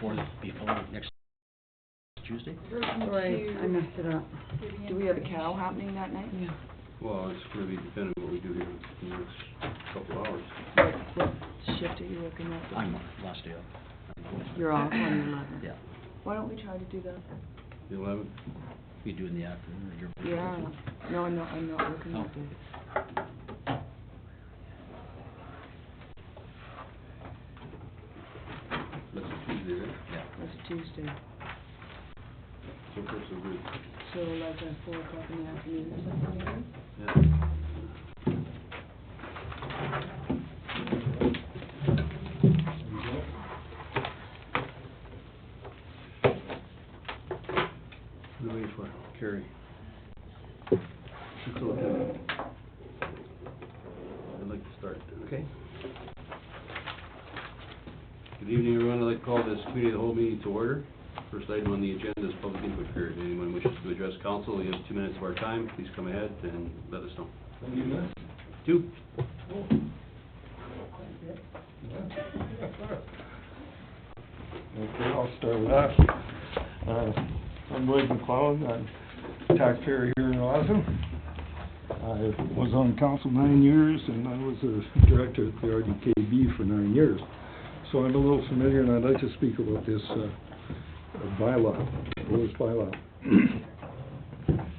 before next Tuesday? Sorry, I messed it up. Do we have a cow happening that night? Yeah. Well, it's really dependent on what we do here in the next couple of hours. What shift are you looking at? I'm last day up. You're off on the 11th. Yeah. Why don't we try to do that? The 11th? We do in the afternoon, or you're... Yeah. No, I'm not working Oh. that day. That's a Tuesday, right? Yeah. That's a Tuesday. So far, so good. So like at 4 o'clock in the afternoon or something, maybe? Yeah. We're waiting for Carrie. 6:02. I'd like to start, okay? Good evening, everyone. I'd like to call this committee of the whole meeting to order. First item on the agenda is public input period. Anyone wishes to address council, you have 2 minutes of our time. Please come ahead and let us know. 2. Okay, I'll start with that. I'm Lloyd McClellan, I'm a taxpayer here in Roslyn. I was on council 9 years, and I was a director at the RDKB for 9 years. So I'm a little familiar, and I'd like to speak about this bylaw, proposed bylaw.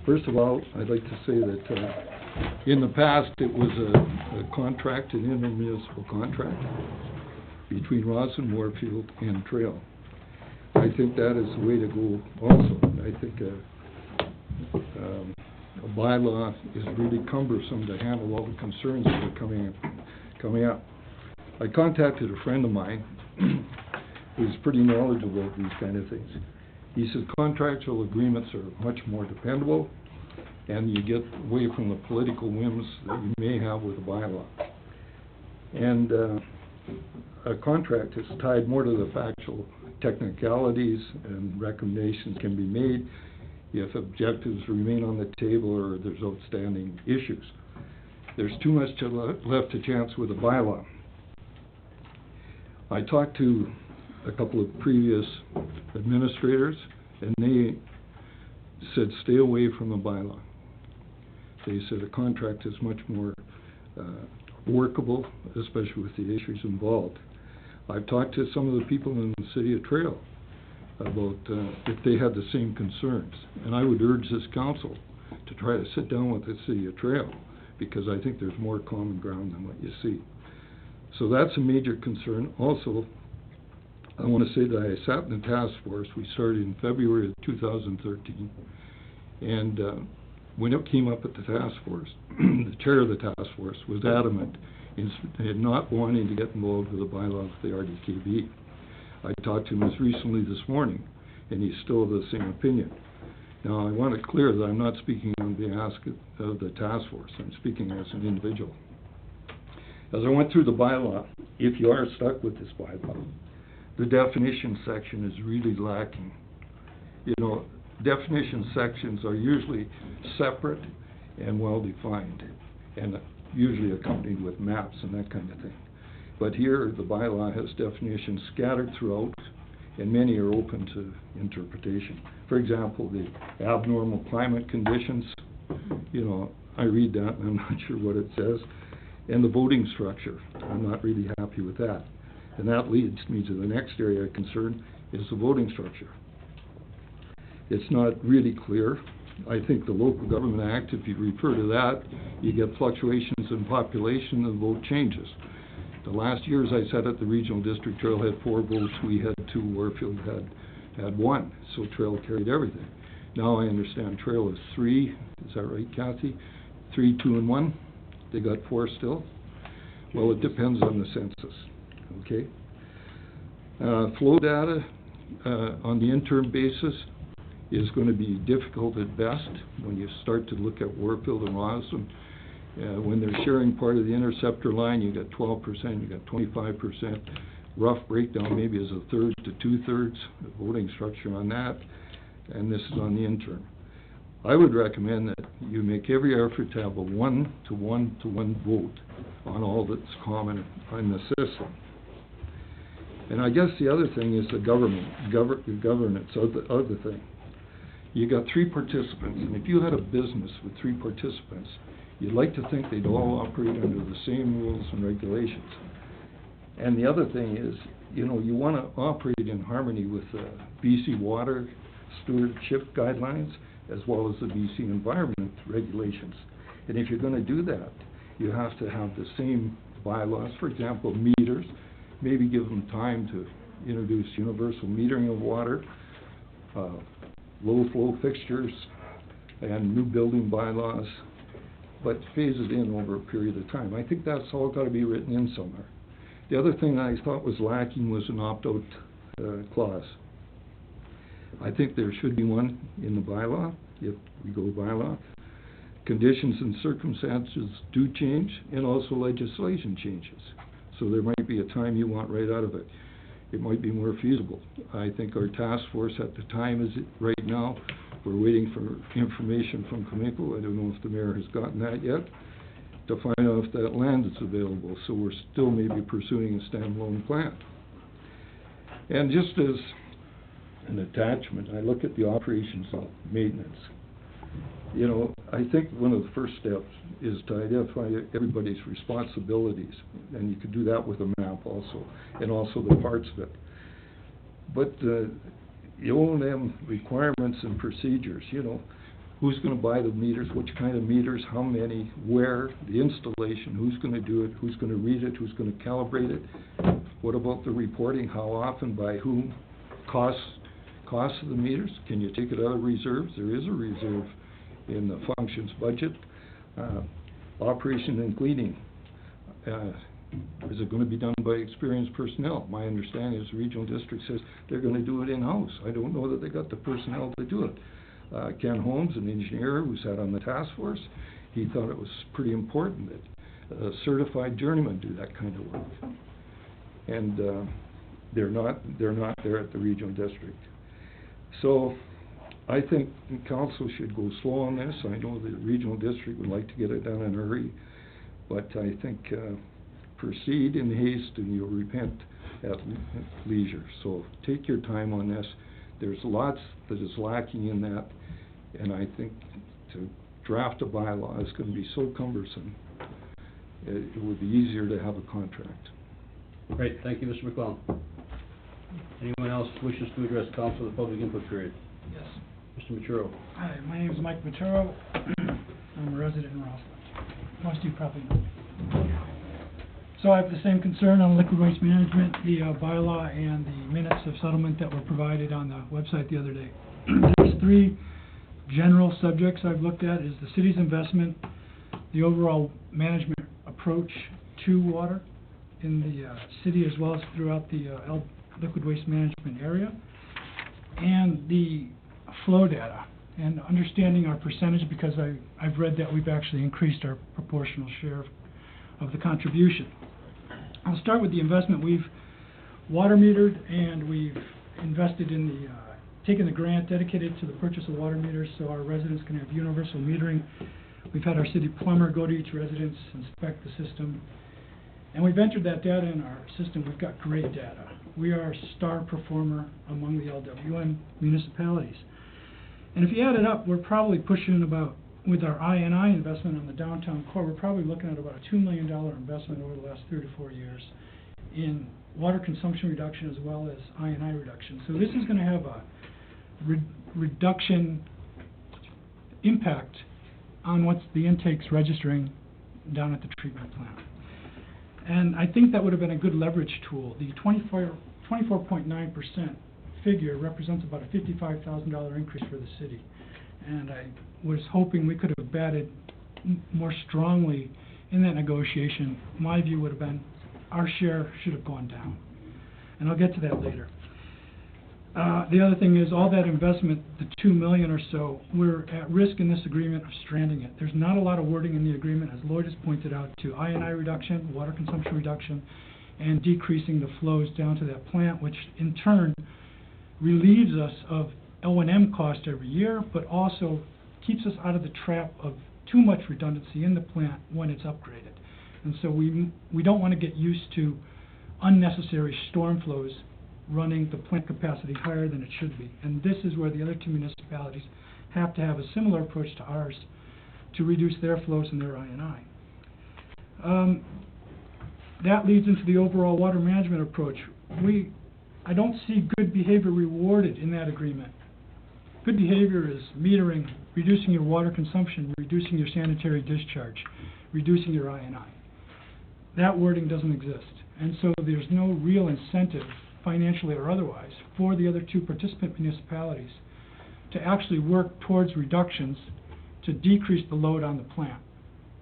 First of all, I'd like to say that in the past, it was a contract, an intermunicipal contract between Roslyn, Moorfield, and Trail. I think that is the way to go also. I think a bylaw is really cumbersome to handle all the concerns that are coming up. I contacted a friend of mine who's pretty knowledgeable of these kind of things. He says contractual agreements are much more dependable, and you get away from the political whims that you may have with a bylaw. And a contract is tied more to the factual technicalities, and recommendations can be made if objectives remain on the table or there's outstanding issues. There's too much left to chance with a bylaw. I talked to a couple of previous administrators, and they said stay away from the bylaw. They said a contract is much more workable, especially with the issues involved. I've talked to some of the people in the city of Trail about if they had the same concerns, and I would urge this council to try to sit down with the city of Trail, because I think there's more common ground than what you see. So that's a major concern. Also, I want to say that I sat in the task force. We started in February of 2013, and when it came up at the task force, the chair of the task force was adamant in not wanting to get involved with the bylaw of the RDKB. I talked to him as recently this morning, and he's still of the same opinion. Now, I want to clear that I'm not speaking on behalf of the task force. I'm speaking as an individual. As I went through the bylaw, if you are stuck with this bylaw, the definition section is really lacking. You know, definition sections are usually separate and well-defined, and usually accompanied with maps and that kind of thing. But here, the bylaw has definitions scattered throughout, and many are open to interpretation. For example, the abnormal climate conditions, you know, I read that and I'm not sure what it says. And the voting structure, I'm not really happy with that. And that leads me to the next area of concern, is the voting structure. It's not really clear. I think the Local Government Act, if you refer to that, you get fluctuations in population and the vote changes. The last years I sat at the Regional District, Trail had 4 votes, we had 2, Warfield had 1, so Trail carried everything. Now I understand Trail is 3, is that right, Kathy? 3, 2, and 1? They got 4 still? Well, it depends on the census, okay? Flow data on the interim basis is going to be difficult at best when you start to look at Warfield and Roslyn. When they're sharing part of the interceptor line, you got 12%, you got 25%. Rough breakdown maybe is 1/3 to 2/3 voting structure on that, and this is on the interim. I would recommend that you make every effort to have a 1-to-1-to-1 vote on all that's common in the system. And I guess the other thing is the governance of the thing. You got 3 participants, and if you had a business with 3 participants, you'd like to think they'd all operate under the same rules and regulations. And the other thing is, you know, you want to operate in harmony with BC Water Stewardship Guidelines as well as the BC Environment Regulations. And if you're going to do that, you have to have the same bylaws. For example, meters, maybe give them time to introduce universal metering of water, low-flow fixtures, and new building bylaws, but phase it in over a period of time. I think that's all got to be written in somewhere. The other thing I thought was lacking was an opt-out clause. I think there should be one in the bylaw, if we go bylaw. Conditions and circumstances do change, and also legislation changes. So there might be a time you want right out of it. It might be more feasible. I think our task force at the time is right now, we're waiting for information from Cominco. I don't know if the mayor has gotten that yet, to find out if that land is available. So we're still maybe pursuing a standalone plan. And just as an attachment, I look at the operations and maintenance. You know, I think one of the first steps is to identify everybody's responsibilities, and you could do that with a map also, and also the parts of it. But the O&M requirements and procedures, you know, who's going to buy the meters, which kind of meters, how many, where, the installation, who's going to do it, who's going to read it, who's going to calibrate it, what about the reporting, how often, by whom, costs of the meters, can you take it out of reserves? There is a reserve in the functions budget. Operation and cleaning, is it going to be done by experienced personnel? My understanding is the regional district says they're going to do it in-house. I don't know that they got the personnel to do it. Ken Holmes, an engineer who sat on the task force, he thought it was pretty important that certified journeymen do that kind of work. And they're not there at the regional district. So I think the council should go slow on this. I know the regional district would like to get it done in a hurry, but I think proceed in haste and you'll repent at leisure. So take your time on this. There's lots that is lacking in that, and I think to draft a bylaw is going to be so cumbersome, it would be easier to have a contract. Great, thank you, Mr. McClellan. Anyone else wishes to address council at the public input period? Yes. Mr. Maturo. Hi, my name is Mike Maturo. I'm a resident in Rossland. Most of you probably know me. So I have the same concern on liquid waste management, the bylaw, and the minutes of settlement that were provided on the website the other day. There's 3 general subjects I've looked at, is the city's investment, the overall management approach to water in the city as well as throughout the liquid waste management area, and the flow data, and understanding our percentage, because I've read that we've actually increased our proportional share of the contribution. I'll start with the investment. We've water metered, and we've invested in the, taken the grant dedicated to the purchase of water meters so our residents can have universal metering. We've had our city plumber go to each residence, inspect the system, and we've entered that data in our system. We've got great data. We are a star performer among the LWN municipalities. And if you add it up, we're probably pushing about, with our I&I investment on the downtown core, we're probably looking at about a $2 million investment over the last 3 to 4 years in water consumption reduction as well as I&I reduction. So this is going to have a reduction impact on what's the intakes registering down at the treatment plant. And I think that would have been a good leverage tool. The 24.9% figure represents about a $55,000 increase for the city. And I was hoping we could have batted more strongly in that negotiation. My view would have been our share should have gone down. And I'll get to that later. The other thing is all that investment, the $2 million or so, we're at risk in this agreement of stranding it. There's not a lot of wording in the agreement, as Lloyd has pointed out, to I&I reduction, water consumption reduction, and decreasing the flows down to that plant, which in turn relieves us of O&M cost every year, but also keeps us out of the trap of too much redundancy in the plant when it's upgraded. And so we don't want to get used to unnecessary storm flows running the plant capacity higher than it should be. And this is where the other two municipalities have to have a similar approach to ours to reduce their flows and their I&I. That leads into the overall water management approach. I don't see good behavior rewarded in that agreement. Good behavior is metering, reducing your water consumption, reducing your sanitary discharge, reducing your I&I. That wording doesn't exist. And so there's no real incentive, financially or otherwise, for the other two participant municipalities to actually work towards reductions to decrease the load on the plant.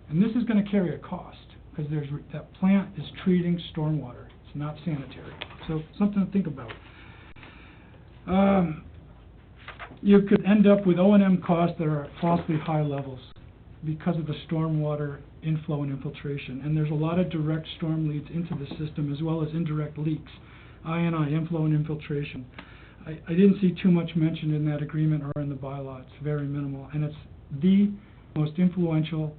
And this is going to carry a cost, because that plant is treating stormwater. It's not sanitary. So something to think about. You could end up with O&M costs that are at falsely high levels because of the stormwater inflow and infiltration. And there's a lot of direct storm leads into the system as well as indirect leaks, I&I, inflow and infiltration. I didn't see too much mentioned in that agreement or in the bylaw. It's very minimal. And it's the most influential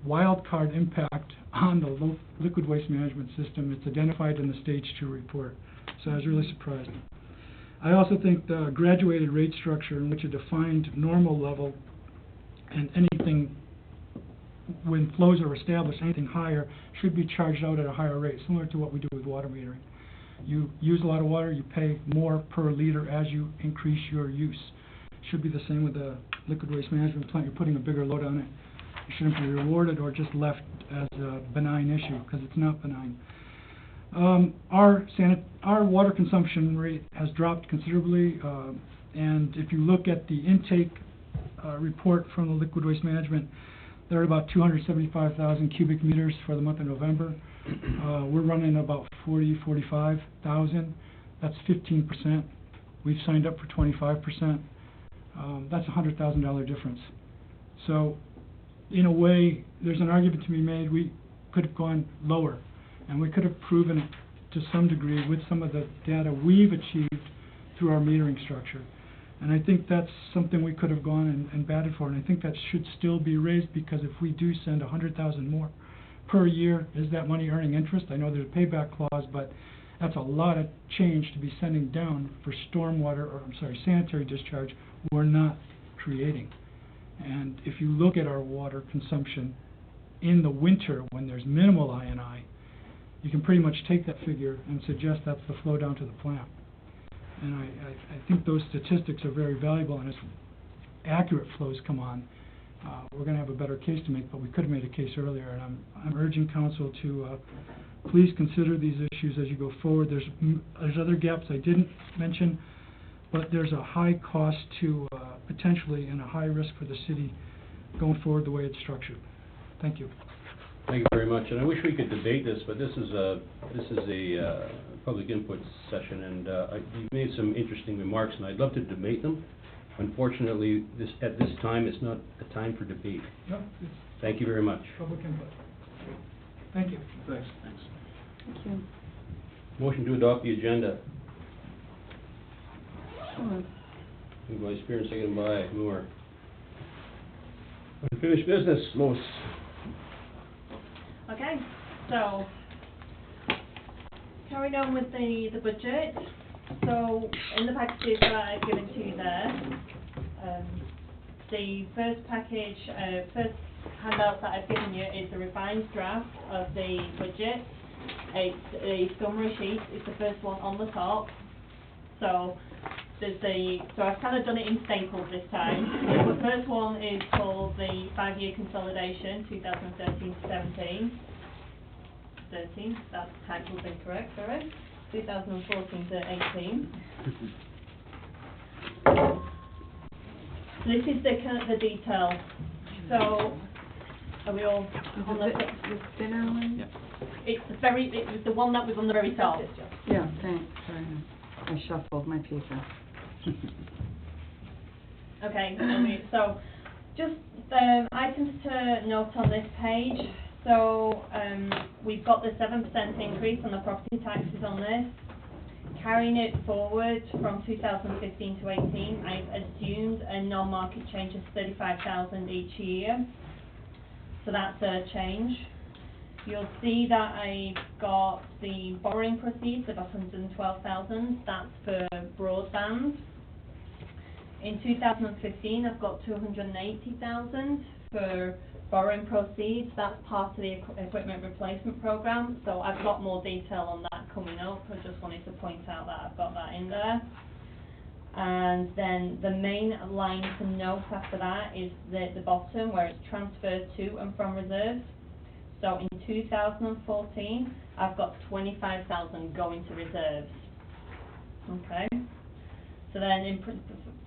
wild card impact on the liquid waste management system. It's identified in the Stage 2 report. So I was really surprised. I also think the graduated rate structure in which a defined normal level and anything, when flows are established, anything higher should be charged out at a higher rate, similar to what we do with water metering. You use a lot of water, you pay more per liter as you increase your use. Should be the same with the liquid waste management plant. You're putting a bigger load on it. It shouldn't be rewarded or just left as a benign issue, because it's not benign. Our water consumption rate has dropped considerably, and if you look at the intake report from the liquid waste management, they're at about 275,000 cubic meters for the month of November. We're running about 45,000. That's 15%. We've signed up for 25%. That's a $100,000 difference. So, in a way, there's an argument to be made. We could have gone lower, and we could have proven it to some degree with some of the data we've achieved through our metering structure. And I think that's something we could have gone and batted for, and I think that should still be raised, because if we do send 100,000 more per year, is that money earning interest? I know there's a payback clause, but that's a lot of change to be sending down for sanitary discharge we're not creating. And if you look at our water consumption in the winter when there's minimal I&I, you can pretty much take that figure and suggest that's the flow down to the plant. And I think those statistics are very valuable, and as accurate flows come on, we're going to have a better case to make, but we could have made a case earlier. And I'm urging council to please consider these issues as you go forward. There's other gaps I didn't mention, but there's a high cost to potentially and a high risk for the city going forward the way it's structured. Thank you. Thank you very much, and I wish we could debate this, but this is a public input session, and you've made some interesting remarks, and I'd love to debate them. Unfortunately, at this time, it's not a time for debate. No, it's Thank you very much. public input. Thank you. Thanks. Thank you. Motion to adopt the agenda. Sure. Moved by Spear and seconded by Moore. Unfinished business, Lois. Okay, so, carrying on with the budget. So, in the packages that I've given to you there, the first package, first handout that I've given you is the revised draft of the budget. It's a summary sheet. It's the first one on the top. So, I've kind of done it in staples this time. The first one is called the 5-year consolidation, 2013 to 17. That title's incorrect, sorry. 2014 to 18. This is the detail. So, are we all on the... The thinner one? Yeah. It was the one that was on the very top. Yeah, thanks. Sorry. I shuffled my paper. Okay, so just items to note on this page. So we've got the 7% increase on the property taxes on this. Carrying it forward from 2015 to 18, I've assumed a non-market change of 35,000 each year. So that's a change. You'll see that I've got the borrowing proceeds of 112,000, that's for broadband. In 2015, I've got 280,000 for borrowing proceeds, that's part of the equipment replacement program, so I've got more detail on that coming up. I just wanted to point out that I've got that in there. And then the main line to note after that is the bottom where it's transferred to and from reserves. So in 2014, I've got 25,000 going to reserves. Okay. So then in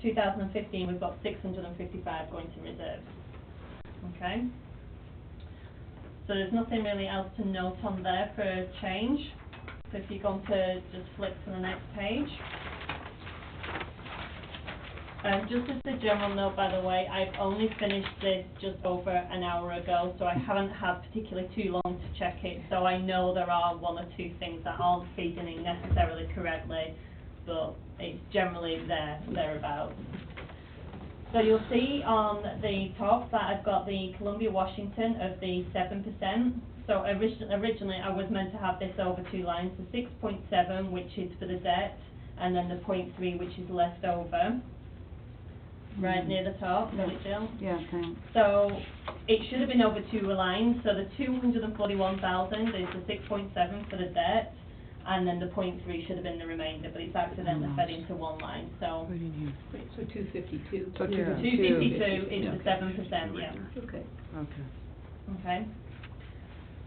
2015, we've got 655 going to reserves. Okay. So there's nothing really else to note on there for a change. So if you're going to just flip to the next page. Just as a general note, by the way, I've only finished this just over an hour ago, so I haven't had particularly too long to check it. So I know there are one or two things that aren't feeding in necessarily correctly, but it's generally thereabouts. So you'll see on the top that I've got the Columbia Washington of the 7%. So originally I was meant to have this over two lines, the 6.7, which is for the debt, and then the 0.3, which is left over. Right near the top, Yeah. Jill? Yeah, thanks. So it should have been over two lines, so the 241,000 is the 6.7 for the debt, and then the 0.3 should have been the remainder, but it's accidentally fed into one line, so. So 252. So Yeah. 252 is Yeah. the 7%, yeah. Okay. Okay.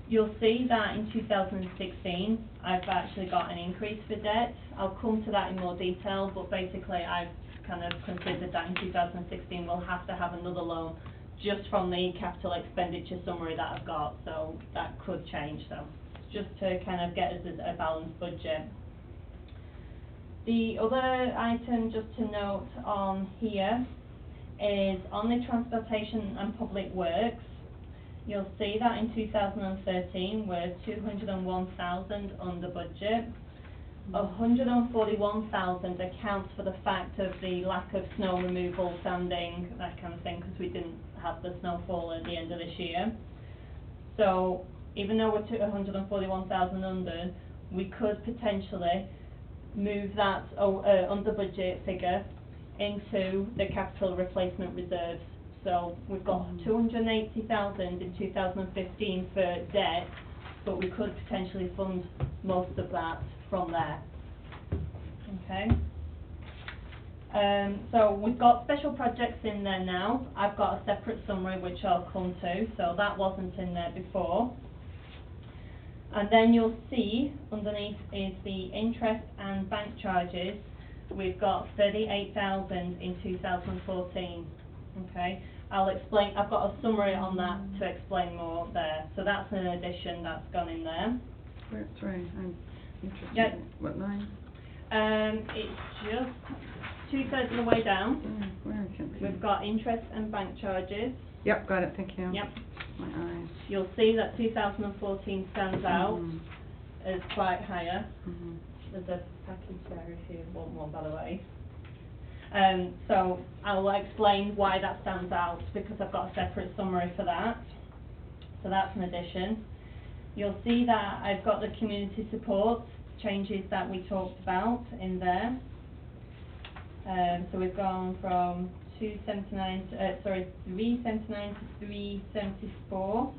You'll see that in 2016, I've actually got an increase for debt. I'll come to that in more detail, but basically I've kind of considered that in 2016 we'll have to have another loan just from the capital expenditure summary that I've got, so that could change, so just to kind of get us a balanced budget. The other item just to note on here is on the transportation and public works. You'll see that in 2013 we're 201,000 under budget. 141,000 accounts for the fact of the lack of snow removal, sanding, that kind of thing, because we didn't have the snowfall at the end of this year. So even though we're 141,000 under, we could potentially move that under budget figure into the capital replacement reserves. So we've got 280,000 in 2015 for debt, but we could potentially fund most of that from there. Okay. So we've got special projects in there now. I've got a separate summary which I'll come to, so that wasn't in there before. And then you'll see underneath is the interest and bank charges. We've got 38,000 in 2014. Okay, I'll explain. I've got a summary on that to explain more there. So that's an addition that's gone in there. Sorry, I'm interested. Yeah. What line? It's just 2/3 of the way down. Where I can't see. We've got interest and bank charges. Yep, got it, thank you. Yep. My eyes. You'll see that 2014 stands out Mhm. as quite higher. Mhm. There's a package there if you want one, by the way. So I'll explain why that stands out because I've got a separate summary for that. So that's an addition. You'll see that I've got the community support changes that we talked about in there. So we've gone from 379 to 374.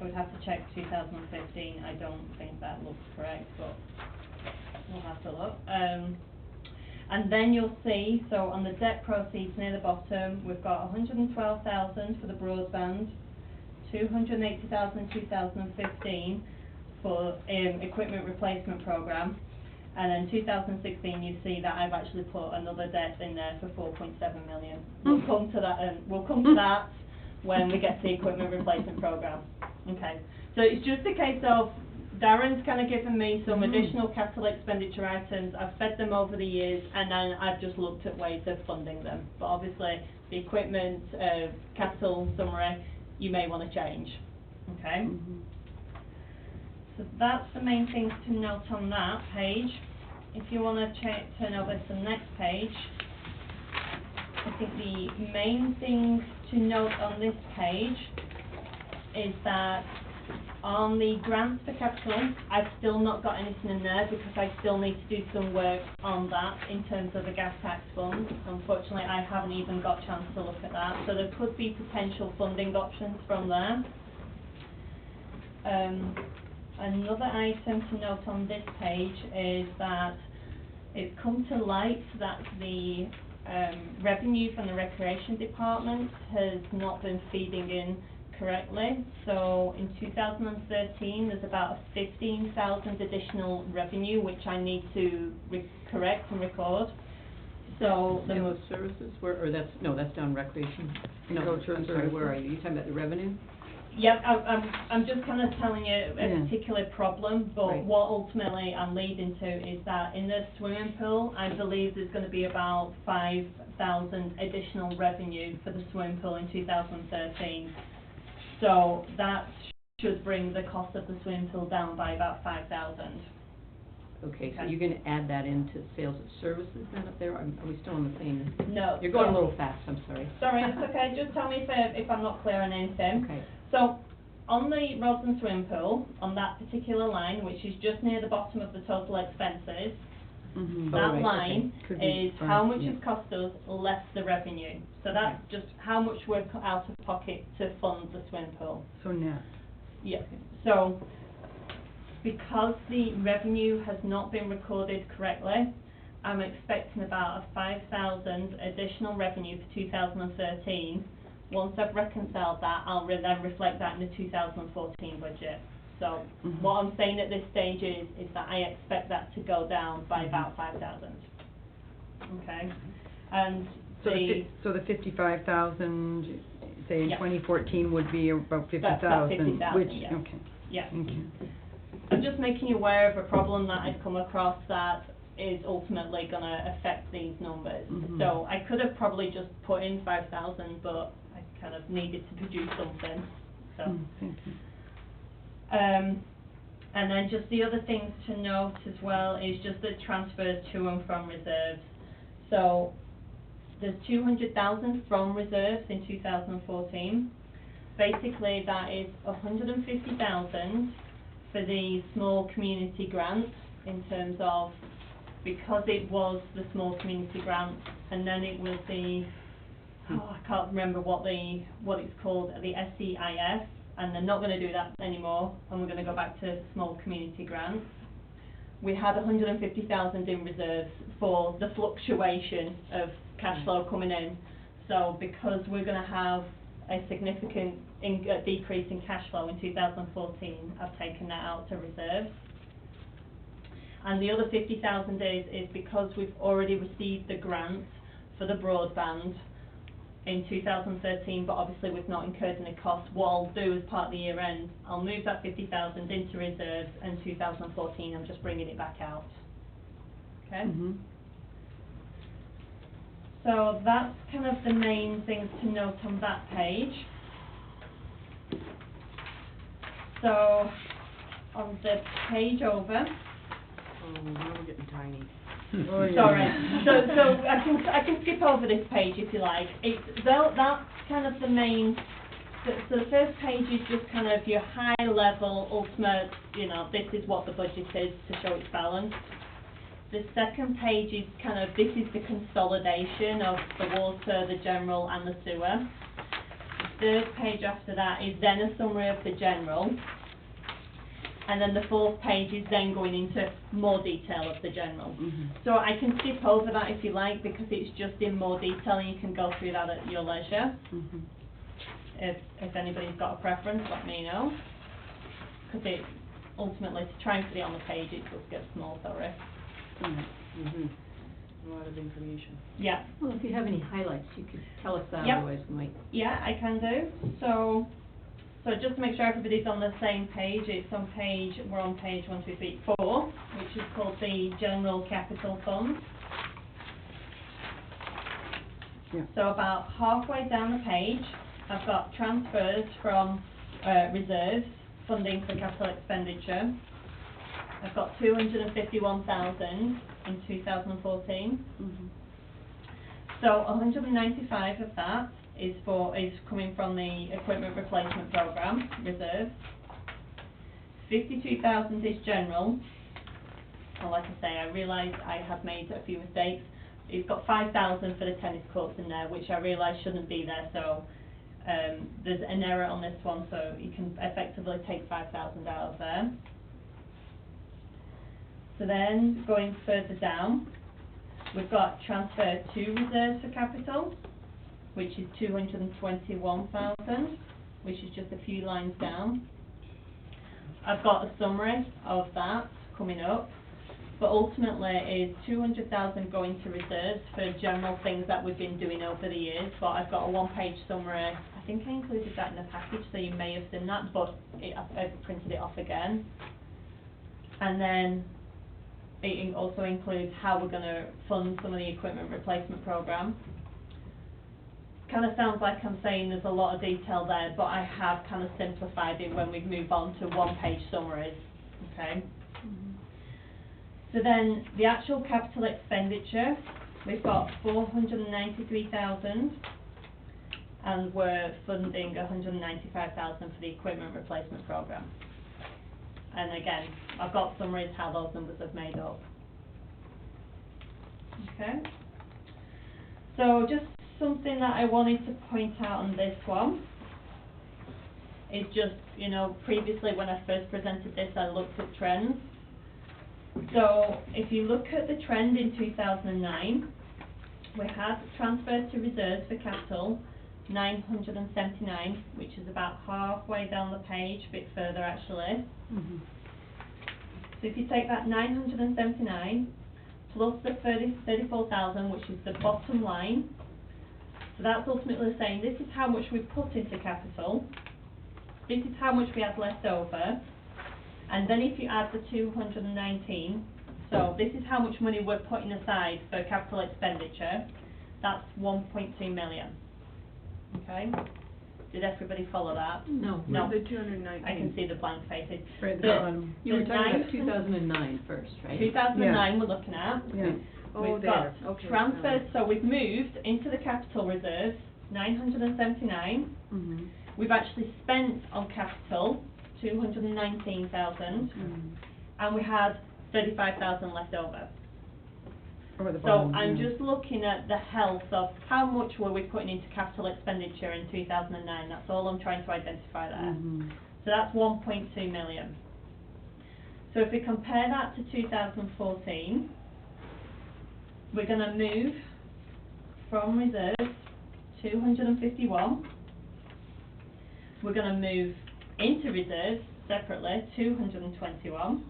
I would have to check 2015. I don't think that looks correct, but we'll have to look. And then you'll see, so on the debt proceeds near the bottom, we've got 112,000 for the broadband, 280,000 in 2015 for equipment replacement program, and then 2016 you see that I've actually put another debt in there for 4.7 million. We'll come to that. We'll come to that when we get to the equipment replacement program. Okay. So it's just a case of Darren's kind of given me some additional capital expenditure items. I've fed them over the years, and then I've just looked at ways of funding them. But obviously, the equipment capital summary, you may want to change. Okay. Mhm. So that's the main things to note on that page. If you want to turn over to the next page, I think the main thing to note on this page is that On the grants for capital, I've still not got anything in there because I still need to do some work on that in terms of the gas tax fund. Unfortunately, I haven't even got a chance to look at that, so there could be potential funding options from there. Another item to note on this page is that it's come to light that the revenue from the recreation department has not been feeding in correctly. So in 2013, there's about 15,000 additional revenue which I need to correct and record. So And those services, or that's down recreation. No, Agricultural I'm sorry, where are services. you? You're talking about the revenue? yeah, I'm just kind of telling you a Yeah. particular problem, but Right. what ultimately I'm leading to is that in the swimming pool, I believe there's going to be about 5,000 additional revenue for the swimming pool in 2013. So that should bring the cost of the swimming pool down by about 5,000. Okay, so Okay. you're gonna add that into sales of services then up there? Are we still on the same? No. You're going a so- little fast, I'm sorry. Sorry, it's okay, just tell me if I'm not clear on anything. Okay. So, on the Roslyn swimming pool, on that particular line, which is just near the bottom of the total expenses, Mhm. Oh, that right, okay. line Could be is how fine, much yeah. it's cost us less the revenue. So that's just how much we're out of pocket to fund the swimming pool. So net. Yeah, so because the revenue has not been recorded correctly, I'm expecting about a 5,000 additional revenue for 2013. Once I've reconciled that, I'll then reflect that in the 2014 budget. So Mhm. what I'm saying at this stage is that I expect that to go down by about 5,000. Okay, and So the, so the 55,000, say in Yeah. 2014 would be about That's about 50,000, 50,000, which, yeah. okay, yeah. thank you. I'm just making you aware of a problem that I've come across that is ultimately gonna affect these numbers. Mhm. So I could have probably just put in 5,000, but I kind of needed to produce something, so. Thank you. And then just the other things to note as well is just the transfers to and from reserves. So there's 200,000 from reserves in 2014. Basically, that is 150,000 for the small community grants in terms of, because it was the small community grant, and then it was the, I can't remember what it's called, the SEIS, and they're not gonna do that anymore, and we're gonna go back to small community grants. We had 150,000 in reserves for the fluctuation of cash flow coming in. So because we're gonna have a significant decrease in cash flow in 2014, I've taken that out to reserves. And the other 50,000 is because we've already received the grant for the broadband in 2013, but obviously we've not incurred any costs. What I'll do as part of the year end, I'll move that 50,000 into reserves, and 2014 I'm just bringing it back out. Okay? Mhm. So that's kind of the main things to note on that page. So, on the page over, Oh, now we're getting tiny. Oh, yeah. sorry, so I can skip over this page if you like. That's kind of the main, so the first page is just kind of your high level ultimate, this is what the budget is to show it's balanced. The second page is kind of, this is the consolidation of the water, the general and the sewer. The third page after that is then a summary of the general. And then the fourth page is then going into more detail of the general. Mhm. So I can skip over that if you like, because it's just in more detail and you can go through that at your leisure. Mhm. If anybody's got a preference, let me know. Because it, ultimately, to try and put it on the page, it does get small, sorry. Mm-hmm. A lot of information. Yeah, Well, if you have any highlights, you could tell us that, Yep. otherwise we might. yeah, I can do. So just to make sure everybody's on the same page, we're on page 1, 2, 3, 4, which is called the General Capital Fund. Yeah. So about halfway down the page, I've got transfers from reserves, funding for capital expenditure. I've got 251,000 in 2014. Mhm. So 195 of that is coming from the equipment replacement program, reserves. 52,000 is general, and like I say, I realise I have made a few mistakes. It's got 5,000 for the tennis courts in there, which I realise shouldn't be there, so there's an error on this one, so you can effectively take 5,000 out of there. So then, going further down, we've got transfer to reserves for capital, which is 221,000, which is just a few lines down. I've got a summary of that coming up, but ultimately is 200,000 going to reserves for general things that we've been doing over the years, but I've got a one-page summary. I think I included that in the package, so you may have seen that, but I've printed it off again. And then it also includes how we're going to fund some of the equipment replacement programme. Kind of sounds like I'm saying there's a lot of detail there, but I have kind of simplified it when we move on to one-page summaries, okay? So then, the actual capital expenditure, we've got 493,000, and we're funding 195,000 for the equipment replacement programme. And again, I've got summaries how those numbers have made up. Okay? So just something that I wanted to point out on this one is just, you know, previously when I first presented this, I looked at trends. So if you look at the trend in 2009, we had transfers to reserves for capital, 979, which is about halfway down the page, a bit further actually. So if you take that 979 plus the 34,000, which is the bottom line, so that's ultimately saying this is how much we've put into capital, this is how much we have left over, and then if you add the 219, so this is how much money we're putting aside for capital expenditure, that's 1.2 million. Okay? Did everybody follow that? No. No. The 219. I can see the blank faces. Right at the The- bottom. You were the talking about 9 2009 first, right? 2009 we're looking at. Yeah. We've got transfers, so we've moved into the capital reserves, 979. We've actually spent on capital, 219,000, and we had 35,000 left over. Over the So bottom, I'm yeah. just looking at the health of how much were we putting into capital expenditure in 2009. That's all I'm trying to identify there. So that's 1.2 million. So if we compare that to 2014, we're going to move from reserves 251. We're going to move into reserves separately 221.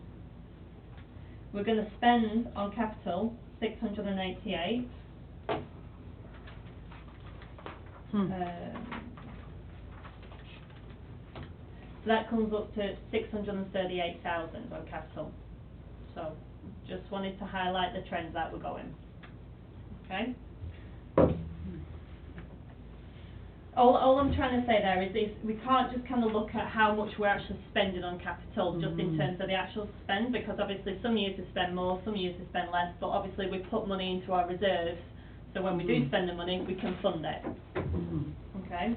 We're going to spend on capital 688. So that comes up to 638,000 on capital. So just wanted to highlight the trends that we're going. Okay? All I'm trying to say there is we can't just kind of look at how much we're actually spending on capital just in terms of the actual spend, because obviously some years we spend more, some years we spend less, but obviously we put money into our reserves, so when we do spend the money, we can fund it. Okay?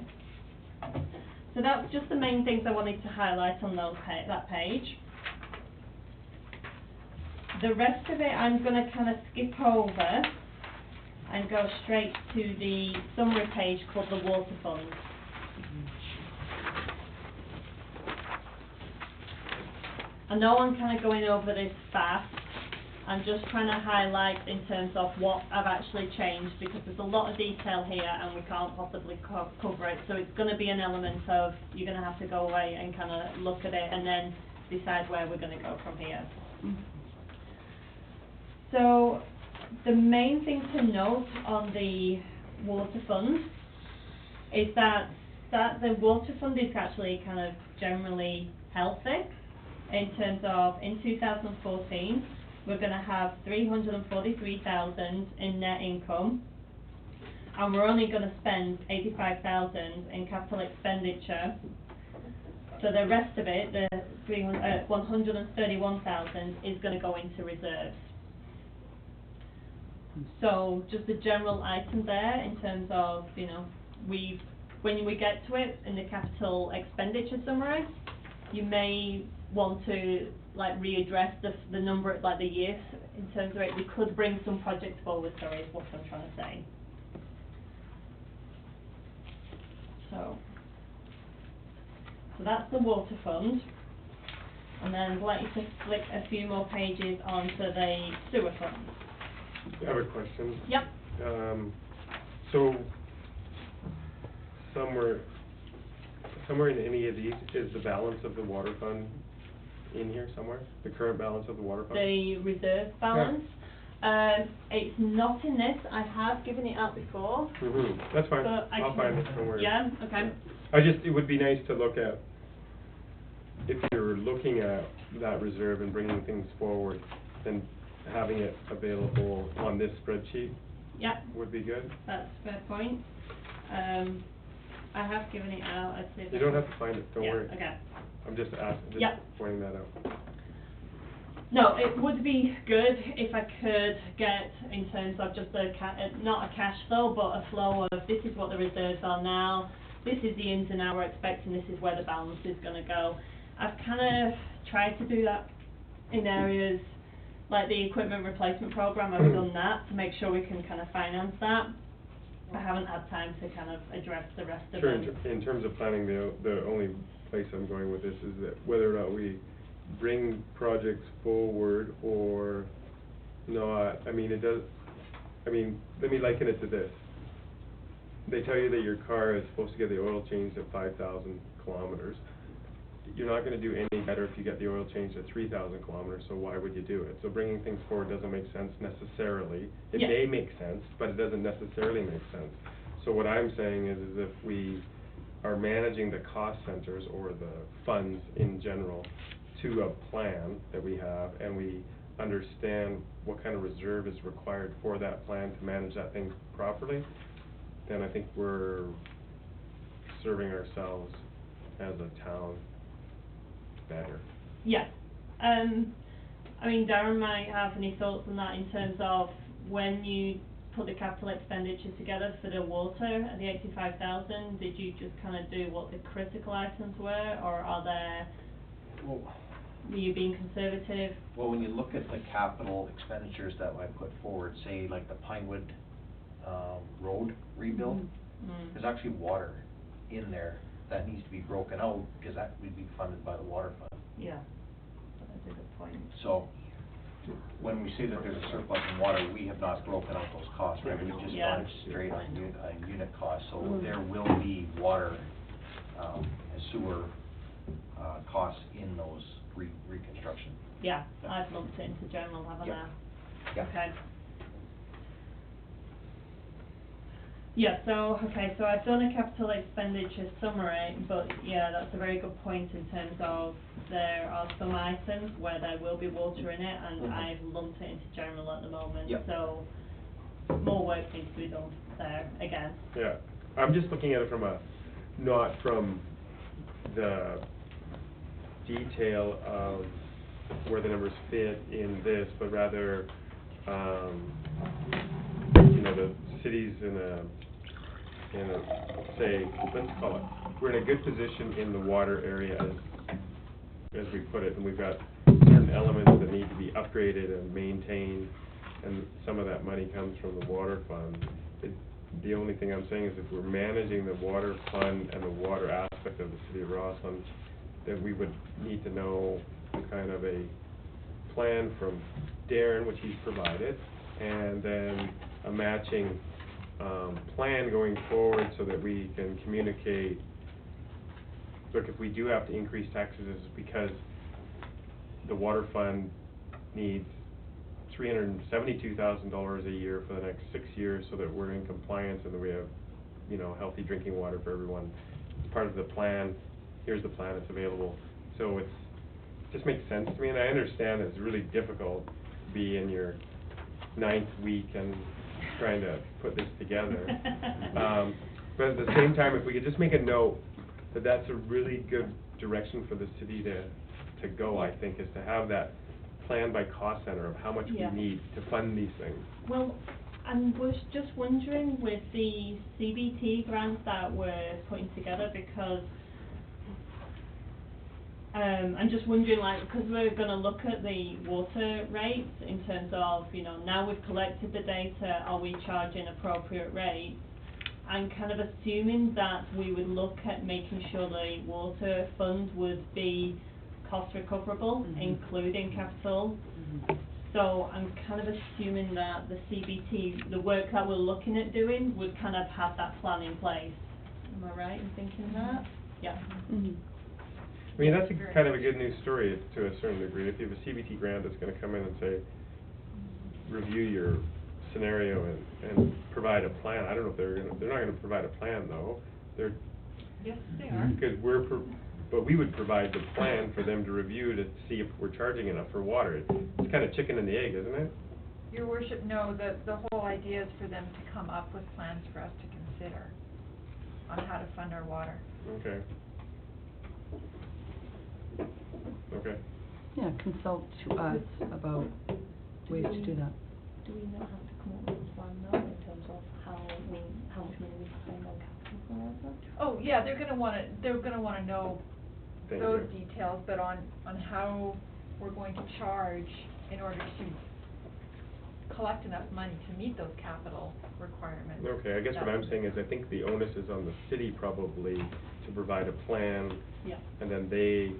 So that's just the main things I wanted to highlight on that page. The rest of it I'm going to kind of skip over and go straight to the summary page called the Water Fund. I know I'm kind of going over this fast. I'm just trying to highlight in terms of what I've actually changed, because there's a lot of detail here and we can't possibly cover it. So it's going to be an element of you're going to have to go away and kind of look at it and then decide where we're going to go from here. So the main thing to note on the water fund is that the water fund is actually kind of generally healthy in terms of in 2014 we're going to have 343,000 in net income, and we're only going to spend 85,000 in capital expenditure. So the rest of it, the 131,000, is going to go into reserves. So just a general item there in terms of, you know, when we get to it in the capital expenditure summary, you may want to like readdress the number, like the years in terms of it, we could bring some projects forward, sorry, is what I'm trying to say. So that's the water fund. And then I'd like you to flick a few more pages onto the sewer fund. I have a question. Yep. So somewhere in any of these, is the balance of the water fund in here somewhere? The current balance of the water fund? The reserve balance. It's not in this. I have given it out before. That's fine. But I I'll can- find it somewhere. Yeah, okay. It would be nice to look at, if you're looking at that reserve and bringing things forward, then having it available on this spreadsheet Yep, would be good. that's a fair point. I have given it out. I'd say. You don't have to find it, don't Yeah, worry. okay. I'm just asking, Yep. just pointing that out. No, it would be good if I could get, in terms of just not a cash flow, but a flow of, this is what the reserves are now, this is the ins and outs we're expecting, this is where the balance is gonna go. I've kind of tried to do that in areas like the equipment replacement program. I've done that to make sure we can kind of finance that. I haven't had time to kind of address the rest of Sure, them. in terms of planning, the only place I'm going with this is that whether or not we bring projects forward or not. I mean, let me liken it to this. They tell you that your car is supposed to get the oil changed at 5,000 kilometers. You're not gonna do any better if you get the oil changed at 3,000 kilometers, so why would you do it? So bringing things forward doesn't make sense necessarily. It Yeah. may make sense, but it doesn't necessarily make sense. So what I'm saying is if we are managing the cost centers or the funds in general to a plan that we have, and we understand what kind of reserve is required for that plan to manage that thing properly, then I think we're serving ourselves as a town better. Yeah. I mean, Darren might have any thoughts on that in terms of when you put the capital expenditure together for the water at the 85,000, did you just kind of do what the critical items were, or are there, were you being conservative? Well, when you look at the capital expenditures that I put forward, say like the Pinewood, road rebuild, there's actually water in there that needs to be broken out, because that would be funded by the water fund. Yeah, that's a good point. So, when we say that there's a surplus in water, we have not broken out those costs, right? We've just Yeah. gone straight on unit cost, so there will be water, and sewer, costs in those reconstruction. Yeah, I've lumped it into general, haven't Yep. I? Yep. Okay. Yeah, so I've done a capital expenditure summary, but yeah, that's a very good point in terms of there are some items where there will be water in it, and I've lumped it into general at the moment. Yep. So more work needs to be done there again. Yeah, I'm just looking at it not from the detail of where the numbers fit in this, but rather, the city's in a, say, let's call it, we're in a good position in the water area as we put it, and we've got certain elements that need to be upgraded and maintained, and some of that money comes from the water fund. The only thing I'm saying is if we're managing the water fund and the water aspect of the city of Rossland, then we would need to know kind of a plan from Darren, which he's provided, and then a matching plan going forward so that we can communicate, look, if we do have to increase taxes, it's because the water fund needs $372,000 a year for the next 6 years so that we're in compliance and that we have, healthy drinking water for everyone. Part of the plan, here's the plan, it's available. So it just makes sense to me, and I understand it's really difficult to be in your 9th week and trying to put this together. But at the same time, if we could just make a note that that's a really good direction for the city to go, I think, is to have that plan by cost center of how much Yeah. we need to fund these things. Well, I was just wondering with the CBT grants that we're putting together, because I'm just wondering, like, because we're gonna look at the water rates in terms of, you know, now we've collected the data, are we charging appropriate rates? I'm kind of assuming that we would look at making sure the water fund would be cost recoverable, including capital. So I'm kind of assuming that the CBT, the work that we're looking at doing, would kind of have that plan in place. Am I right in thinking that? Yeah. I mean, that's kind of a good news story to a certain degree. If you have a CBT grant that's gonna come in and say, review your scenario and provide a plan. I don't know if they're not gonna provide a plan though. Yes, they are. Because but we would provide the plan for them to review to see if we're charging enough for water. It's kind of chicken and the egg, isn't it? Your worship, no, the whole idea is for them to come up with plans for us to consider on how to fund our water. Okay. Okay. Yeah, consult to us about ways to do that. Do we not have to come up with a plan though, in terms of how much money we spend on capital for that? Oh, yeah, they're gonna wanna know Thank those you. details, but on how we're going to charge in order to collect enough money to meet those capital requirements. Okay, I guess what I'm saying is I think the onus is on the city probably to provide a plan. Yeah. And then they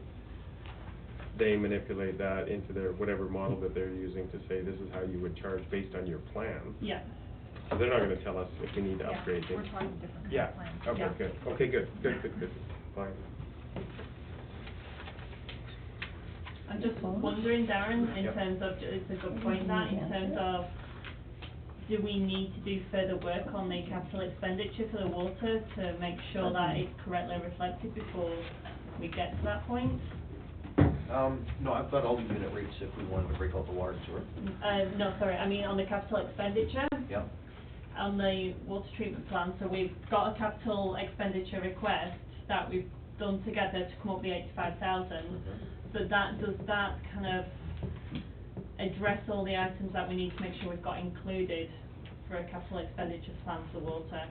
manipulate that into their, whatever model that they're using to say, this is how you would charge based on your plan. Yeah. So they're not gonna tell us if we need to upgrade Yeah, things. we're talking different kind Yeah, of plans. okay, Yeah. good, okay, good, fine. I'm just wondering, Darren, in Yep. terms of, it's a good point that, in terms of, do we need to do further work on the capital expenditure for the water to make sure that it's correctly reflected before we get to that point? No, I've got all the unit rates if we wanted to break out the water and sewer. No, sorry, I mean on the capital expenditure, Yeah. on the water treatment plant, so we've got a capital expenditure request that we've done together to come up with the 85,000. So does that kind of address all the items that we need to make sure we've got included for a capital expenditure plan for water?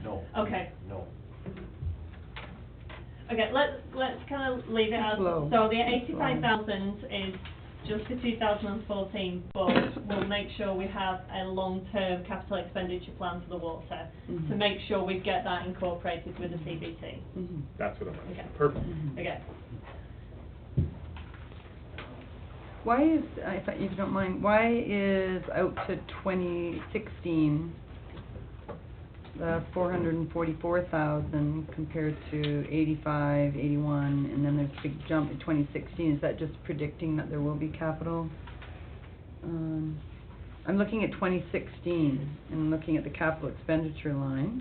No. Okay. No. Okay, let's kind of leave it as, Slow. so the 85,000 is just for 2014, but we'll make sure we have a long-term capital expenditure plan for the water to make sure we get that incorporated with the CBT. That's what I'm Okay. asking, perfect. Okay. Why is, if you don't mind, why is out to 2016, the 444,000 compared to 85, 81, and then there's a big jump in 2016? Is that just predicting that there will be capital? I'm looking at 2016 and looking at the capital expenditure line,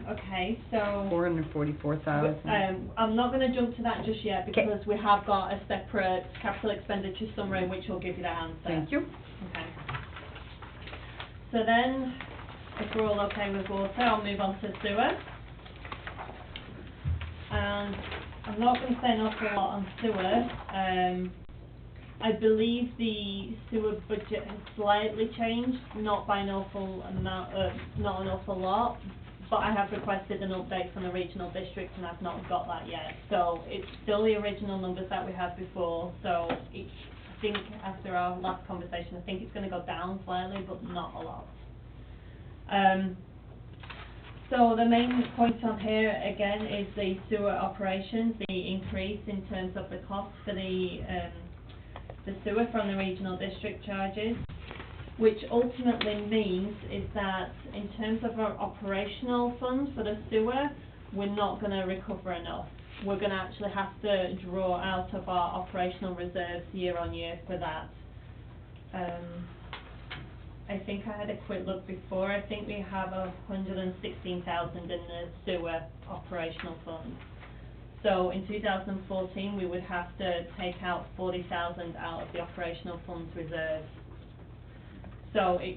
Okay, so 444,000. I'm not going to jump to that just yet 'Kay. because we have got a separate capital expenditure summary which will give you that answer. Thank you. Okay. So then, if we're all okay with water, I'll move on to sewer. And I'm not going to say an awful lot on sewer. I believe the sewer budget has slightly changed, not by an awful amount, not an awful lot, but I have requested an update from the regional district and I've not got that yet. So it's still the original numbers that we had before, so I think after our last conversation, I think it's going to go down slightly, but not a lot. So the main point on here again is the sewer operations, the increase in terms of the cost for the sewer from the regional district charges, which ultimately means is that in terms of our operational funds for the sewer, we're not going to recover enough. We're going to actually have to draw out of our operational reserves year on year for that. I think I had a quick look before. I think we have 116,000 in the sewer operational fund. So in 2014, we would have to take out 40,000 out of the operational funds reserves. So it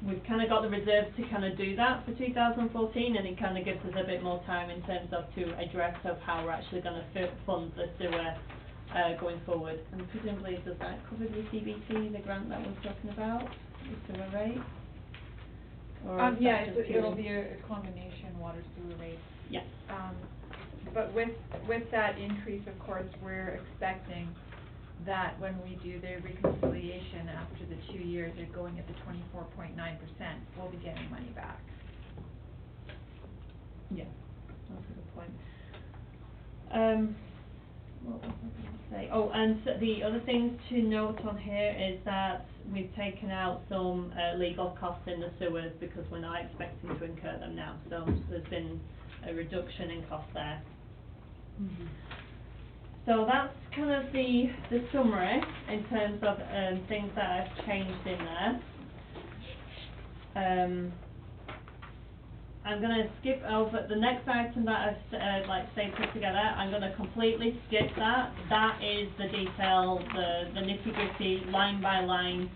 we've kind of got the reserves to kind of do that for 2014, and it kind of gives us a bit more time in terms of to address of how we're actually going to fund the sewer going forward. And presumably, does that cover the CBT, the grant that we're talking about, the sewer rate? Or is Yeah, that just it'll purely- be a combination water sewer rate. Yes. But with that increase, of course, we're expecting that when we do the reconciliation after the 2 years, they're going at the 24.9%, we'll be getting money back. Yeah, that's a good point. What was I going to say? Oh, and so the other thing to note on here is that we've taken out some legal costs in the sewers because we're not expecting to incur them now. So there's been a reduction in cost there. Mhm. So that's kind of the summary in terms of things that have changed in there. I'm going to skip over the next item that I've put together. I'm going to completely skip that. That is the detail, the nitty-gritty, line by line,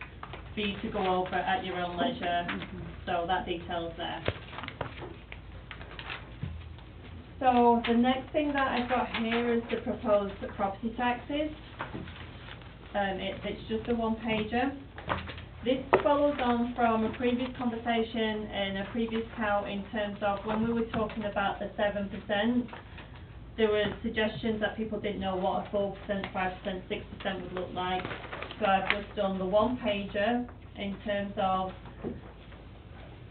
for you to go over at your own leisure. So that detail's there. So the next thing that I've got here is the proposed property taxes. It's just a one-pager. This follows on from a previous conversation and a previous count in terms of when we were talking about the 7%, there were suggestions that people didn't know what a 4%, 5%, 6% would look like. So I've just done the one-pager in terms of,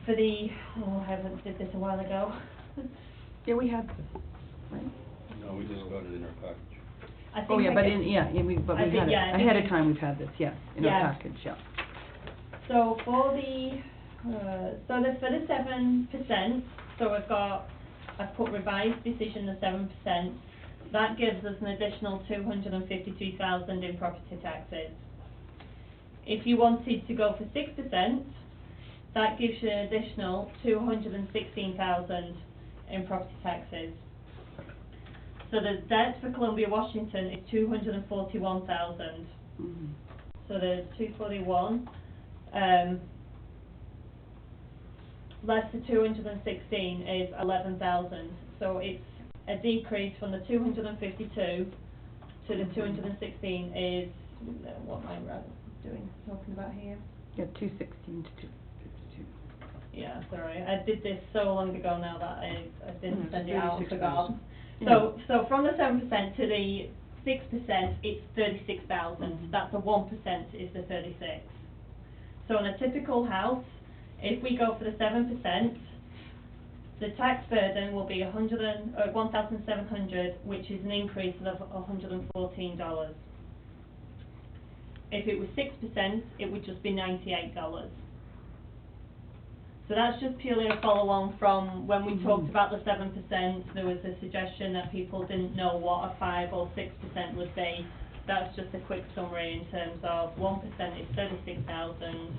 for the, I haven't did this a while ago. Yeah, we had this, right? No, we just got it in our package. I think Oh, yeah, I but get- in, yeah, we I think, had it, yeah, I think ahead of we- time we've had this, yeah, in Yeah. our package, yeah. So for the, for the 7%, so I've put revised decision of 7%, that gives us an additional 252,000 in property taxes. If you wanted to go for 6%, that gives you an additional 216,000 in property taxes. So the debt for Columbia, Washington is 241,000. Mhm. So there's 241. Less the 216 is 11,000. So it's a decrease from the 252 to the 216 is, what am I talking about here? Yeah, 216 to 252. Yeah, sorry, I did this so long ago now that I didn't Mm, send it out and forgot. 36,000. So from the 7% to the 6%, it's 36,000. That's a 1% is the 36. So in a typical house, if we go for the 7%, the tax burden will be $1,700, which is an increase of $114. If it was 6%, it would just be $98. So that's just purely a follow-on from when we talked about the 7%, there was a suggestion that people didn't know what a 5 or 6% would be. That's just a quick summary in terms of 1% is 36,000.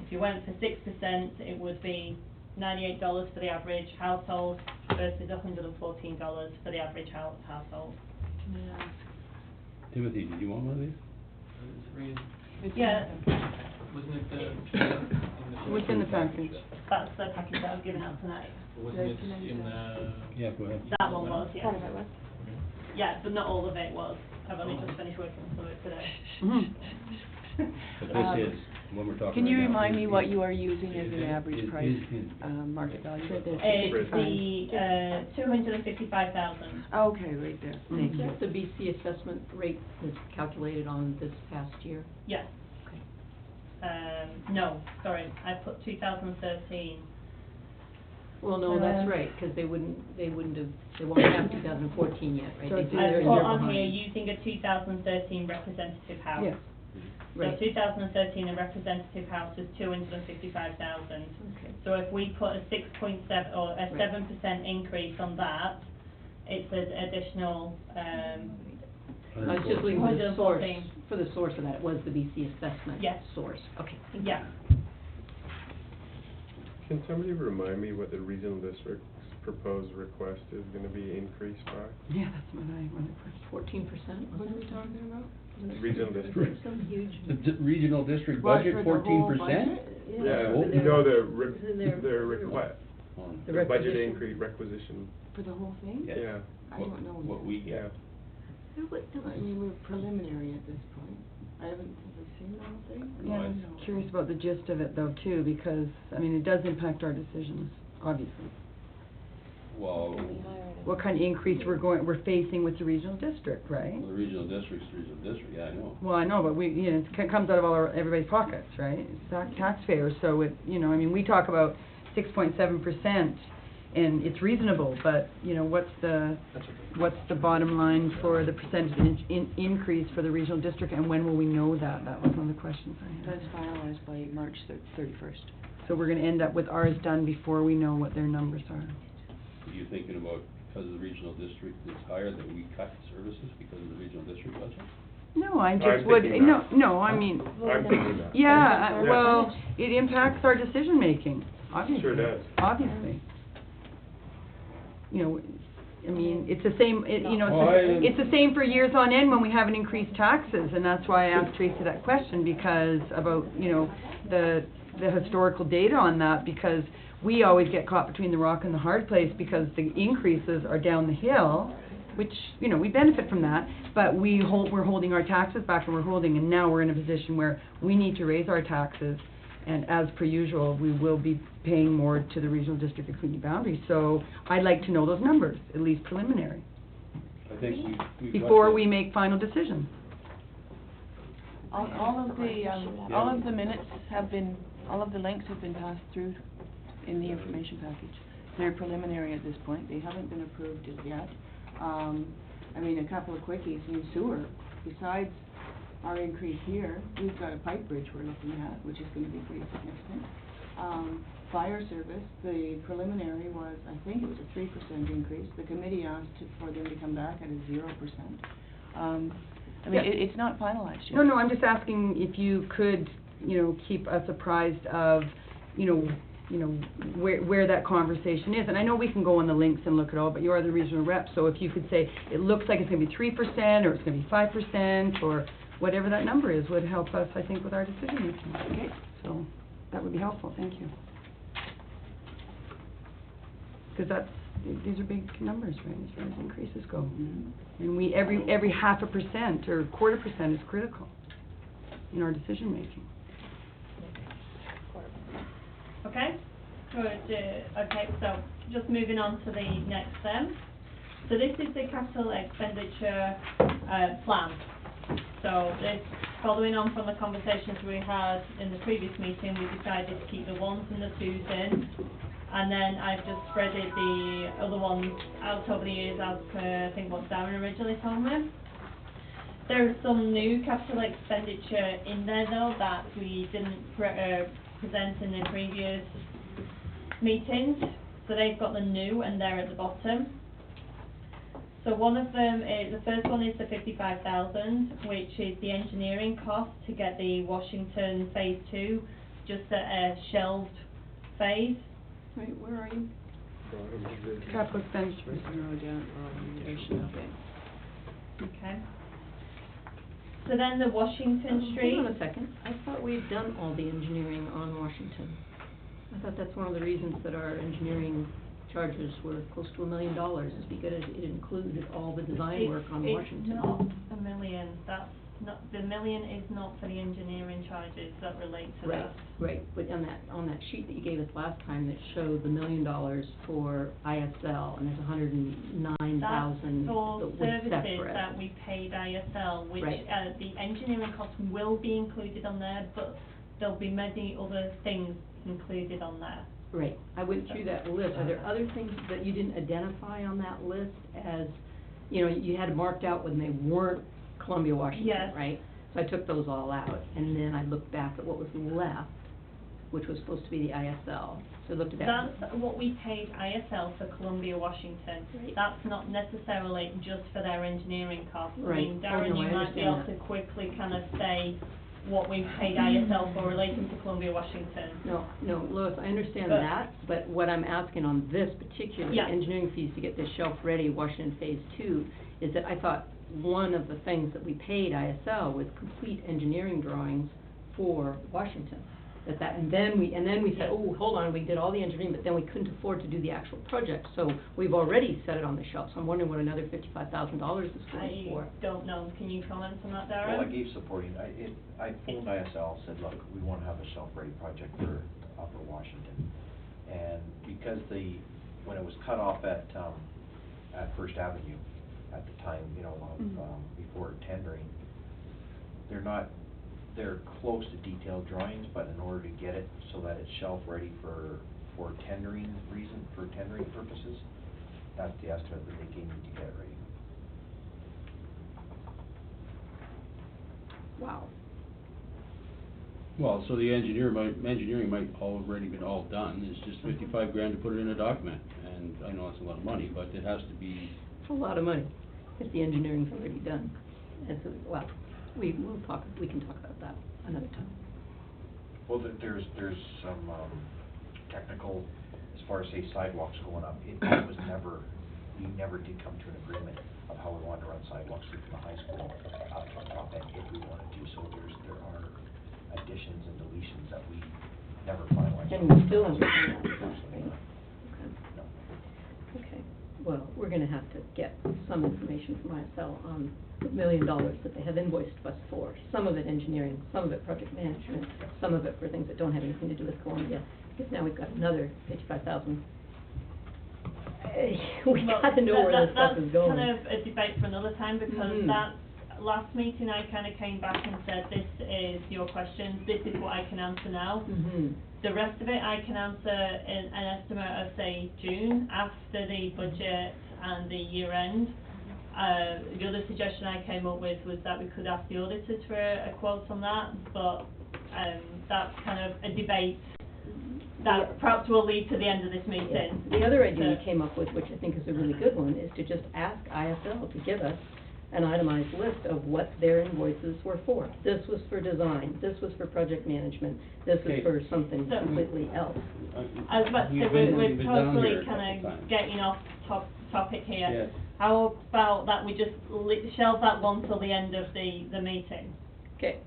If you went for 6%, it would be $98 for the average household versus $114 for the average household. Timothy, did you want one of these? Yeah, Wasn't it What's in the package? that's the package that I was giving out tonight. Wasn't it in the? Yeah, go ahead. That one was, yeah. Yeah, but not all of it was. I've only just finished working on some of it today. Mhm. But this is, when we're talking Can you right now, remind me what is- you are using as an average price, is- market value? It's the, 255,000. Okay, right there, thank Is you. that the BC assessment rate that's calculated on this past year? Yes. Okay. No, sorry, I put 2013. Well, no, that's right, because they won't have 2014 yet, right? So They it's do- I they're a put year on here behind. using a 2013 representative house. Yes. So Right. 2013, a representative house was 255,000. Okay. So if we put a 6.7 or a Right. 7% increase on that, it's an additional, I was just looking for the source, 114. for the source of that, it was the BC assessment Yes. source, okay. yeah. Can somebody remind me what the regional district's proposed request is gonna be increased by? Yeah, that's what I wanted first. 14%? What are we talking about? Regional district. Some huge. The regional district Well, budget, for the whole 14%? budget? Yeah, Oh. no, Isn't there- the request, The the budget requisition. increase requisition, For the whole thing? Yes. yeah, I don't know. What we yeah. get. I mean, we're preliminary at this point. Have we seen the whole thing? Yeah, I was curious about the gist of it though too, because, I mean, it does impact our decisions, obviously. Well, what kind of increase we're facing with the regional district, right? the regional district's yeah, I know. Well, I know, but it comes out of everybody's pockets, right? It's taxpayers, so it, I mean, we talk about 6.7%, and it's reasonable, but, what's the bottom line for the percentage increase for the regional district, and when will we know that? That was one of the questions I had. That's finalized by March 31st. So we're gonna end up with ours done before we know what their numbers are. Are you thinking about, because the regional district is higher, that we cut services because of the regional district budget? No, I I'm just would, thinking that. no, I mean, I'm thinking that. yeah, well, it impacts our decision-making, obviously. Sure does. Obviously. I mean, it's the same, Well, it's the same for years on end when we haven't increased taxes, and that's why I asked Tracy that question, because about, the historical data on that, because we always get caught between the rock and the hard place, because the increases are down the hill, which, we benefit from that, but we're holding our taxes back, and now we're in a position where we need to raise our taxes, and as per usual, we will be paying more to the regional district and community boundaries, so I'd like to know those numbers, at least preliminary, I think we. before we make final decisions. All of the minutes all of the links have been passed through in the information package. They're preliminary at this point, they haven't been approved as yet. I mean, a couple of quickies in sewer, besides our increase here, we've got a pipe bridge we're looking at, which is gonna be pretty significant. Fire service, the preliminary was, I think it was a 3% increase. The committee asked for them to come back at a 0%. I mean, Yeah. it's not finalized yet. No, I'm just asking if you could, keep us apprised of, where that conversation is. And I know we can go on the links and look at all, but you are the regional rep, so if you could say, it looks like it's gonna be 3%, or it's gonna be 5%, or whatever that number is, would help us, I think, with our decision making. Okay. So, that would be helpful, thank you. Because these are big numbers, right, as far as increases go. Mm-hmm. And every 0.5% or 0.25% is critical in our decision making. Okay, good, okay, so just moving on to the next then. So this is the capital expenditure, plan. So this, following on from the conversations we had in the previous meeting, we decided to keep the 1s and the 2s in. And then I've just spreaded the other ones out over the years as per, I think, what Darren originally told me. There is some new capital expenditure in there though that we didn't present in the previous meetings. So they've got the new and they're at the bottom. So one of them is, the first one is the 55,000, which is the engineering cost to get the Washington Phase 2 just at a shelved phase. Wait, where are you? Capital expenditure. Zero down, okay. Okay. So then the Washington Street. Hold on a second, I thought we'd done all the engineering on Washington. I thought that's one of the reasons that our engineering charges were close to $1 million, is because it included all the design work on Washington. It's not $1 million, that's not, the $1 million is not for the engineering charges that relate to that. Right, but on that sheet that you gave us last time that showed the $1 million for ISL, and there's $109,000 that was That's for services separate. that we paid ISL, which, Right. The engineering costs will be included on there, but there'll be many other things included on there. Right, I went through that list, are there other things that you didn't identify on that list as, you had marked out when they weren't Columbia, Washington, Yes. right? So I took those all out, and then I looked back at what was left, which was supposed to be the ISL, so I looked at that. That's what we paid ISL for Columbia, Washington. Right. That's not necessarily just for their engineering costs. Right. I mean, Oh, Darren, no, you I might be understand able to that. quickly kind of say what we paid ISL for relating to Columbia, Washington. No, Lois, I understand But- that, but what I'm asking on this particular Yeah. engineering fees to get this shelf ready, Washington Phase 2, is that I thought one of the things that we paid ISL was complete engineering drawings for Washington. And then we said, oh, hold on, we did all the engineering, but then we couldn't afford to do the actual project, so we've already set it on the shelf, so I'm wondering what another $55,000 is going for. I don't know, can you comment on that, Darren? Well, I gave supporting, I phoned ISL, said, look, we wanna have a shelf-ready project for Upper Washington. And because the when it was cut off at First Avenue, at the time, you know, of, before tendering, they're close to detailed drawings, but in order to get it so that it's shelf ready for tendering purposes, that's the estimate that they gave me to get it ready. Wow. Well, so the engineering might already been all done, it's just $55,000 to put it in a document, and I know that's a lot of money, but it has to be. It's a lot of money if the engineering's already done. And so, well, we can talk about that another time. Well, there's some technical, as far as say sidewalks going up, we never did come to an agreement of how we wanted to run sidewalks from the high school up to the top end if we wanted to, so there are additions and deletions that we never finalized. And we still haven't done that, right? No. Okay, well, we're gonna have to get some information from ISL on the $1 million that they have invoiced us for. Some of it engineering, some of it project management, some of it for things that don't have anything to do with Columbia. Because now we've got another $55,000. We gotta know where this stuff is going. That's kind of a debate for another time, because that last meeting I kind of came back and said, this is your question, this is what I can answer now. The rest of it I can answer in an estimate of, say, June, after the budget and the year end. The other suggestion I came up with was that we could ask the auditors for a quote on that, but that's kind of a debate that perhaps will lead to the end of this meeting. The other idea we came up with, which I think is a really good one, is to just ask ISL to give us an itemized list of what their invoices were for. This was for design, this was for project management, this is for something completely else. I was about to say, we're totally kind of getting off topic here. Yeah. How about that we just shelve that one till the end of the meeting? Okay.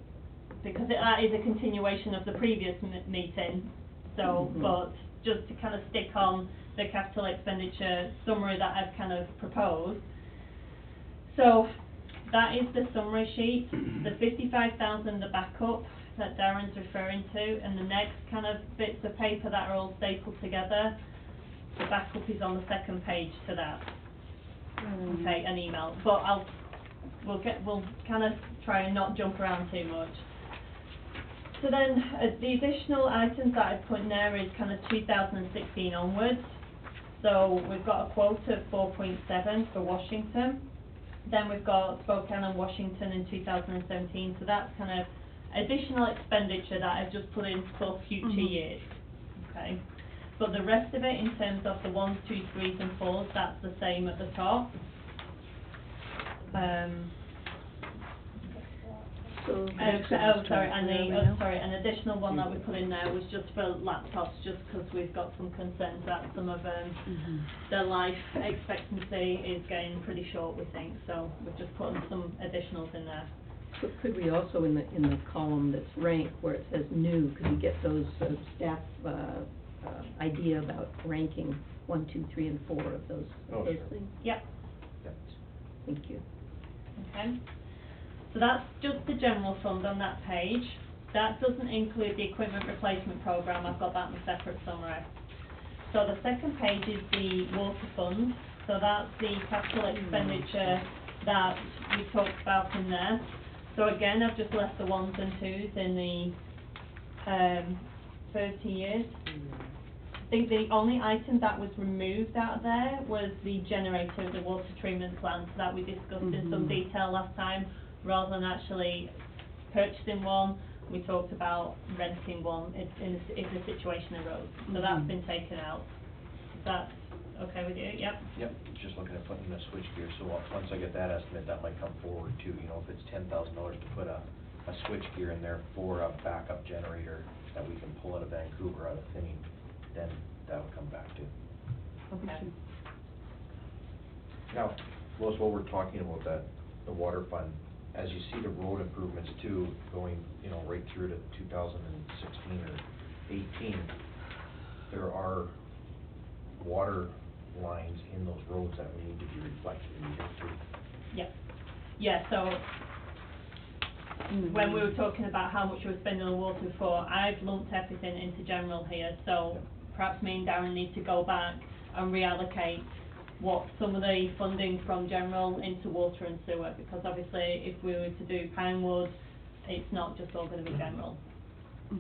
Because that is a continuation of the previous meeting, so, but just to kind of stick on the capital expenditure summary that I've kind of proposed. So, that is the summary sheet, the 55,000, the backup that Darren's referring to, and the next kind of bits of paper that are all stapled together, the backup is on the second page to that. Okay, an email, but we'll kind of try and not jump around too much. So then, the additional items that I've put in there is kind of 2016 onwards. So we've got a quote of 4.7 for Washington. Then we've got Spokane and Washington in 2017. So that's kind of additional expenditure that I've just put in for future years. Okay. But the rest of it, in terms of the 1s, 2s, 3s, and 4s, that's the same at the top. An additional one that we put in there was just for laptops, just because we've got some concerns that some of their life expectancy is getting pretty short, we think. So we've just put some additionals in there. So could we also, in the column that's ranked, where it says new, could we get those staff idea about ranking 1, 2, 3, and 4 of those things? Yep. Thank you. Okay. So that's just the general fund on that page. That doesn't include the equipment replacement program. I've got that in a separate summary. So the second page is the water fund. So that's the capital expenditure that we talked about in there. So again, I've just left the 1s and 2s in the 30 years. I think the only item that was removed out of there was the generator of the water treatment plant that we discussed in some detail last time. Rather than actually purchasing one, we talked about renting one if the situation arose. So that's been taken out. Is that okay with you? Yep. Yep, just looking at putting in a switchgear, so once I get that estimate, that might come forward too, you know, if it's $10,000 to put a switchgear in there for a backup generator that we can pull out of Vancouver, out of Thinning, then that would come back too. Okay. Now, Lois, while we're talking about that, the water fund, as you see the road improvements too, going, you know, right through to 2016 or 18, there are water lines in those roads that need to be reflected in here too. Yep. Yeah, so when we were talking about how much we were spending on water before, I've lumped everything into general here, so perhaps me and Darren need to go back and reallocate what some of the funding from general into water and sewer, because obviously if we were to do Pinewood, it's not just all going to be general,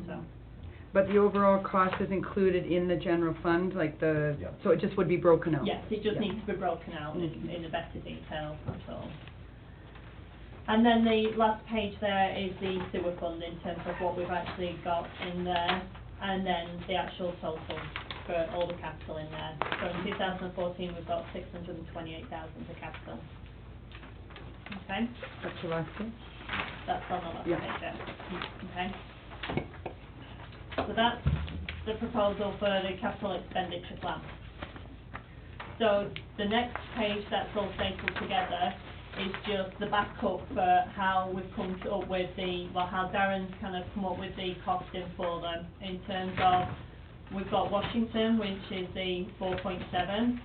so. But the overall cost is included in the general fund, like the, Yeah. so it just would be broken out? Yes, it just Yeah. needs to be broken out in a better detail, that's all. And then the last page there is the sewer fund in terms of what we've actually got in there, and then the actual total for all the capital in there. So in 2014, we've got 628,000 for capital. Okay, That's the last one? that's on the last Yeah. page there. Okay. So that's the proposal for the capital expenditure plan. So the next page that's all stapled together is just the backup for how we've come up with the, well, how Darren's kind of come up with the costing for them in terms of, we've got Washington, which is the 4.7.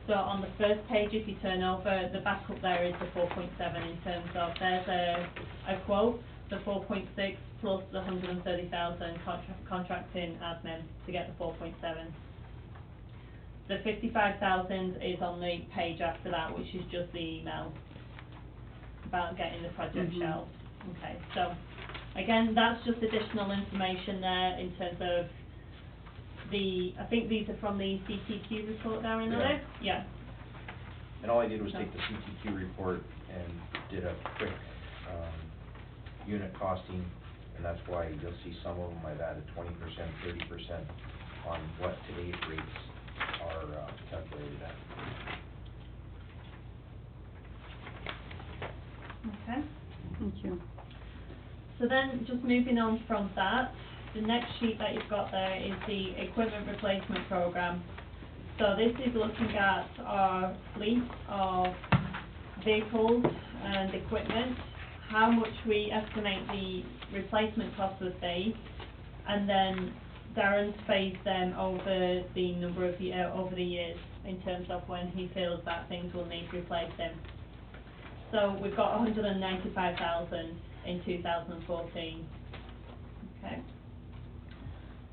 So on the first page, if you turn over, the backup there is the 4.7 in terms of, there's a quote, the 4.6 plus the 130,000 contracting admin to get the 4.7. The 55,000 is on the page after that, which is just the email about getting the project shelved. Okay, so again, that's just additional information there in terms of the, I think these are from the CTQ report there in there? Yeah. And all I did was take the CTQ report and did a quick, unit costing, and that's why you'll see some of them I've added 20%, 30% on what today's rates are, calculated at. Okay. Thank you. So then, just moving on from that, the next sheet that you've got there is the equipment replacement program. So this is looking at our fleet of vehicles and equipment, how much we estimate the replacement cost would be, and then Darren's phased them over the number of over the years in terms of when he feels that things will need replacing. So we've got 195,000 in 2014. Okay.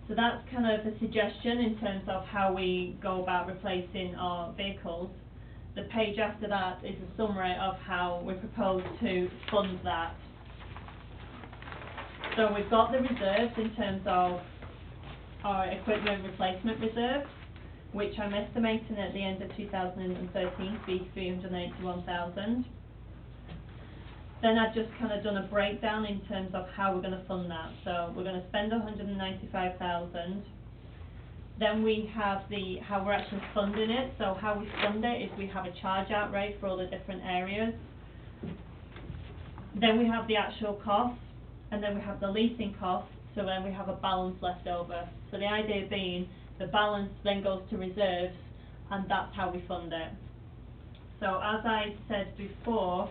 So that's kind of a suggestion in terms of how we go about replacing our vehicles. The page after that is a summary of how we propose to fund that. So we've got the reserves in terms of our equipment replacement reserve, which I'm estimating at the end of 2013 to be 381,000. Then I've just kind of done a breakdown in terms of how we're going to fund that. So we're going to spend 195,000. Then we have how we're actually funding it. So how we fund it is we have a charge out rate for all the different areas. Then we have the actual costs, and then we have the leasing costs. So then we have a balance left over. So the idea being the balance then goes to reserves, and that's how we fund it. So as I said before,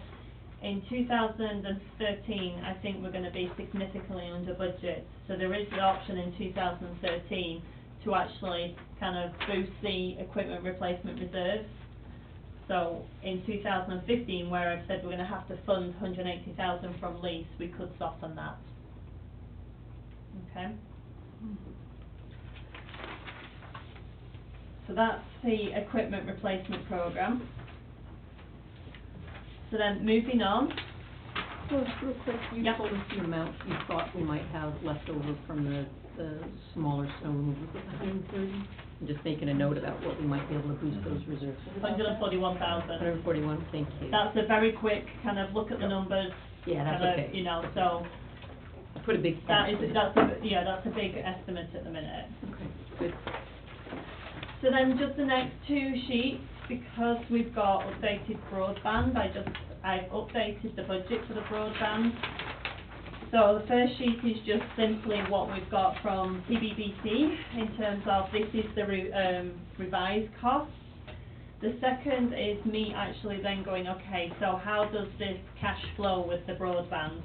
in 2013, I think we're going to be significantly under budget. So there is the option in 2013 to actually kind of boost the equipment replacement reserves. So in 2015, where I've said we're going to have to fund 180,000 from lease, we could soften that. Okay. So that's the equipment replacement program. So then moving on. Well, real quick, you Yep. told us the amount you thought we might have left over from the smaller snow removal, was it 130? I'm just making a note about what we might be able to boost those reserves. 141,000. 141, thank you. That's a very quick kind of look at the numbers. Yeah, that's kind of, okay. you know, so I put a big that's stamp. a big estimate at the minute. Okay, good. So then just the next two sheets, because we've got updated broadband, I've updated the budget for the broadband. So the first sheet is just simply what we've got from CBBC in terms of this is the revised cost. The second is me actually then going, okay, so how does this cash flow with the broadband?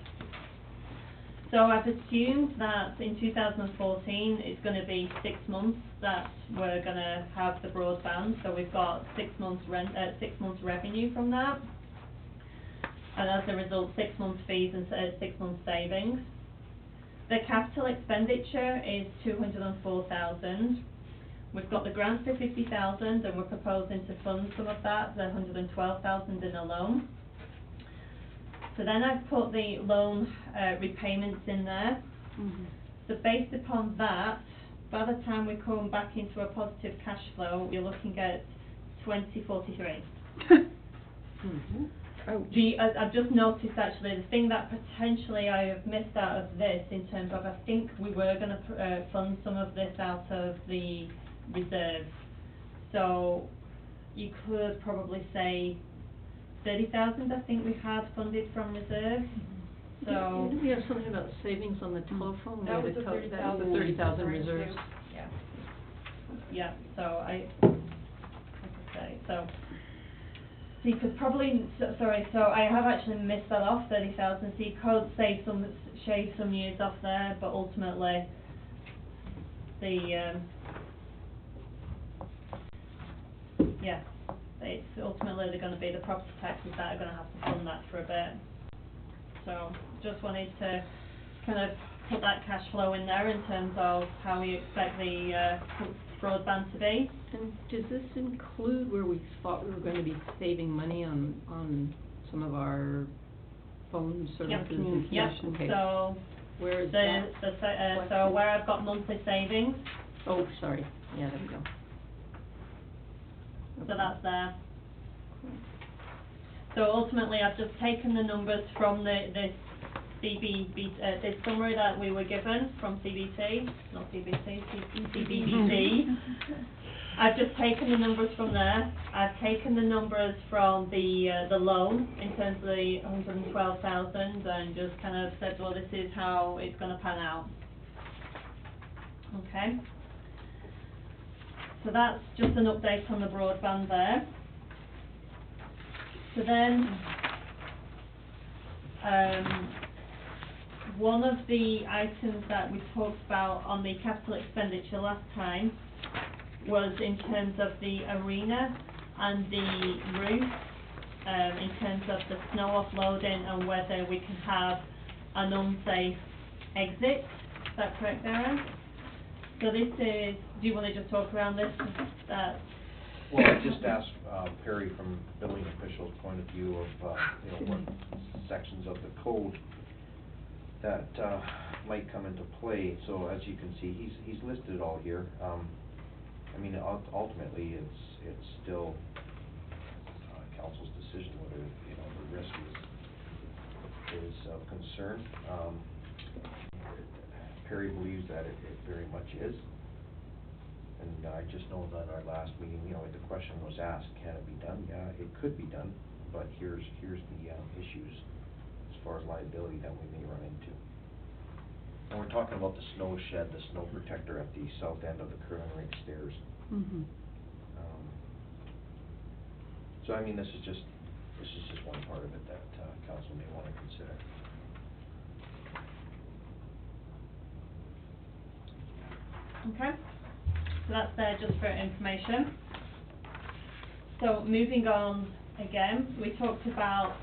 So I've assumed that in 2014 it's going to be 6 months that we're going to have the broadband. So we've got 6 months revenue from that, and as a result 6 months fees and 6 months savings. The capital expenditure is 204,000. we've got the grant for 50,000, and we're proposing to fund some of that, the 112,000 in a loan. So then I've put the loan repayments in there. So based upon that, by the time we come back into a positive cash flow, you're looking at 2043. I've just noticed actually, the thing that potentially I have missed out of this in terms of, I think we were going to fund some of this out of the reserve. So you could probably say 30,000 I think we had funded from reserve. So Didn't we have something about savings on the telephone? That We was had the a that was the 30,000 30,000 reserves. Yeah. yeah, so like I say, so you could probably, sorry, so I have actually missed that off, 30,000, so you could shave some years off there, but ultimately, it's ultimately they're gonna be the property taxes that are gonna have to fund that for a bit. So, just wanted to kind of put that cash flow in there in terms of how we expect the broadband to be. And does this include where we thought we were going to be saving money on some of our phone services? Yep, Okay. so Where is that? so where I've got monthly savings, Oh, sorry, yeah, there we go. so that's there. So ultimately, I've just taken the numbers from this summary that we were given from CBT, not CBT, CBBC. I've just taken the numbers from there. I've taken the numbers from the loan in terms of the 112,000 and just kind of said, well, this is how it's going to pan out. Okay. So that's just an update on the broadband there. So then, one of the items that we talked about on the capital expenditure last time was in terms of the arena and the roof, in terms of the snow offloading and whether we can have an unsafe exit. Is that correct, Darren? So this is, do you want to just talk around this? Well, I just asked Perry from building official's point of view of, what sections of the code that might come into play. So as you can see, he's listed it all here. I mean, ultimately, it's still council's decision whether, the risk is of concern. Perry believes that it very much is. And I just know that our last meeting, the question was asked, can it be done? Yeah, it could be done, but here's the issues as far as liability that we may run into. And we're talking about the snow shed, the snow protector at the south end of the curling rink stairs. So I mean, this is just one part of it that council may want to consider. Okay. So that's there just for information. So moving on again, we talked about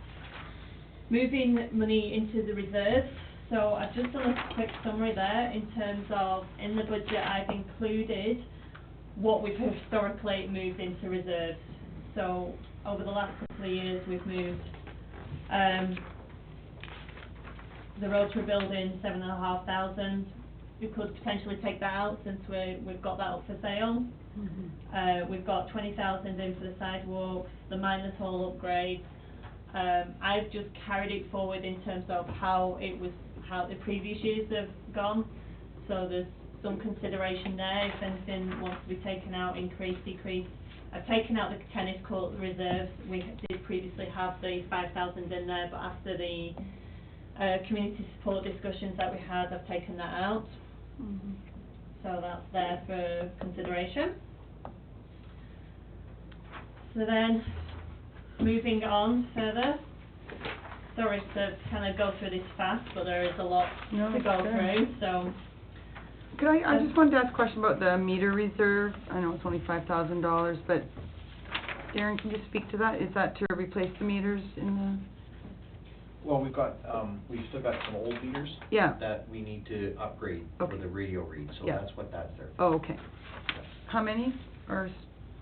moving money into the reserves. So I've just done a quick summary there in terms of, in the budget I've included what we've historically moved into reserves. So over the last couple of years we've moved the Rotary building, 7,500. We could potentially take that out since we've got that up for sale. We've got 20,000 in for the sidewalks, the miners hall upgrade. I've just carried it forward in terms of how the previous years have gone. So there's some consideration there if anything wants to be taken out, increase, decrease. I've taken out the tennis court reserves. We did previously have the 5,000 in there, but after the community support discussions that we had, I've taken that out. So that's there for consideration. So then, moving on further. Sorry to kind of go through this fast, but there is a lot to go through, so. Could I just wanted to ask a question about the meter reserve. I know it's only $5,000, but Darren, can you speak to that? Is that to replace the meters in the? Well, we've still got some old meters. Yeah. That we need to upgrade for the radio read, so Yeah. that's what that's there for. Oh, okay. how many are,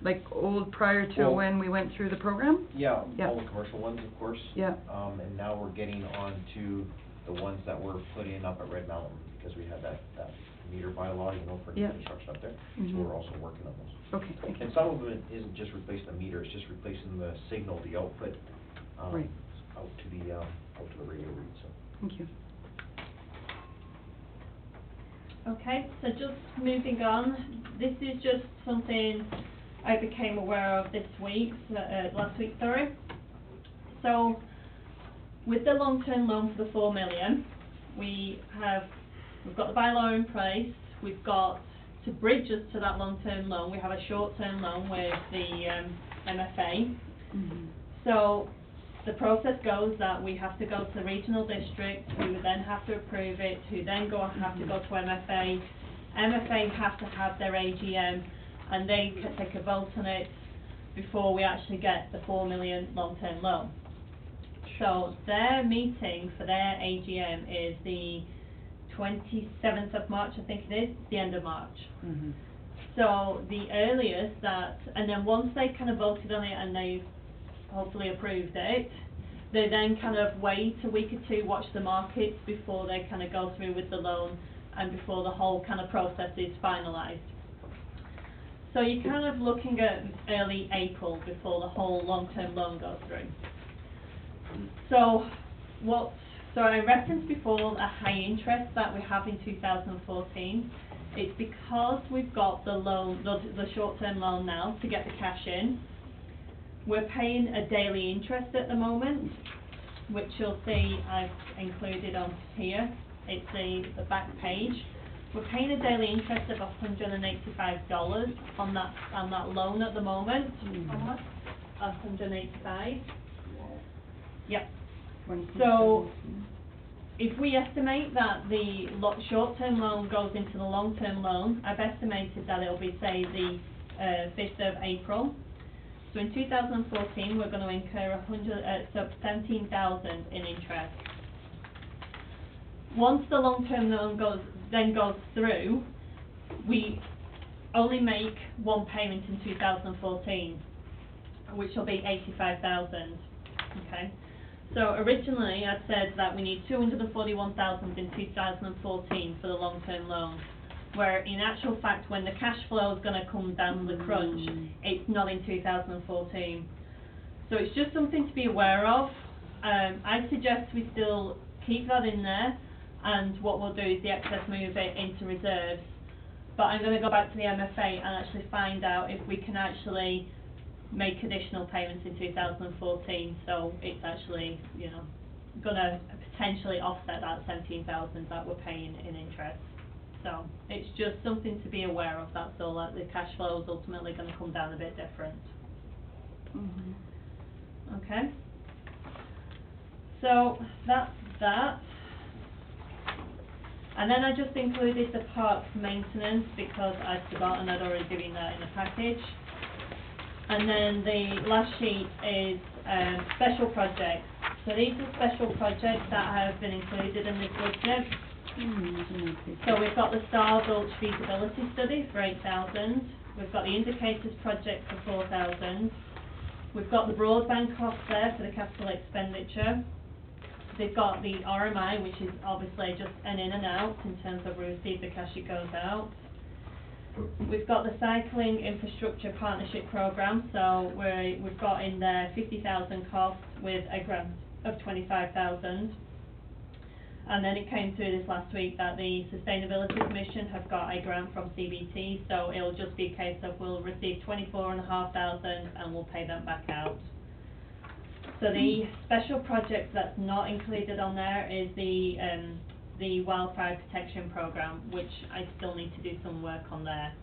like, old prior to Well- when we went through the program? Yeah, Yeah. all the commercial ones, of course. Yeah. And now we're getting on to the ones that were put in up at Red Mountain, because we had that meter bylaw, you know, for new Yeah. construction up there. Mhm. So we're also working on those. Okay, thank you. And some of them isn't just replacing the meter, it's just replacing the signal, the output, Right. out to the radio read, so. Thank you. Okay, so just moving on, this is just something I became aware of this week, last week, sorry. So, with the long-term loan for the 4 million, we've got the bylaw in place, we've got, to bridge us to that long-term loan, we have a short-term loan with the MFA. Mhm. So, the process goes that we have to go to the regional district, who would then have to approve it, who then have to go to MFA. MFA have to have their AGM, and they can take a vote on it before we actually get the 4 million long-term loan. So their meeting for their AGM is the 27th of March, I think it is, the end of March. Mhm. So the earliest that, and then once they kind of voted on it and they've hopefully approved it, they then kind of wait a week or two, watch the markets before they kind of go through with the loan and before the whole kind of process is finalised. So you're kind of looking at early April before the whole long-term loan goes through. So I referenced before a high interest that we have in 2014. It's because we've got the loan, the short-term loan now to get the cash in. We're paying a daily interest at the moment, which you'll see I've included on here. It's the back page. We're paying a daily interest of $185 on that loan at the moment. How much? 185. Yep. So if we estimate that the short-term loan goes into the long-term loan, I've estimated that it'll be, say, the 5th of April. So in 2014, we're going to incur 17,000 in interest. Once the long-term loan goes through, we only make one payment in 2014, which will be 85,000. Okay. So originally, I said that we need 241,000 in 2014 for the long-term loan, where in actual fact, when the cash flow is going to come down the crunch, it's not in 2014. So it's just something to be aware of. I suggest we still keep that in there, and what we'll do is the excess move it into reserves. But I'm going to go back to the MFA and actually find out if we can actually make additional payments in 2014, so it's actually, you know, going to potentially offset that 17,000 that we're paying in interest. So it's just something to be aware of, that's all. Like the cash flow is ultimately going to come down a bit different. Okay. So that's that. And then I just included the parks maintenance because I'd forgotten I'd already given that in the package. And then the last sheet is special projects. So these are special projects that have been included in this budget. So we've got the Star Gulch feasibility study for 8,000. We've got the indicators project for 4,000. We've got the broadband cost there for the capital expenditure. They've got the RMI, which is obviously just an in and out in terms of we receive the cash, it goes out. We've got the cycling infrastructure partnership program, so we've got in there 50,000 costs with a grant of 25,000. And then it came through this last week that the Sustainability Commission have got a grant from CBT, so it'll just be a case of we'll receive 24,500 and we'll pay them back out. So the special project that's not included on there is the wildfire protection program, which I still need to do some work on there.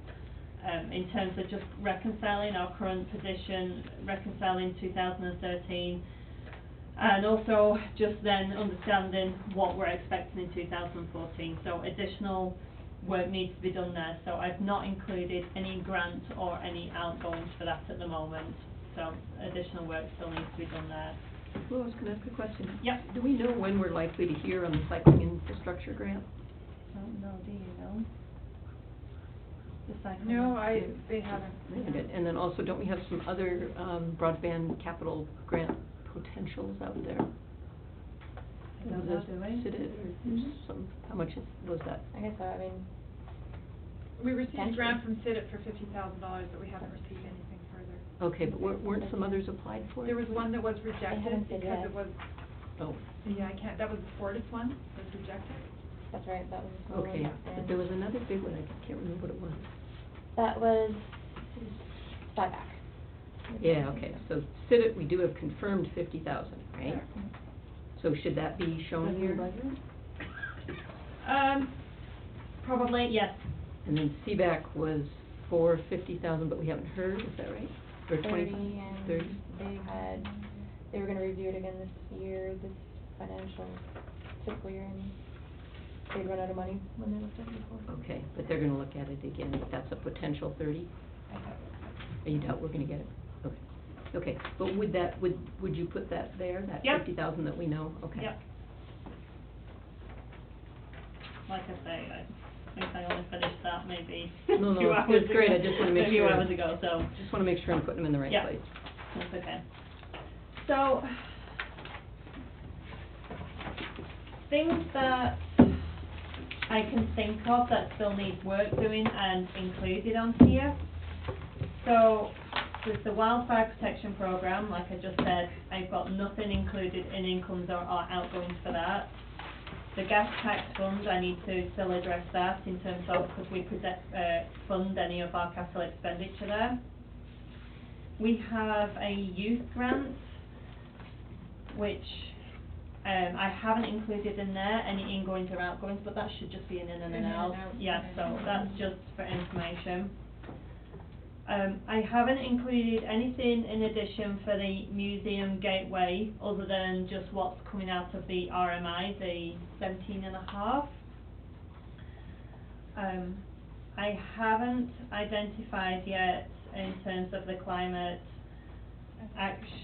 In terms of just reconciling our current position, reconciling 2013, and also just then understanding what we're expecting in 2014. So additional work needs to be done there. So I've not included any grant or any outgoings for that at the moment. So additional work still needs to be done there. Rose, can I ask a question? Yep. Do we know when we're likely to hear on the cycling infrastructure grant? I don't know, do you know? the cycle? No, they haven't. And then also, don't we have some other, broadband capital grant potentials out there? I don't know, do we? Did it, or some, how much was that? I guess so, I mean. We received a grant from CIDIT for $50,000, but we haven't received anything further. Okay, but weren't some others applied for? There was one that was rejected haven't said because yes. it was, Oh, yeah, I can't, that was the Fortis one, was rejected. That's right, that was a small one. okay, but there was another big one, I can't remember what it was. That was buyback. Yeah, okay, so CIDIT, we do have confirmed 50,000, right? So should that be shown here? Probably, yes. And then CBAC was for 50,000, but we haven't heard, is that right? Or 30, 25? and 30? they were gonna review it again this year, this financial fiscal year, and they'd run out of money when they looked at it before. Okay, but they're gonna look at it again, but that's a potential 30? And you doubt we're gonna get it? Okay. Okay, but would that, would you put that there, that Yep. 50,000 that we know? Okay. Yep. Like I say, I think I only finished that maybe No, no, a few it's hours great. ago. I just wanna make A few sure- hours ago, so. Just wanna make sure I'm putting them in the right Yeah. place. That's okay. So, things that I can think of that still need work doing and included on here. So, with the wildfire protection program, like I just said, I've got nothing included in incomes or outgoings for that. The gas tax fund, I need to still address that in terms of, because we fund any of our capital expenditure there. We have a youth grant, which I haven't included in there, any ingoings or outgoings, but that should just be an in and an out. Yeah, so that's just for information. I haven't included anything in addition for the museum gateway, other than just what's coming out of the RMI, the 17.5. I haven't identified yet in terms of the climate action.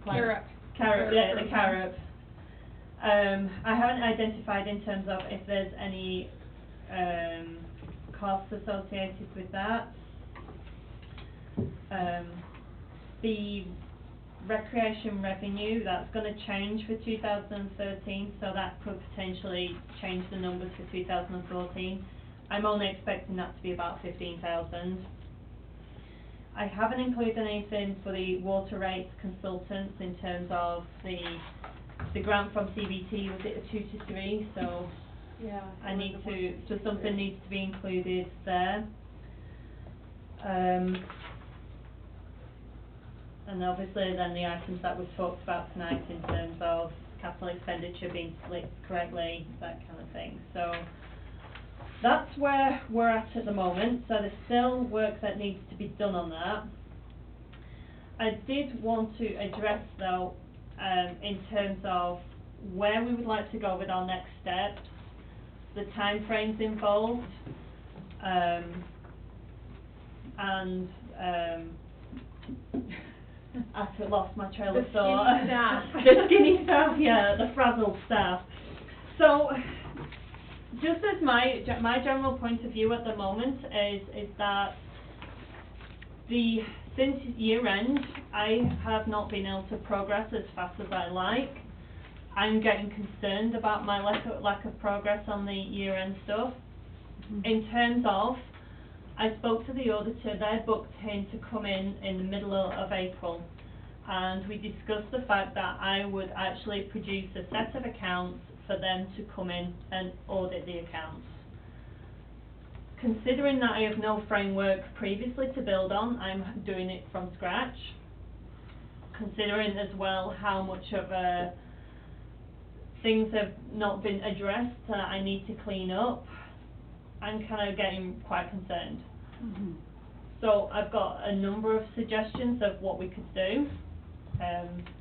CARUP. CARUP, yeah, the CARUP. I haven't identified in terms of if there's any costs associated with that. The recreation revenue, that's going to change for 2013, so that could potentially change the numbers for 2014. I'm only expecting that to be about 15,000. I haven't included anything for the water rates consultants in terms of the grant from CBT, was it a 2 to 3, so Yeah. I need to, so something needs to be included there. And obviously then the items that we've talked about tonight in terms of capital expenditure being split correctly, that kind of thing. So that's where we're at the moment. So there's still work that needs to be done on that. I did want to address though, in terms of where we would like to go with our next steps, the timeframes involved, and I've lost my trail of thought. The skinny staff. The skinny staff, yeah, the frazzled staff. So, just as my general point of view at the moment is that since year end, I have not been able to progress as fast as I like. I'm getting concerned about my lack of progress on the year end stuff. In terms of, I spoke to the auditor, they're booked in to come in the middle of April, and we discussed the fact that I would actually produce a set of accounts for them to come in and audit the accounts. Considering that I have no framework previously to build on, I'm doing it from scratch. Considering as well how much of things have not been addressed that I need to clean up, I'm kind of getting quite concerned. So I've got a number of suggestions of what we could do.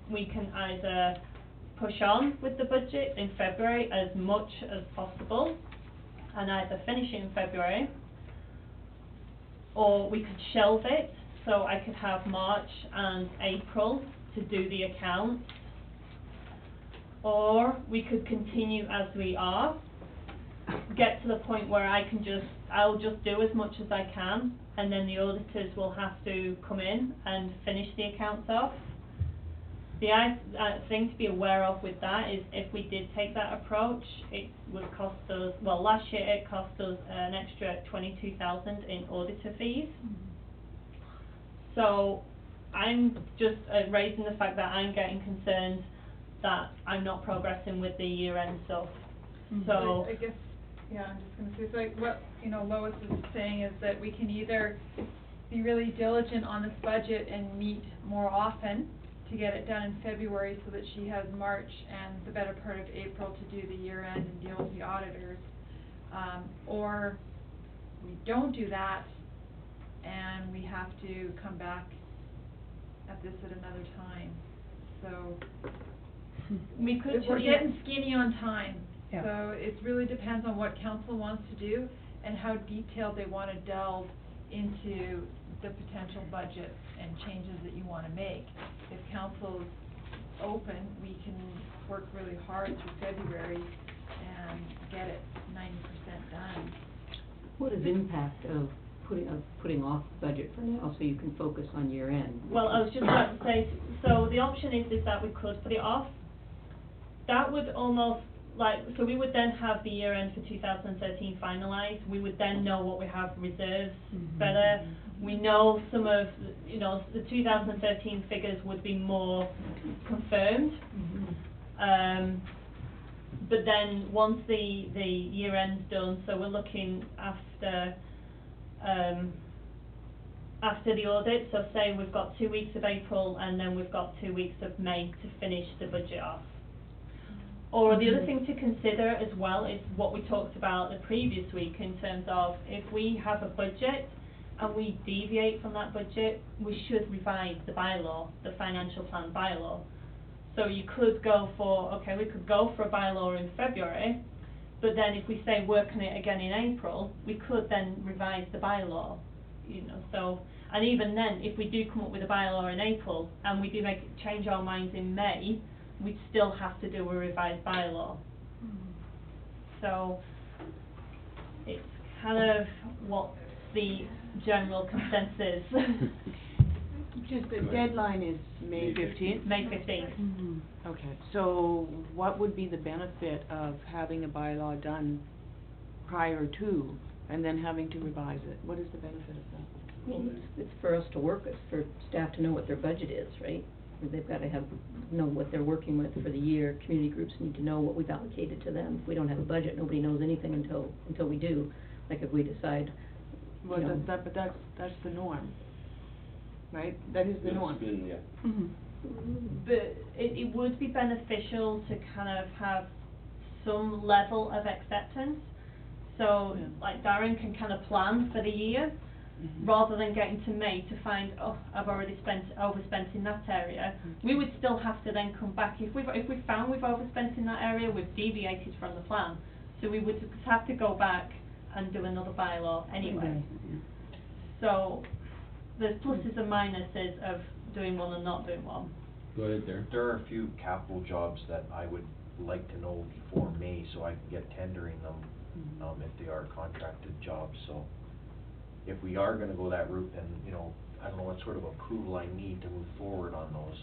We can either push on with the budget in February as much as possible and either finish it in February, or we could shelve it so I could have March and April to do the accounts, or we could continue as we are get to the point where I'll just do as much as I can, and then the auditors will have to come in and finish the accounts off. The thing to be aware of with that is if we did take that approach, it would cost us, well, last year it cost us an extra 22,000 in auditor fees. So I'm just raising the fact that I'm getting concerned that I'm not progressing with the year-end stuff. So I guess, yeah, I'm just gonna say, so like what, you know, Lois is saying is that we can either be really diligent on this budget and meet more often to get it done in February so that she has March and the better part of April to do the year-end and deal with the auditors. Or we don't do that and we have to come back at this at another time. So we could, we're getting skinny on time. Yeah. So it really depends on what council wants to do and how detailed they want to delve into the potential budget and changes that you want to make. If council's open, we can work really hard through February and get it 90% done. What is the impact of putting off the budget for now so you can focus on year end? well, I was just about to say, so the option is that we could put it off. That would almost, so we would then have the year end for 2013 finalised. We would then know what we have reserves better. We know some of, the 2013 figures would be more confirmed. But then once the year end's done, so we're looking after the audit, so say we've got 2 weeks of April and then we've got 2 weeks of May to finish the budget off. Or the other thing to consider as well is what we talked about the previous week in terms of if we have a budget and we deviate from that budget, we should revise the bylaw, the financial plan bylaw. So you could go for, we could go for a bylaw in February, but then if we say work on it again in April, we could then revise the bylaw, so, and even then, if we do come up with a bylaw in April and we do change our minds in May, we'd still have to do a revised bylaw. So it's kind of what the general consensus. Just the deadline is May 15th? May 15th. Okay, so what would be the benefit of having a bylaw done prior to and then having to revise it? What is the benefit of that? Well, it's for us to work, it's for staff to know what their budget is, right? They've got to know what they're working with for the year. Community groups need to know what we've allocated to them. If we don't have a budget, nobody knows anything until we do. Like if we decide, Well, but that's the norm, right? That is the norm. But it would be beneficial to kind of have some level of acceptance. So, like Darren can kind of plan for the year, rather than getting to May to find, I've already overspent in that area. We would still have to then come back. If we found we've overspent in that area, we've deviated from the plan. So we would have to go back and do another bylaw anyway. So there's pluses and minuses of doing one and not doing one. Go ahead there. There are a few capital jobs that I would like to know before May, so I can get tendering them, if they are contracted jobs, so. If we are gonna go that route, then, I don't know what sort of approval I need to move forward on those,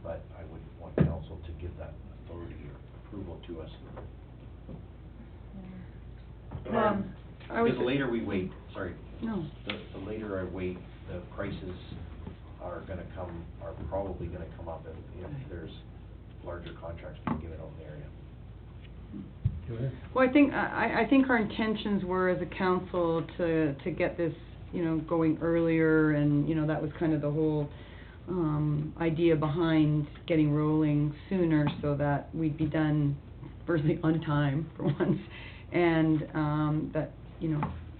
but I would want council to give that authority or approval to us. Because the later we wait, the later I wait, the prices are probably gonna come up if there's larger contracts being given out in the area. Well, I think our intentions were as a council to get this, going earlier, and, that was kind of the whole idea behind getting rolling sooner so that we'd be done firstly on time for once, and that,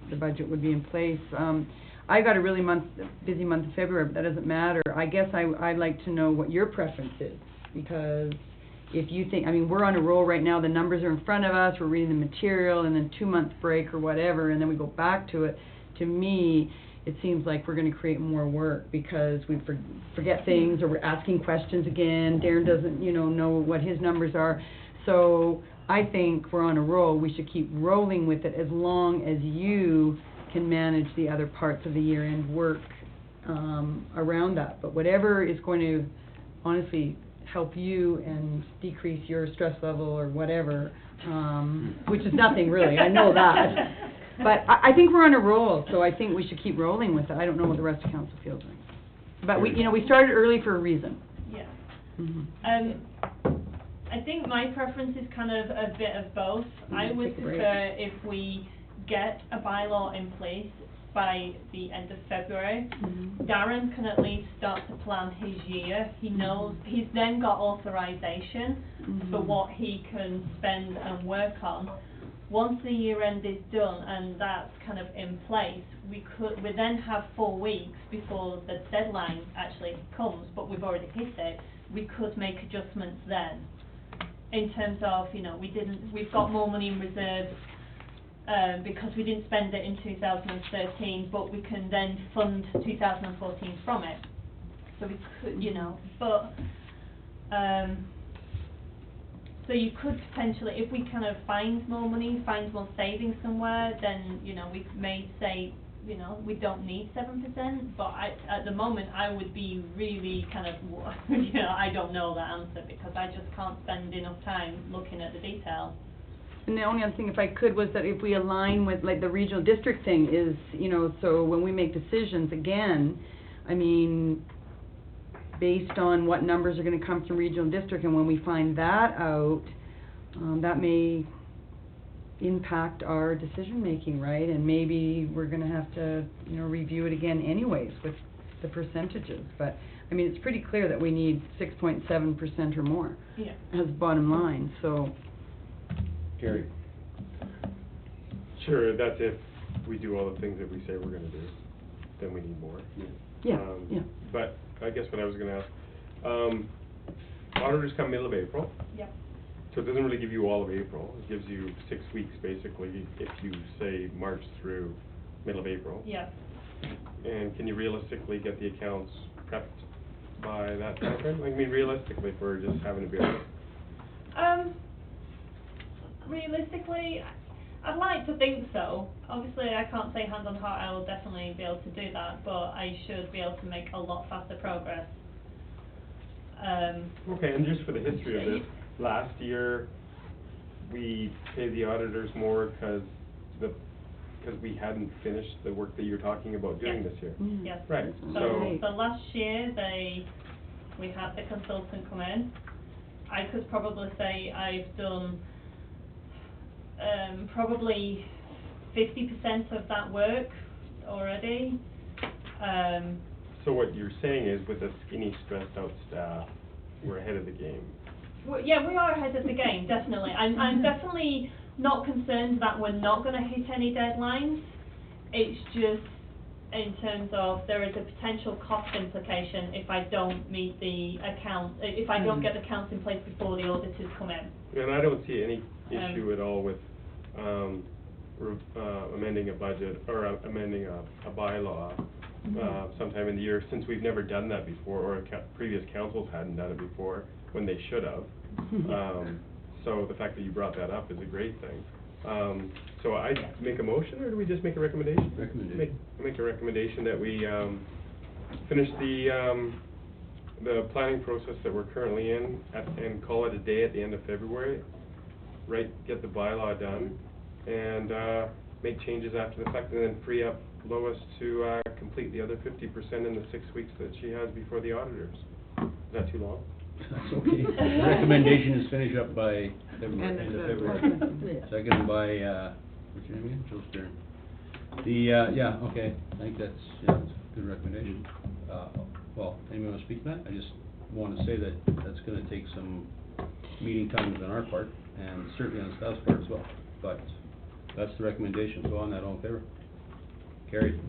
the budget would be in place. I got a really busy month of February, but that doesn't matter. I guess I'd like to know what your preference is, because if you think, we're on a roll right now, the numbers are in front of us, we're reading the material, and then 2 month break or whatever, and then we go back to it. To me, it seems like we're going to create more work because we forget things, or we're asking questions again. Darren doesn't, know what his numbers are. So I think we're on a roll. We should keep rolling with it as long as you can manage the other parts of the year-end work around that. But whatever is going to honestly help you and decrease your stress level or whatever, which is nothing really, I know that. But I think we're on a roll, so I think we should keep rolling with it. I don't know what the rest of council feels like. But we started early for a reason. Yeah. Mhm. I think my preference is kind of a bit of both. I would Take a break. prefer if we get a bylaw in place by the end of February. Darren can at least start to plan his year. He knows, he's then got authorization for what he can spend and work on. Once the year end is done and that's kind of in place, we then have 4 weeks before the deadline actually comes, but we've already hit it. We could make adjustments then. In terms of, we've got more money in reserves because we didn't spend it in 2013, but we can then fund 2014 from it. So we could, so you could potentially, if we kind of find more money, find more savings somewhere, then, we may say, we don't need 7%, but at the moment, I would be really kind of, I don't know that answer, because I just can't spend enough time looking at the details. And the only other thing, if I could, was that if we align with, like, the regional district thing is, so when we make decisions, again, I mean, based on what numbers are gonna come from regional district, and when we find that out, that may impact our decision-making, right? And maybe we're gonna have to, review it again anyways with the percentages. But, I mean, it's pretty clear that we need 6.7% or more as bottom line, so. Gary? Sure, that's if we do all the things that we say we're gonna do, then we need more. Yeah, But I guess what I was gonna ask, auditors come middle of April. Yep. So it doesn't really give you all of April. It gives you 6 weeks basically if you say March through middle of April. Yeah. And can you realistically get the accounts prepped by that timeframe? I mean, realistically, if we're just having a beer. Realistically, I'd like to think so. Obviously, I can't say hand on heart I will definitely be able to do that, but I should be able to make a lot faster progress. Okay, and just for the history of this, last year, we paid the auditors more because we hadn't finished the work that you're talking about doing this year. Yes. Right, So last year, we had the consultant come in. I could probably say I've done probably 50% of that work already. So what you're saying is, with a skinny, stressed-out staff, we're ahead of the game. Well, yeah, we are ahead of the game, definitely. I'm definitely not concerned that we're not going to hit any deadlines. It's just in terms of there is a potential cost implication if I don't meet the account, if I don't get the accounts in place before the auditors come in. And I don't see any issue at all with amending a budget or amending a bylaw sometime in the year, since we've never done that before, or previous councils hadn't done it before when they should have. So the fact that you brought that up is a great thing. So I make a motion, or do we just make a recommendation? Recommendation. Make a recommendation that we finish the planning process that we're currently in and call it a day at the end of February. Right, get the bylaw done, and make changes after the fact, and then free up Lois to complete the other 50% in the 6 weeks that she has before the auditors. Is that too long? That's okay. The recommendation is finish up by February, end of February. Seconded by, what's your name again? Joe Stern. Okay, I think that's a good recommendation. Well, anyone want to speak to that? I just want to say that that's going to take some meeting times on our part, and certainly on staff's part as well. But that's the recommendation. So on that, all in favor? Carried.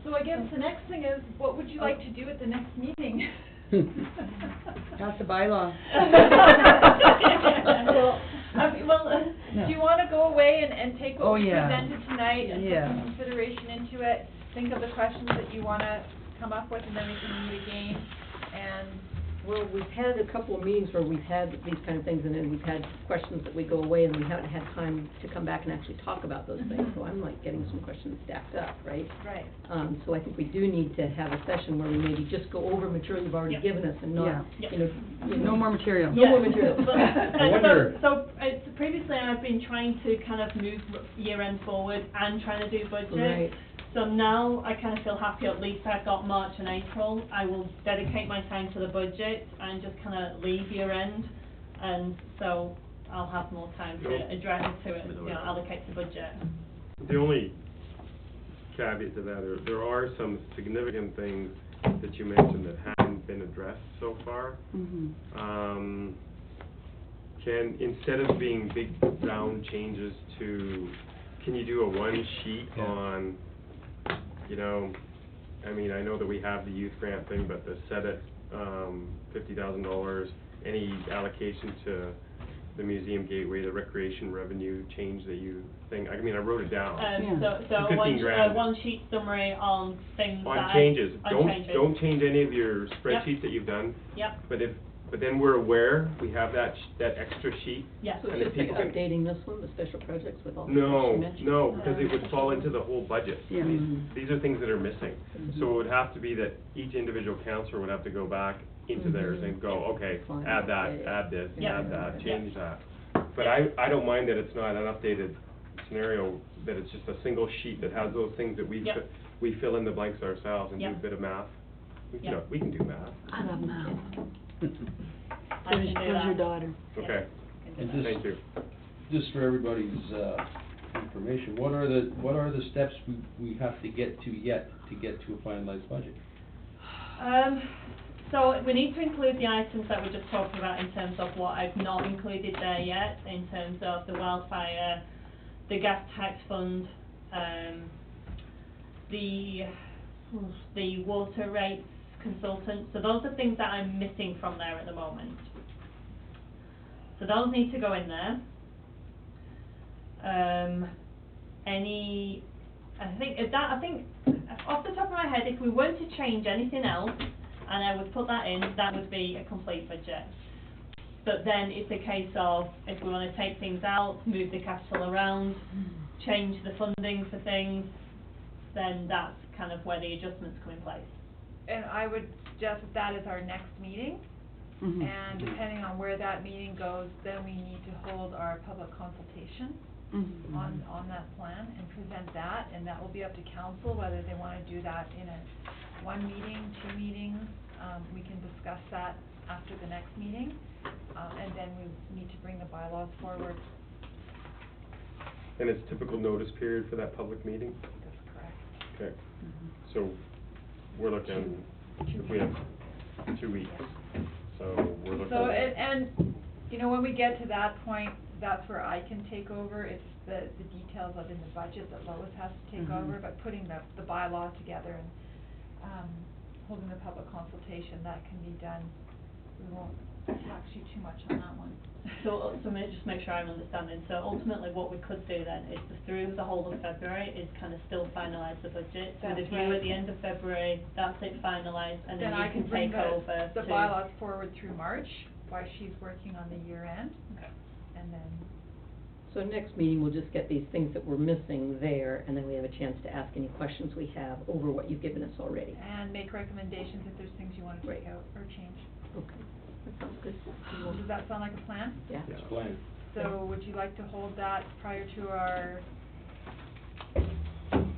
So I guess the next thing is, what would you like to do at the next meeting? That's the bylaw. Do you want to go away and take what we yeah. presented tonight and put some consideration into it? Think of the questions that you want to come up with, and then we can meet again and Well, we've had a couple of meetings where we've had these kind of things, and then we've had questions that we go away, and we haven't had time to come back and actually talk about those things. So I'm like getting some questions stacked up, right? Right. So I think we do need to have a session where we maybe just go over material you've already Yep. given us and not, Yeah. No more material. No more material. But, I wonder- So, previously I've been trying to kind of move year end forward and trying to do budget. Right. So now I kind of feel happy, at least I've got March and April. I will dedicate my time to the budget and just kind of leave year end. And so I'll have more time to address to it, allocate to budget. The only caveat to that, there are some significant things that you mentioned that haven't been addressed so far. Instead of being big round changes can you do a one sheet on, I know that we have the youth grant thing, but the set at $50,000, any allocation to the museum gateway, the recreation revenue change that you think, I wrote it down. So 15 grand. one sheet summary on things On that changes, on changes. don't change any of your spreadsheets that you've done. Yep, But then we're aware, we have that extra sheet. yes. So And it's if just like people can- updating this one, the special projects with all the things No, you mentioned? no, because it would fall into the whole budget. Yeah. These are things that are missing. So it would have to be that each individual counselor would have to go back into theirs and go, okay, Fine. add that, Yeah, yeah. add this, Yeah. add that, Yeah. change that. But I don't mind that it's not an updated scenario, that it's just a single sheet that has those things that Yep. we fill in the blanks ourselves and do a Yep. bit of math. Yep. We can do math. I love math. I can do that. daughter? Okay, And thank you. Just for everybody's, information, what are the steps we have to get to a finalized budget? So we need to include the items that we're just talking about in terms of what I've not included there yet, in terms of the wildfire, the gas tax fund, the water rates consultant. So those are things that I'm missing from there at the moment. So those need to go in there. I think off the top of my head, if we weren't to change anything else, and I would put that in, that would be a complete budget. But then it's a case of, if we want to take things out, move the capital around, change the funding for things, then that's kind of where the adjustments come in place. And I would suggest that is our next meeting. And depending on where that meeting goes, then we need to hold our public consultation on that plan and present that, and that will be up to council whether they want to do that in one meeting, 2 meetings. We can discuss that after the next meeting, and then we need to bring the bylaws forward. And it's typical notice period for that public meeting? That's correct. Okay, so we're looking, if we have 2 weeks, so we're looking. So, and, when we get to that point, that's where I can take over. It's the details of in the budget that Lois has to take over, but putting the bylaw together and, holding the public consultation, that can be done. We won't tax you too much on that one. So just make sure I'm understanding. So ultimately what we could do then is through the whole of February is kind of still finalise the budget. So That's with you right. at the end of February, that's it finalised, and then I you can can bring take over the to. bylaws forward through March, while she's working on the year end, Okay. and then, So next meeting, we'll just get these things that we're missing there, and then we have a chance to ask any questions we have over what you've given us already. and make recommendations if there's things you want to take Right. out or change. Okay, that sounds good. Does that sound like a plan? Yeah. Yeah. Plan. So would you like to hold that prior to our,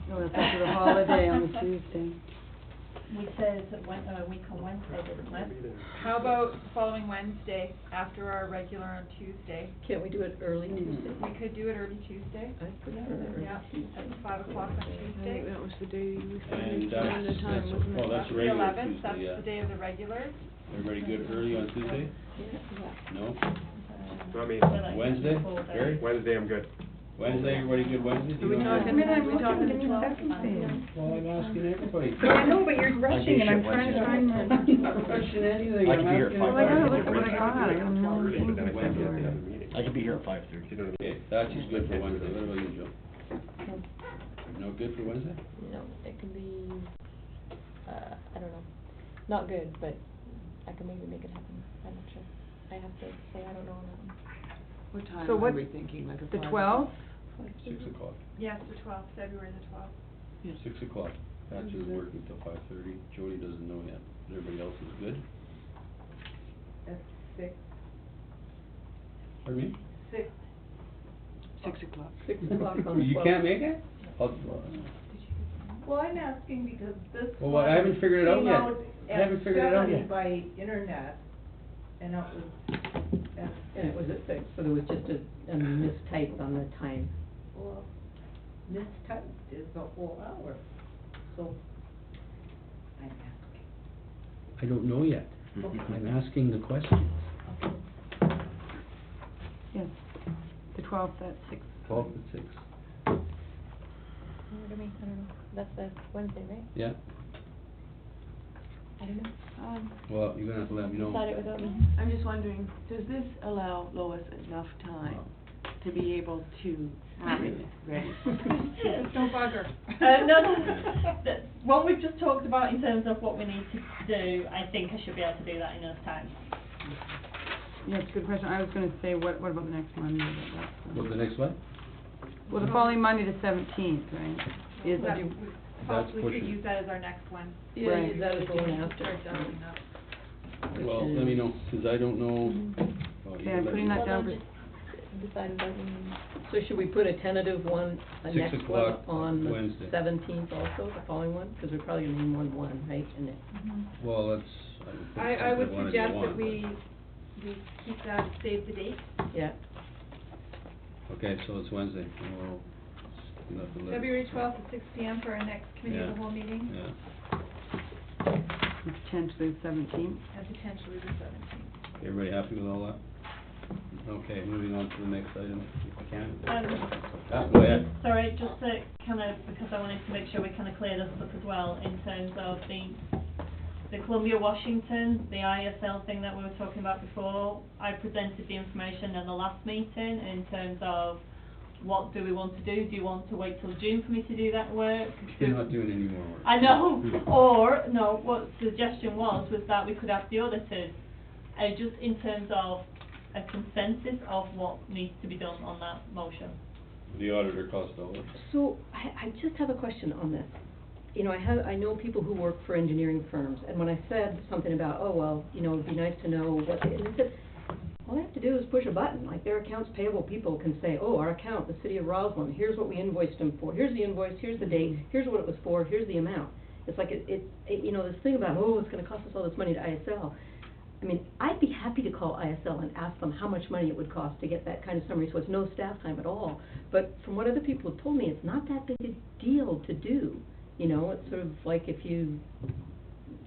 No, that's after the holiday on the Tuesday. We said a week on Wednesday, didn't we? how about the following Wednesday after our regular on Tuesday? Can't we do it early Tuesday? We could do it early Tuesday, I prefer early yeah, Tuesday. at 5 o'clock on I think Tuesday. that was the day we And started the time, wasn't it? that's The regular 11th, Tuesday, that's yeah. the day of the regular. Everybody good early on Tuesday? Yeah. No? I mean, Wednesday? Gary? Wednesday, I'm good. Wednesday, everybody good Wednesday? Are we talking, I'm we talking looking, the give me a 12th? second, Well, I'm asking everybody. I know, but you're rushing and I'm trying to find my. Question anything, I can be here at Well, I gotta 5:30. look at what I got, I don't know. Early, but then I can't be at the other meeting. I can be here at 5:30. You know what I mean? Okay, that's just good for Wednesday, what about you, Joe? No good for Wednesday? No, it can be, I don't know, not good, but I can maybe make it happen, I'm not sure. I have to say, I don't know on that one. What time So are what- we thinking, like a The 5? 12th? 6 o'clock. Yes, the twelfth, February the twelfth. 6 o'clock. Patch is working till 5:30. Jody doesn't know yet. Everybody else is good? At 6. Pardon me? 6. 6 o'clock. 6 o'clock on the You 12th. can't make it? Well, I'm asking because this Well, one I haven't figured it out came yet. out I haven't at figured it out 7 yet. by internet, and it was at, And it was at 6, so there was just a mistype on the time. well, mistyped is a whole hour, so I'm asking. I don't know yet. I'm asking the questions. Yes, the 12th at 6. 12 at 6. What do you mean? I don't know. That's the Wednesday, right? Yeah? I don't know. Well, you're gonna have to let me know. Thought it was open. I'm just wondering, does this allow Lois enough time to be able to have it ready? Don't bug her. What we've just talked about in terms of what we need to do, I think I should be able to do that in enough time. Yeah, it's a good question. I was gonna say, what about the next Monday? What's the next one? Well, the following Monday, the 17th, right? Is That- it, we possibly could use that as our next one. Yeah, Right. use that as the one after. Start dialing up. Well, let me know, 'cause I don't know. Oh, okay, I'm putting that Well, down they'll for, just decide about it. So should we put a tentative one, a 6 next one o'clock on the Wednesday. 17th also, the following one? Because we're probably gonna name one, right, in it. Well, that's, I would something suggest one that of we keep that, save the date. Yeah. Okay, so it's Wednesday, and we'll, you'll have to let. February 12th at 6 p.m. for our next committee of the Yeah. whole meeting, Yeah. potentially the 17th. and potentially the 17th. Everybody happy with all that? Okay, moving on to the next item, if I can. Go ahead. Sorry, just to kind of, because I wanted to make sure we kind of clear this up as well, in terms of the Columbia, Washington, the ISL thing that we were talking about before. I presented the information at the last meeting in terms of what do we want to do? Do you want to wait till June for me to do that work? You're not doing any more work. I know, or, no, what the suggestion was that we could have the auditors, just in terms of a consensus of what needs to be done on that motion. The auditor cost dollars. So, I just have a question on this. You know, I know people who work for engineering firms, and when I said something about, oh, well, you know, it'd be nice to know what, and they said, all they have to do is push a button, like their accounts payable people can say, oh, our account, the city of Roslyn, here's what we invoiced them for, here's the invoice, here's the date, here's what it was for, here's the amount. It's like, you know, this thing about, oh, it's gonna cost us all this money to ISL. I mean, I'd be happy to call ISL and ask them how much money it would cost to get that kind of summary, so it's no staff time at all. But from what other people have told me, it's not that big a deal to do. You know, it's sort of like if you...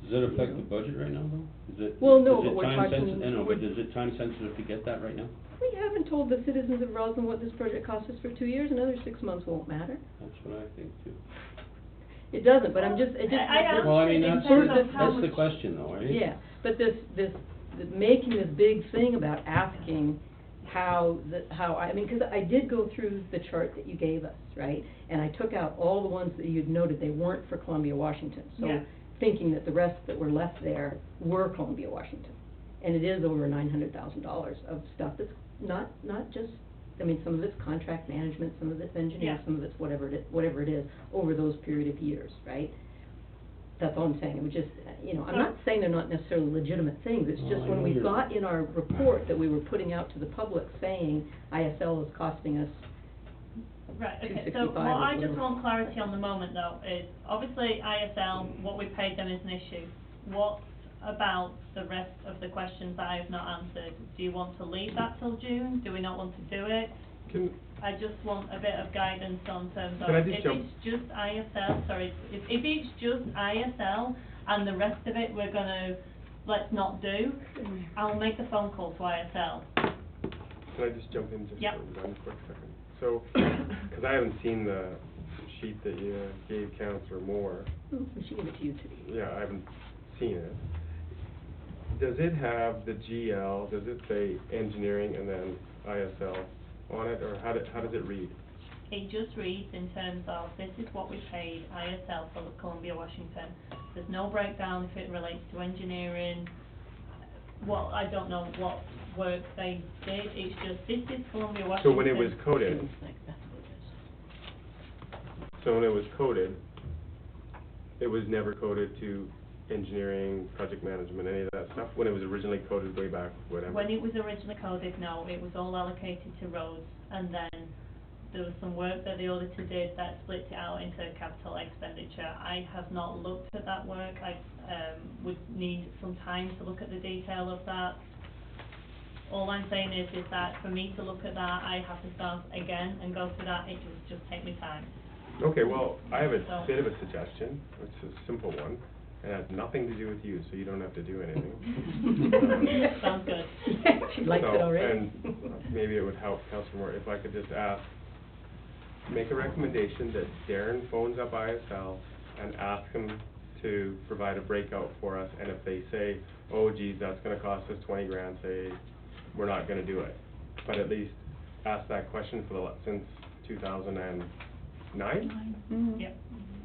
Does it affect the budget right now, though? Is it? Well, no, is it but we're time talking- sensitive? I know, but is it time sensitive to get that right now? We haven't told the citizens of Roslyn what this project cost us for 2 years, another 6 months won't matter. That's what I think too. It doesn't, but I'm just, it just... Well, I mean, in that's, terms of how that's the much- question though, right? Yeah, but making this big thing about asking how, I mean, because I did go through the chart that you gave us, right? And I took out all the ones that you'd noted, they weren't for Columbia, Washington. So Yeah. thinking that the rest that were left there were Columbia, Washington. And it is over $900,000 of stuff that's not just, I mean, some of it's contract management, some of it's engineering, Yeah. some of it's whatever it is, over those period of years, right? That's all I'm saying, it was just, you know, I'm not saying they're not necessarily legitimate things, it's Well, just I when know we you're- got in our report that we were putting out to the public saying ISL is costing us, Right, okay, 265 so what or I just whatever. want clarity on the moment though is, obviously ISL, what we paid them is an issue. What about the rest of the questions that I have not answered? Do you want to leave that till June? Do we not want to do it? I just want a bit of guidance on terms of, Can I just if jump- it's just ISL, sorry, if it's just ISL and the rest of it we're gonna, let's not do, I'll make the phone call to ISL. Can I just jump in just Yep. for one quick second? So, because I haven't seen the sheet that you gave Councillor Moore. she gave it to you today. Yeah, I haven't seen it. Does it have the GL, does it say engineering and then ISL on it, or how does it read? It just reads in terms of, this is what we paid ISL for Columbia, Washington. There's no breakdown if it relates to engineering, Well, I don't know what work they did, it's just, this is Columbia, So Washington. when it was coded, it was never coded to engineering, project management, any of that stuff, when it was originally coded way back, whatever? When it was originally coded, no, it was all allocated to roads, and then there was some work that the auditor did that split it out into capital expenditure. I have not looked at that work, I, would need some time to look at the detail of that. All I'm saying is that for me to look at that, I have to start again and go through that, it would just take me time. Okay, well, I have a So- bit of a suggestion, it's a simple one, and it has nothing to do with you, so you don't have to do anything. Sounds good. She likes it So, already. and maybe it would help Councilor Moore, if I could just ask, make a recommendation that Darren phones up ISL and ask him to provide a breakout for us, and if they say, oh geez, that's gonna cost us 20 grand, say, we're not gonna do it. But at least ask that question for since 2009? Yep.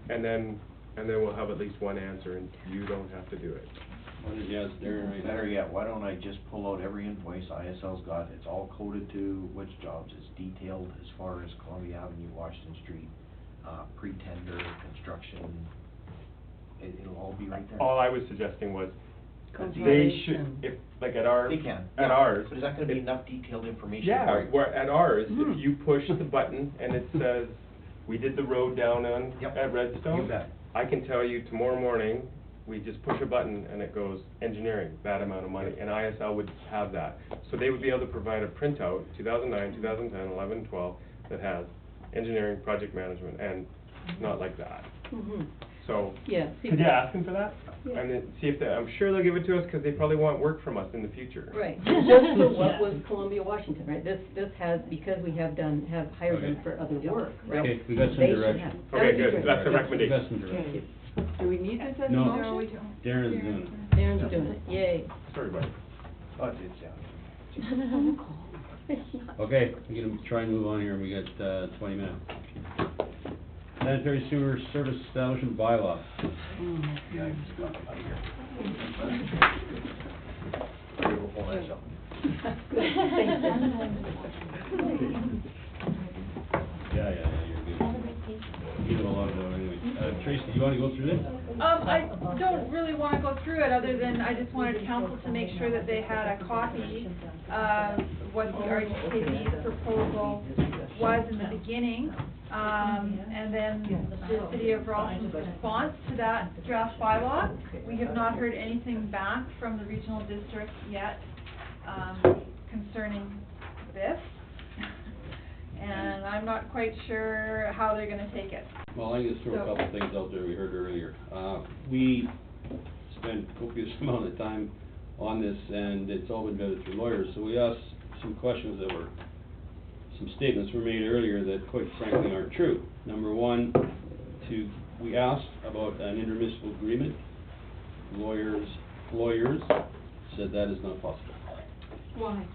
And then we'll have at least one answer, and you don't have to do it. What is, yes, Darren, right? Better yet, why don't I just pull out every invoice ISL's got, it's all coded to which jobs, it's detailed as far as Columbia Avenue, Washington Street, pre-tender, construction, it'll all be right there. All I was suggesting was, they should, Consolidation. if, like at our, They can. at ours. But is that gonna be it- enough detailed information? Yeah, for you? where, at ours, if you push the button and it says, we did the road down on, Yep. at Redstone. You bet. I can tell you tomorrow morning, we just push a button and it goes engineering, that amount of money, and ISL would have that. So they would be able to provide a printout, 2009, 2010, 11, 12, that has engineering, project management, and not like that. Mhm. So, Yeah, see- could you ask them for that? Yeah. And then see if they, I'm sure they'll give it to us, because they probably want work from us in the future. Right, just for what was Columbia, Washington, right? This has, because we have hired them Okay. for other work, right? Okay, we got some They should direction. have- Okay, that would be good. great. That's the Yeah. recommendation. We got some direction. Do we need this as a No. motion? No, we don't. Darren's doing it. Darren's doing it, yay. Sorry, buddy. Oh, it's, yeah. Okay, we're gonna try and move on here, we got, 20 minutes. Sanitary sewer service establishment bylaw. Yeah, I just got it out of here. Ready to pull that up. Good, thanks, Dan. Yeah, you're good. You know a lot of that anyway. Tracy, do you wanna go through this? I don't really wanna go through it, other than I just wanted council to make sure that they had a copy of what the RDKB's proposal was in the beginning. And then the city of Rosslyn's response to that draft bylaw. We have not heard anything back from the regional district yet, concerning this. And I'm not quite sure how they're gonna take it. Well, I can just throw a So- couple things out there we heard earlier. We spent copious amount of time on this, and it's all been vetted through lawyers, so we asked some questions that were, some statements were made earlier that quite frankly aren't true. Number one, we asked about an intermunicipal agreement. Lawyers said that is not possible. Why?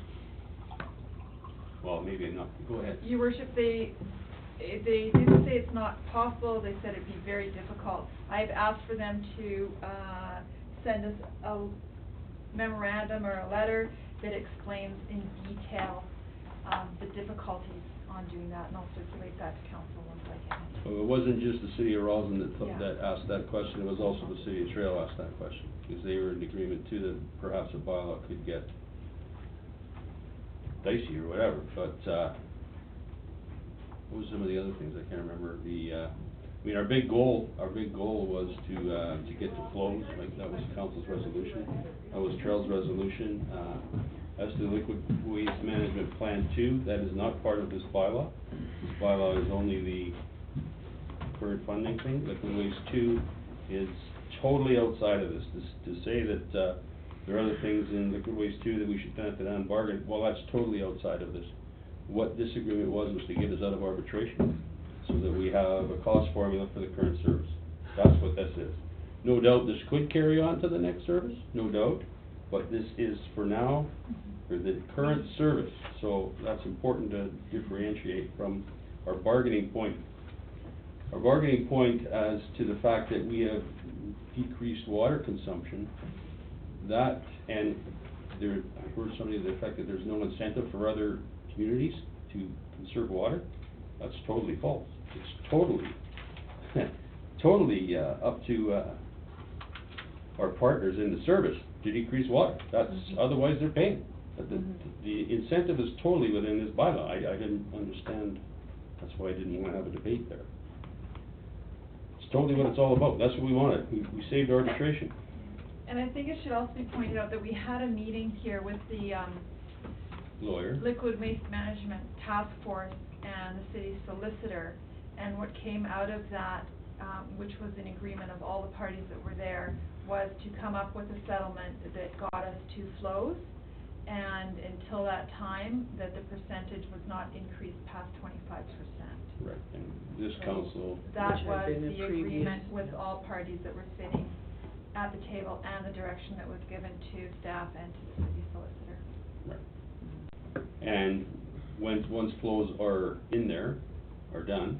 Well, maybe not, go ahead. Your worship, they didn't say it's not possible, they said it'd be very difficult. I've asked for them to, send us a memorandum or a letter that explains in detail, the difficulties on doing that, and I'll circulate that to council once I can. So it wasn't just the city of Roslyn Yeah. that asked that question, it was also the city of Trail asked that question, because they were in agreement too that perhaps a bylaw could get dicey or whatever, but, what was some of the other things, I can't remember, our big goal was to get to close, like, that was council's resolution, that was Trail's resolution, as to liquid waste management plan 2, that is not part of this bylaw. This bylaw is only the current funding thing. Liquid waste 2 is totally outside of this. To say that, there are other things in liquid waste 2 that we should benefit on bargain, well, that's totally outside of this. What this agreement was to get us out of arbitration, so that we have a cost formula for the current service. That's what this is. No doubt this could carry on to the next service, no doubt, but this is for now, for the current service. So that's important to differentiate from our bargaining point. Our bargaining point as to the fact that we have decreased water consumption, that, and I heard somebody to the effect that there's no incentive for other communities to conserve water. That's totally false. It's totally, totally, up to, our partners in the service to decrease water. That's, otherwise they're paying. But the incentive is totally within this bylaw. I didn't understand, that's why I didn't wanna have a debate there. It's totally what it's all about. That's what we wanted. We saved arbitration. And I think it should also be pointed out that we had a meeting here with the, Lawyer. Liquid Waste Management Task Force and the city solicitor, and what came out of that, which was an agreement of all the parties that were there, was to come up with a settlement that got us to flows, and until that time, that the percentage was not increased past 25%. Right, and this council. That Which had was been a the previous, agreement with yeah. all parties that were sitting at the table, and the direction that was given to staff and to the city solicitor. Right. And once flows are in there, are done,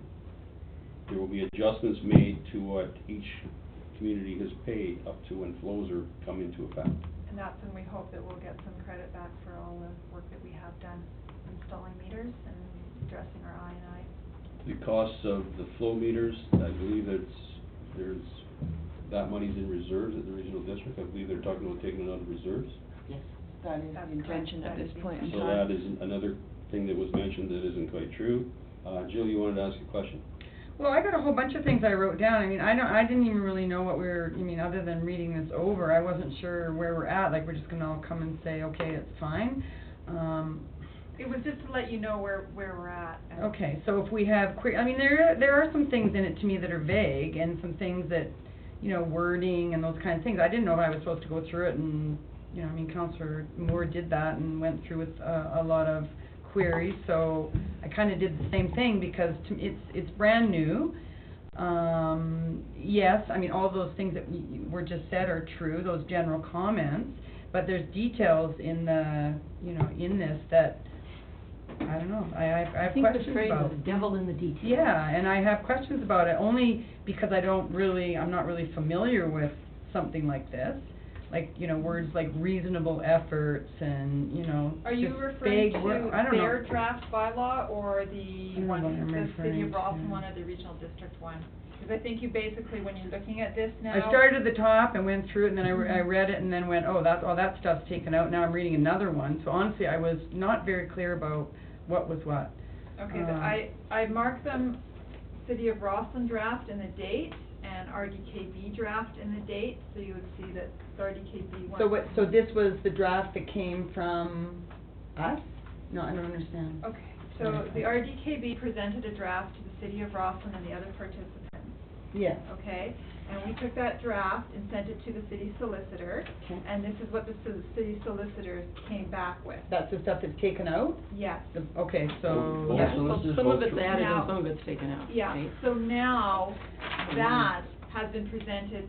there will be adjustments made to what each community has paid up to when flows are come into effect. And that's when we hope that we'll get some credit back for all the work that we have done installing meters and addressing our I&I. The costs of the flow meters, I believe there's, that money's in reserves at the regional district. I believe they're talking about taking it out of reserves. Yes, that is That's the intention correct. at That this is point in So time. that is another thing that was mentioned that isn't quite true. Jill, you wanted to ask a question? Well, I got a whole bunch of things I wrote down. I mean, I didn't even really know what other than reading this over, I wasn't sure where we're at, like, we're just gonna all come and say, okay, it's fine. It was just to let you know where we're at. and- Okay, so if we have there are some things in it to me that are vague, and some things that, wording and those kind of things. I didn't know if I was supposed to go through it and, Councillor Moore did that and went through with a lot of queries, so I kinda did the same thing because it's brand new. Yes, I mean, all those things that were just said are true, those general comments, but there's details in the, in this that, I don't know, I have I think the questions phrase about. is devil in the details. Yeah, and I have questions about it, only because I'm not really familiar with something like this. Like, words like reasonable efforts and, Are you just referring vague word- I to don't their know. draft bylaw or the I don't know one, what I'm the city referring of Rawson to. one or the regional district one? Because I think you basically, when you're looking at this now. I started at the top and went through it, and then I read it and then went, all that stuff's taken out, now I'm reading another one. So honestly, I was not very clear about what was what. Okay, I marked them City of Rawson draft and the date, and RDKB draft and the date, so you would see that the RDKB one. So this was the draft that came from us? No, I don't understand. Okay, so the RDKB presented a draft to the City of Rawson and the other participants. Yes. Okay, and we took that draft and sent it to the city solicitor, Okay. and this is what the city solicitors came back with. That's the stuff that's taken out? Yes. Okay, so. Both Yeah, solicitors, some of both it's added Now- and some of it's taken out, Yeah, right? so now that has been presented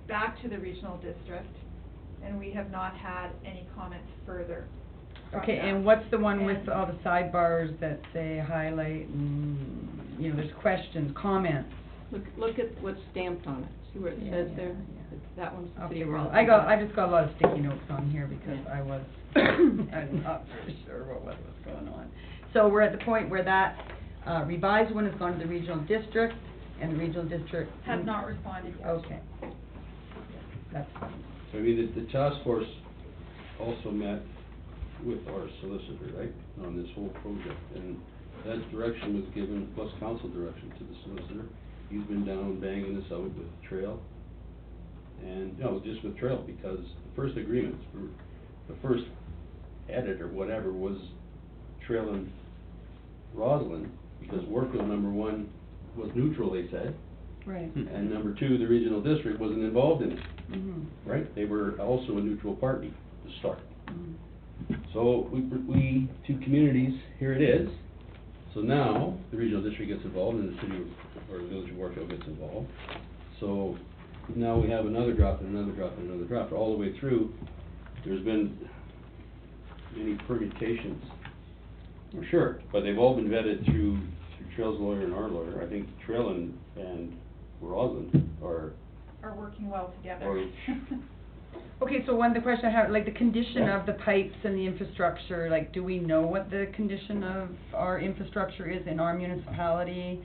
back to the regional district, and we have not had any comments further from Okay, them. and what's the one with And- all the sidebars that say highlight and, there's questions, comments? Look at what's stamped on it, see where it Yeah, says yeah, there? yeah. That one's the Okay, city of well, Roslyn. I just got a lot of sticky notes on here because Yeah. I was, I'm not very sure what was going on. So we're at the point where that, revised one has gone to the regional district, and the regional district. Has not responded yet. Okay. That's fine. I mean, the task force also met with our solicitor, right, on this whole project, and that direction was given, plus council direction to the solicitor. He's been down banging this out with Trail, and, just with Trail, because the first agreements, the first edit or whatever was Trail and Roslyn, because Warfield number one was neutral, they said, Right. and number two, the regional district wasn't involved in it, Mm-hmm. right? They were also a neutral party to start. Mm-hmm. So we, two communities, here it is. So now, the regional district gets involved and the city or the village of Warfield gets involved. So now we have another draft and another draft and another draft. All the way through, there's been many permutations, for sure, but they've all been vetted through Trail's lawyer and our lawyer. I think Trail and Roslyn are Are working well together. Or Okay, so one of the questions I have, like the condition of the pipes and the infrastructure, like, do we know what the condition of our infrastructure is in our municipality?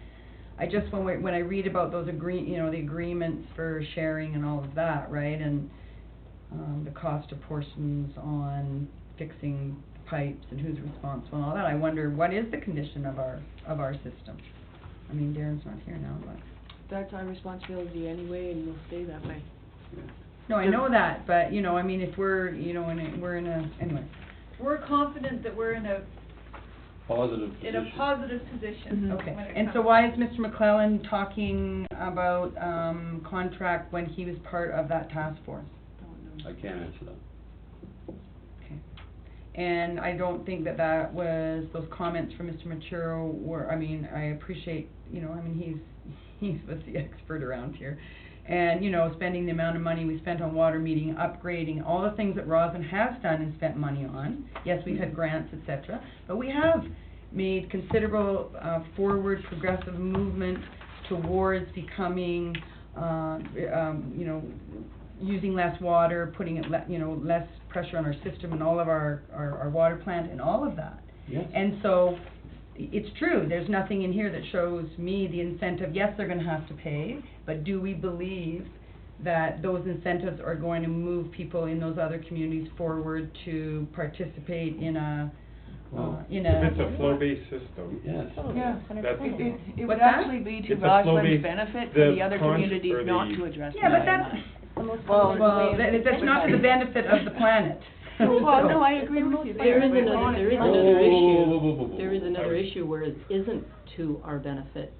I just, when I read about those the agreements for sharing and all of that, right, and, the cost of portions on fixing pipes and who's responsible and all that, I wonder, what is the condition of our system? I mean, Darren's not here now, but. That's our responsibility anyway, and we'll stay that way. No, I know that, but, I mean, if we're, anyway. We're confident that we're in a Positive position. positive position Okay, when it and comes so why is Mr. McClellan talking about, contract when he was part of that task force? Don't know. I can't answer that. Okay. And I don't think that was, those comments from Mr. Machuro were, I mean, I appreciate, he's the expert around here. And, spending the amount of money we spent on water meeting, upgrading, all the things that Roslyn has done and spent money on. Yes, we've had grants, et cetera, but we have made considerable, forward progressive movement towards becoming, using less water, putting it, less pressure on our system and all of our water plant and all of that. Yes. And so, it's true, there's nothing in here that shows me the incentive, yes, they're gonna have to pay, but do we believe that those incentives are going to move people in those other communities forward to participate in a, If it's a flow-based system. Yes. Yeah, That's- it would What's that? actually be to It's a Roslyn's flow-based- benefit the for the other con- communities or not the- to address Yeah, but the that's, IMI. well, that's not to the benefit of the planet. Well, no, I agree with you. There is But another, on there it- is Whoa, another whoa, issue. whoa, whoa, whoa, whoa. There is another issue where it isn't to our benefit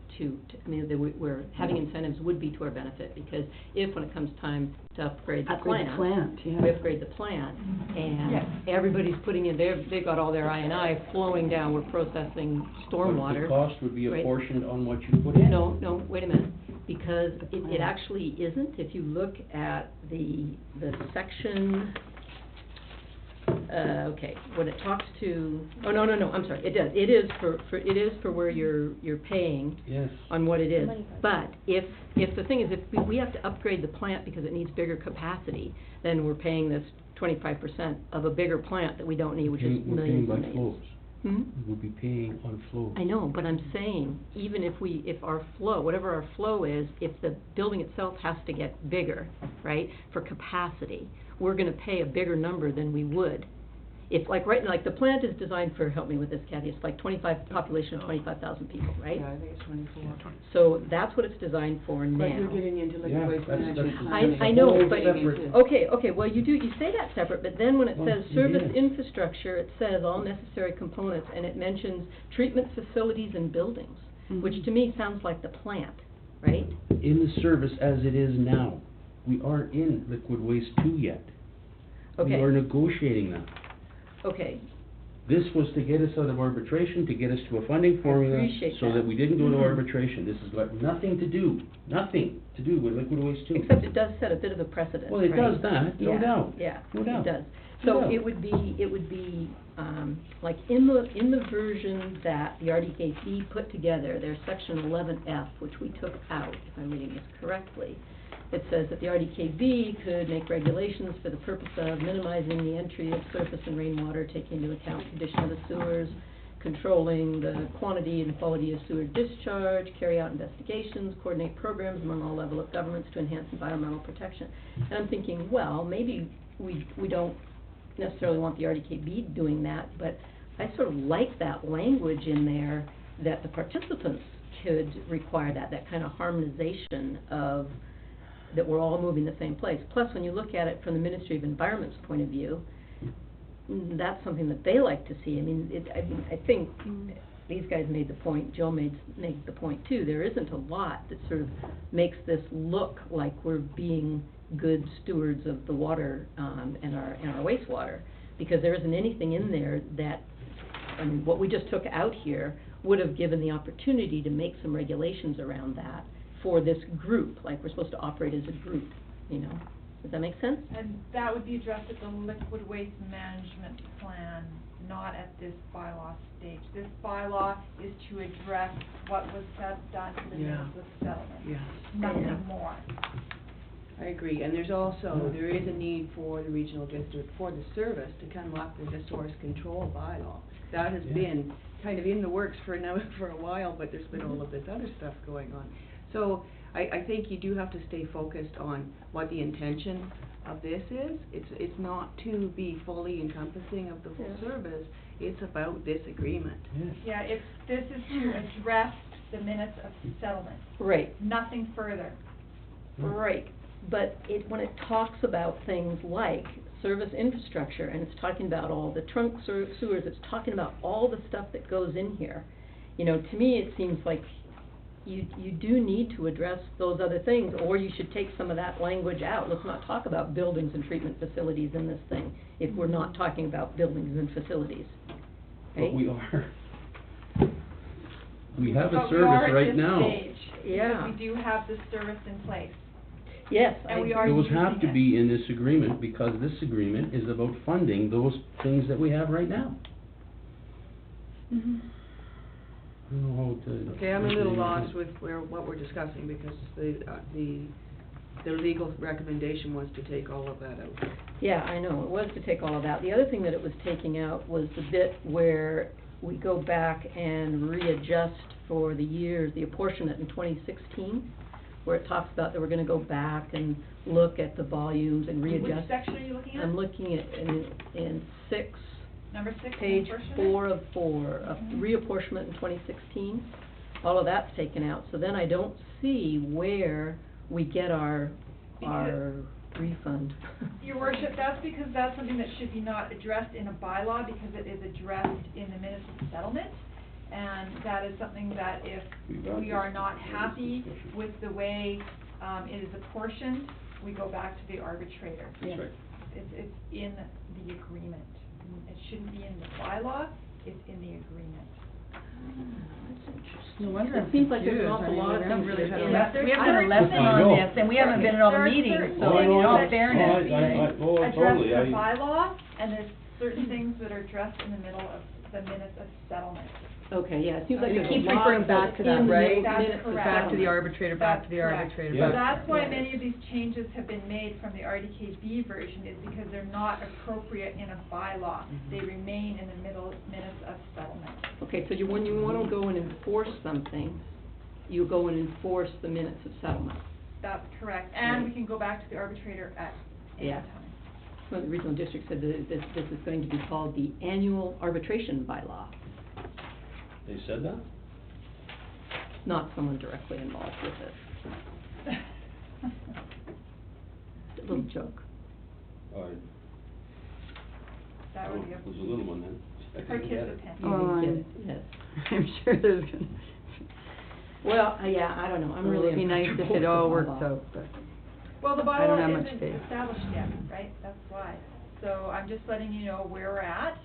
where having incentives would be to our benefit, because if, when it comes time to upgrade the plant, we upgrade the plant, and Yes. everybody's putting in, they've got all their I&I flowing down, we're processing stormwater. The cost would be Right. apportioned on what you put in. No, wait a minute, because it actually isn't. If you look at the section, okay, when it talks to, no, I'm sorry, it does. It is for where you're paying Yes. on what it is. Money. But if the thing is, if we have to upgrade the plant because it needs bigger capacity, then we're paying this 25% of a bigger plant that we don't need, which is We're paying millions by and millions. flows. Hmm? We'll be paying on flows. I know, but I'm saying, even if our flow, whatever our flow is, if the building itself has to get bigger, right, for capacity, we're gonna pay a bigger number than we would. If, like the plant is designed for, help me with this, Kathy, it's like population of 25,000 people, right? Yeah, I think it's 24. So that's what it's designed for now. But you're getting into Yeah, liquid waste that's- management. I know, whole but, separate- okay, well, you say that separate, but then when it Well, says it service is. infrastructure, it says all necessary components, and it mentions treatment facilities and buildings, which to me sounds like the plant, right? In the service as it is now. We aren't in liquid waste 2 yet. We are Okay, negotiating that. okay, This was to get us out of arbitration, to get us to a funding formula, appreciate so that. that we didn't go to Mhm. arbitration. This has got nothing to do with liquid waste 2. except it does set a bit of a precedent, Well, it right? does that, no Yeah, doubt. Yeah, No doubt. it does. No So doubt. it would be, like in the version that the RDKC put together, there's section 11F, which we took out, if I'm reading this correctly. It says that the RDKB could make regulations for the purpose of minimizing the entry of surface and rainwater, taking into account condition of the sewers, controlling the quantity and quality of sewer discharge, carry out investigations, coordinate programs among all level of governments to enhance environmental protection. And I'm thinking, well, maybe we don't necessarily want the RDKB doing that, but I sort of like that language in there, that the participants could require that kind of harmonization of, that we're all moving the same place. Plus, when you look at it from the Ministry of Environment's point of view, that's something that they like to see. I mean, I think these guys made the point, Jill made the point too, there isn't a lot that sort of makes this look like we're being good stewards of the water, and our wastewater, because there isn't anything in there that, I mean, what we just took out here would have given the opportunity to make some regulations around that for this group, like we're supposed to operate as a group, Does that make sense? And that would be addressed at the liquid waste management plan, not at this bylaw stage. This bylaw is to address what was done to the Yeah. minutes with settlement, Yes. nothing more. I agree, and there's also, there is a need for the regional district, for the service to come up with a source control bylaw. That has been kind of in the works for now, for a while, but there's been all of this other stuff going on. So, I think you do have to stay focused on what the intention of this is. It's not to be fully encompassing of the full service, it's about this agreement. Yeah, this is to address the minutes of settlement, Right, nothing further. right. But when it talks about things like service infrastructure, and it's talking about all the trunk sewers, it's talking about all the stuff that goes in here. You know, to me, it seems like you do need to address those other things, or you should take some of that language out. Let's not talk about buildings and treatment facilities in this thing, if we're not talking about buildings and facilities. Okay? But we are. We have a But we service are at right this now. stage, Yeah. because we do have this service in place. Yes, And I we are Those using have to it. be in this agreement, because this agreement is about funding those things that we have right now. I don't know how to. Okay, I'm a little lost with what we're discussing, because the legal recommendation was to take all of that out. Yeah, I know, it was to take all of that. The other thing that it was taking out was the bit where we go back and readjust for the years, the apportionment in 2016, where it talks about that we're gonna go back and look at the volumes and readjust. Which section are you looking at? I'm looking at, in six, Number 6, page apportionment? 4 of 4, of reapportionment in 2016. All of that's taken out, so then I don't see where we get our refund. Your worship, that's because that's something that should be not addressed in a bylaw, because it is addressed in the minutes of settlement. And that is something that if we are not happy with the way, it is apportioned, we go back to the arbitrator. That's right. It's in the agreement. It shouldn't be in the bylaw, it's in the agreement. No wonder It seems like there's an awful lot of we haven't things really that had in- a there's we haven't had a certain lesson things- on I know. this, and we haven't been at all the There are meetings, certain so, things in all that fairness. should be addressed totally, in the bylaw, and there's certain things that are addressed in the middle of the minutes of settlement. Okay, yeah, it seems like It there's a keeps lot referring of back to that, in the right? That's minutes of correct. Back to the settlement. arbitrator, back to the That's correct. arbitrator, Yeah. So back. that's why Yeah. many of these changes have been made from the RDKB version, is because they're not appropriate in a bylaw. They remain in the minutes of settlement. Okay, so when you wanna go and enforce something, you go and enforce the minutes of settlement. That's correct, and we can go back to the arbitrator at any Yeah. time. So the regional district said that this is going to be called the annual arbitration bylaw, They said that? not someone directly involved with it. A little joke. That would be It was a little one then. I didn't get it. participant. You Oh, didn't get I'm- it, yes. I'm sure there's gonna, Well, yeah, I don't know, I'm really it'd be nice if uncomfortable it all with works the bylaw. out, but. Well, the I don't have bylaw much isn't faith. established yet, right? That's why. So I'm just letting you know where we're at,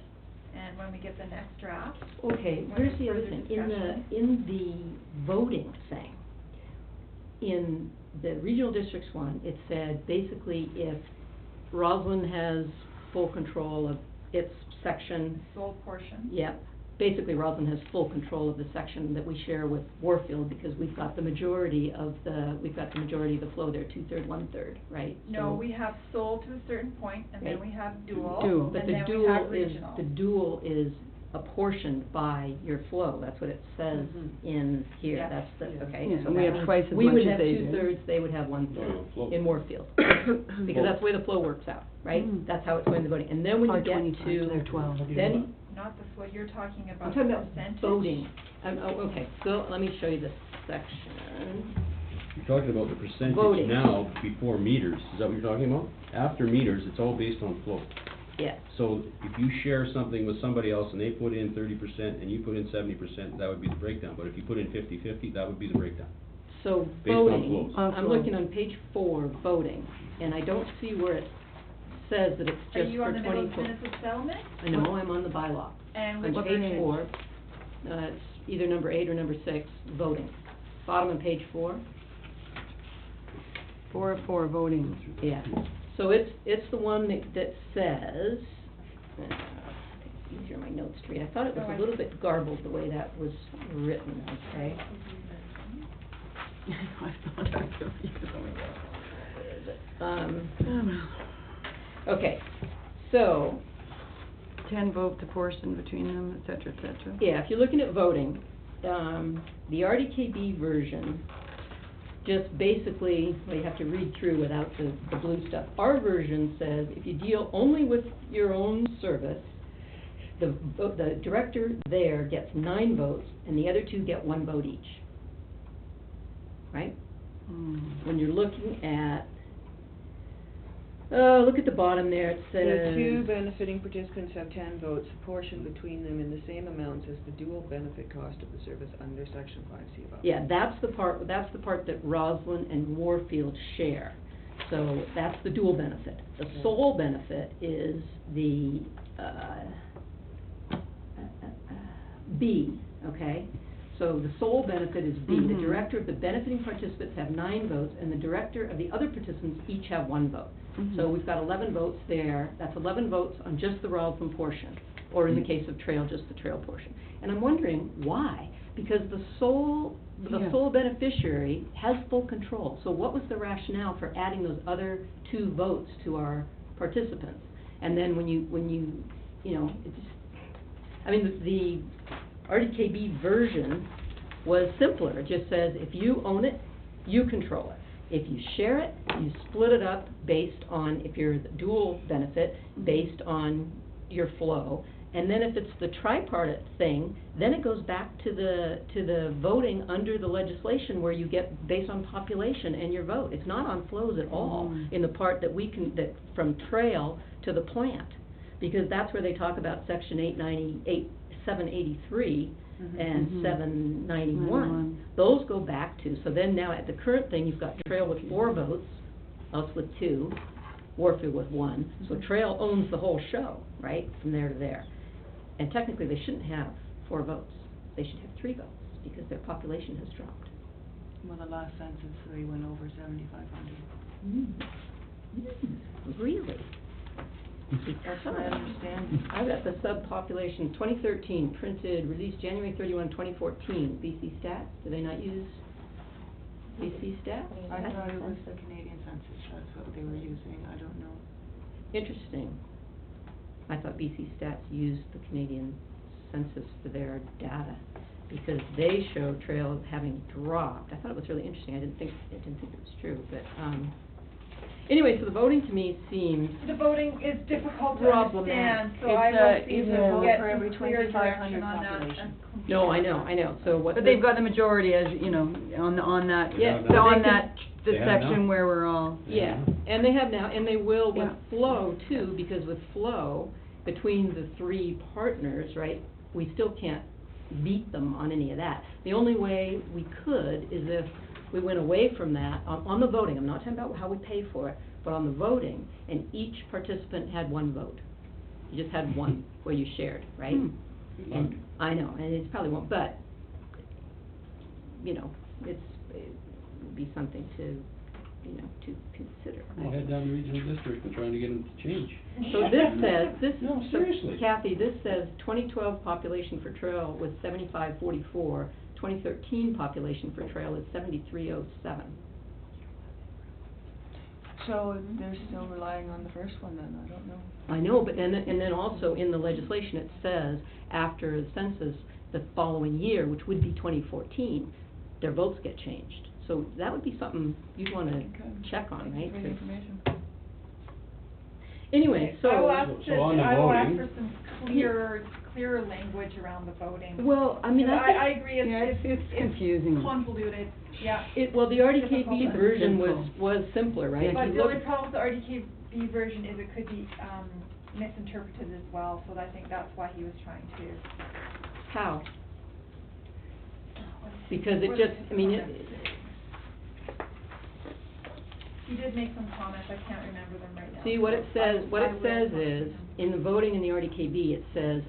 and when we get the next draft. Okay, when here's there's the other further thing, discussion. in the voting thing, in the regional districts one, it said basically if Roslyn has full control of its section, Sole portion. yep, basically Roslyn has full control of the section that we share with Warfield, because we've got the majority of the flow there, 2/3, 1/3, right? No, So- we have sole to a certain point, and then Right. we have dual, Dual. But and the then we dual have is, regional. the dual is apportioned by your flow, that's what it says in here, Yeah. that's the, Yeah. okay? Yeah, so and we that have means twice as we much would as have they do. 2/3, they would have 1/3 No, flow. in Moorfield, because that's the way the flow works out, right? Mm. That's how it's going to voting, and then when you Our get 25 to their to, 12. then, Not the flow, you're talking I'm about talking the about percentage. voting, okay, so let me show you this section. You're talking about the percentage Voting. now before meters, is that what you're talking about? After meters, it's all based on flow. Yeah, So if you share something with somebody else and they put in 30% and you put in 70%, that would be the breakdown. But if you put in 50/50, that would be the breakdown. so Based on voting, flows. On I'm flow. looking on page 4, voting, and I don't see where it says that it's Are just you for on the minutes 24. of settlement? I know, I'm on the bylaw. And On which page version? 4, it's either number 8 or number 6, voting. Bottom of page 4, 4 of 4 voting. yeah. So it's the one that says, it's easier in my notes to read. I thought it was a little bit garbled the way that was written, okay? it? Okay, so, 10 vote to portion between them, et cetera, et cetera. yeah, if you're looking at voting, the RDKB version just basically, well, you have to read through without the blue stuff. Our version says if you deal only with your own service, the director there gets 9 votes and the other 2 get 1 vote each. Right? When you're looking at, look at the bottom there, it says. The 2 benefiting participants have 10 votes, apportioned between them in the same amounts as the dual benefit cost of the service under section 5C above. Yeah, that's the part that Roslyn and Warfield share. So that's the dual benefit. The sole benefit is the, B, okay? So the sole benefit is B. The director of the benefiting participants have 9 votes, and the director of the other participants each have 1 vote. So we've got 11 votes there. That's 11 votes on just the Roslyn portion, or in the case of Trail, just the Trail portion. And I'm wondering why? Because the sole beneficiary has full control. So what was the rationale for adding those other 2 votes to our participants? And then when you know, it's, I mean, the RDKB version was simpler. It just says if you own it, you control it. If you share it, you split it up based on, if you're the dual benefit, based on your flow. And then if it's the tripartite thing, then it goes back to the voting under the legislation where you get based on population and your vote. It's not on flows at all in the part that that from Trail to the plant. Because that's where they talk about section 783 and 791. Those go back to, so then now at the current thing, you've got Trail with 4 votes, us with 2, Warfield with 1. So Trail owns the whole show, right, from there to there. And technically, they shouldn't have 4 votes. They should have 3 votes, because their population has dropped. Well, the last census, they went over 7,500. Really? That's what I understand. I've got the subpopulation, 2013, printed, released January 31, 2014, BC Stats. Do they not use BC Stats? I thought it was the Canadian census, that's what they were using, I don't know. Interesting. I thought BC Stats used the Canadian census for their data, because they show Trail having dropped. I thought it was really interesting. I didn't think it was true, but, anyway, so the voting to me seems The voting is difficult to problematic. understand, so It's I a- will see it's if a we vote get for every some clear 2,500 direction on that. population. No, I know, so what. But they've got the majority, as, you know, on that, Yeah, so on they can- that, the They have section now? where we're all. Yeah, and they have now, and they will with Yeah. Flow too, because with Flow, between the 3 partners, right, we still can't beat them on any of that. The only way we could is if we went away from that, on the voting, I'm not talking about how we pay for it, but on the voting, and each participant had 1 vote. You just had 1 where you shared, right? And I know, and it's probably won't, but, you know, it would be something to, you know, to consider. We'll head down to regional district and trying to get them to change. So this says, No, seriously. Kathy, this says 2012 population for Trail was 7544, 2013 population for Trail is 7307. So they're still relying on the first one then, I don't know. I know, but and then also in the legislation it says after the census, the following year, which would be 2014, their votes get changed. So that would be something you'd want to check on, right? Thank you for the information. Anyway, so. So on the I will ask voting- for some clearer language around the voting. Well, I mean, I agree, it's confusing. convoluted, yeah. Well, the RDKB Difficult. version Simple. was simpler, right? But If the you only look- problem with the RDKB version is it could be, misinterpreted as well, so I think that's why he was trying to. How? Because it just, I mean, He did make some comments, I can't remember them right now. see, what it says, I will talk to is, him. in the voting in the RDKB, it says,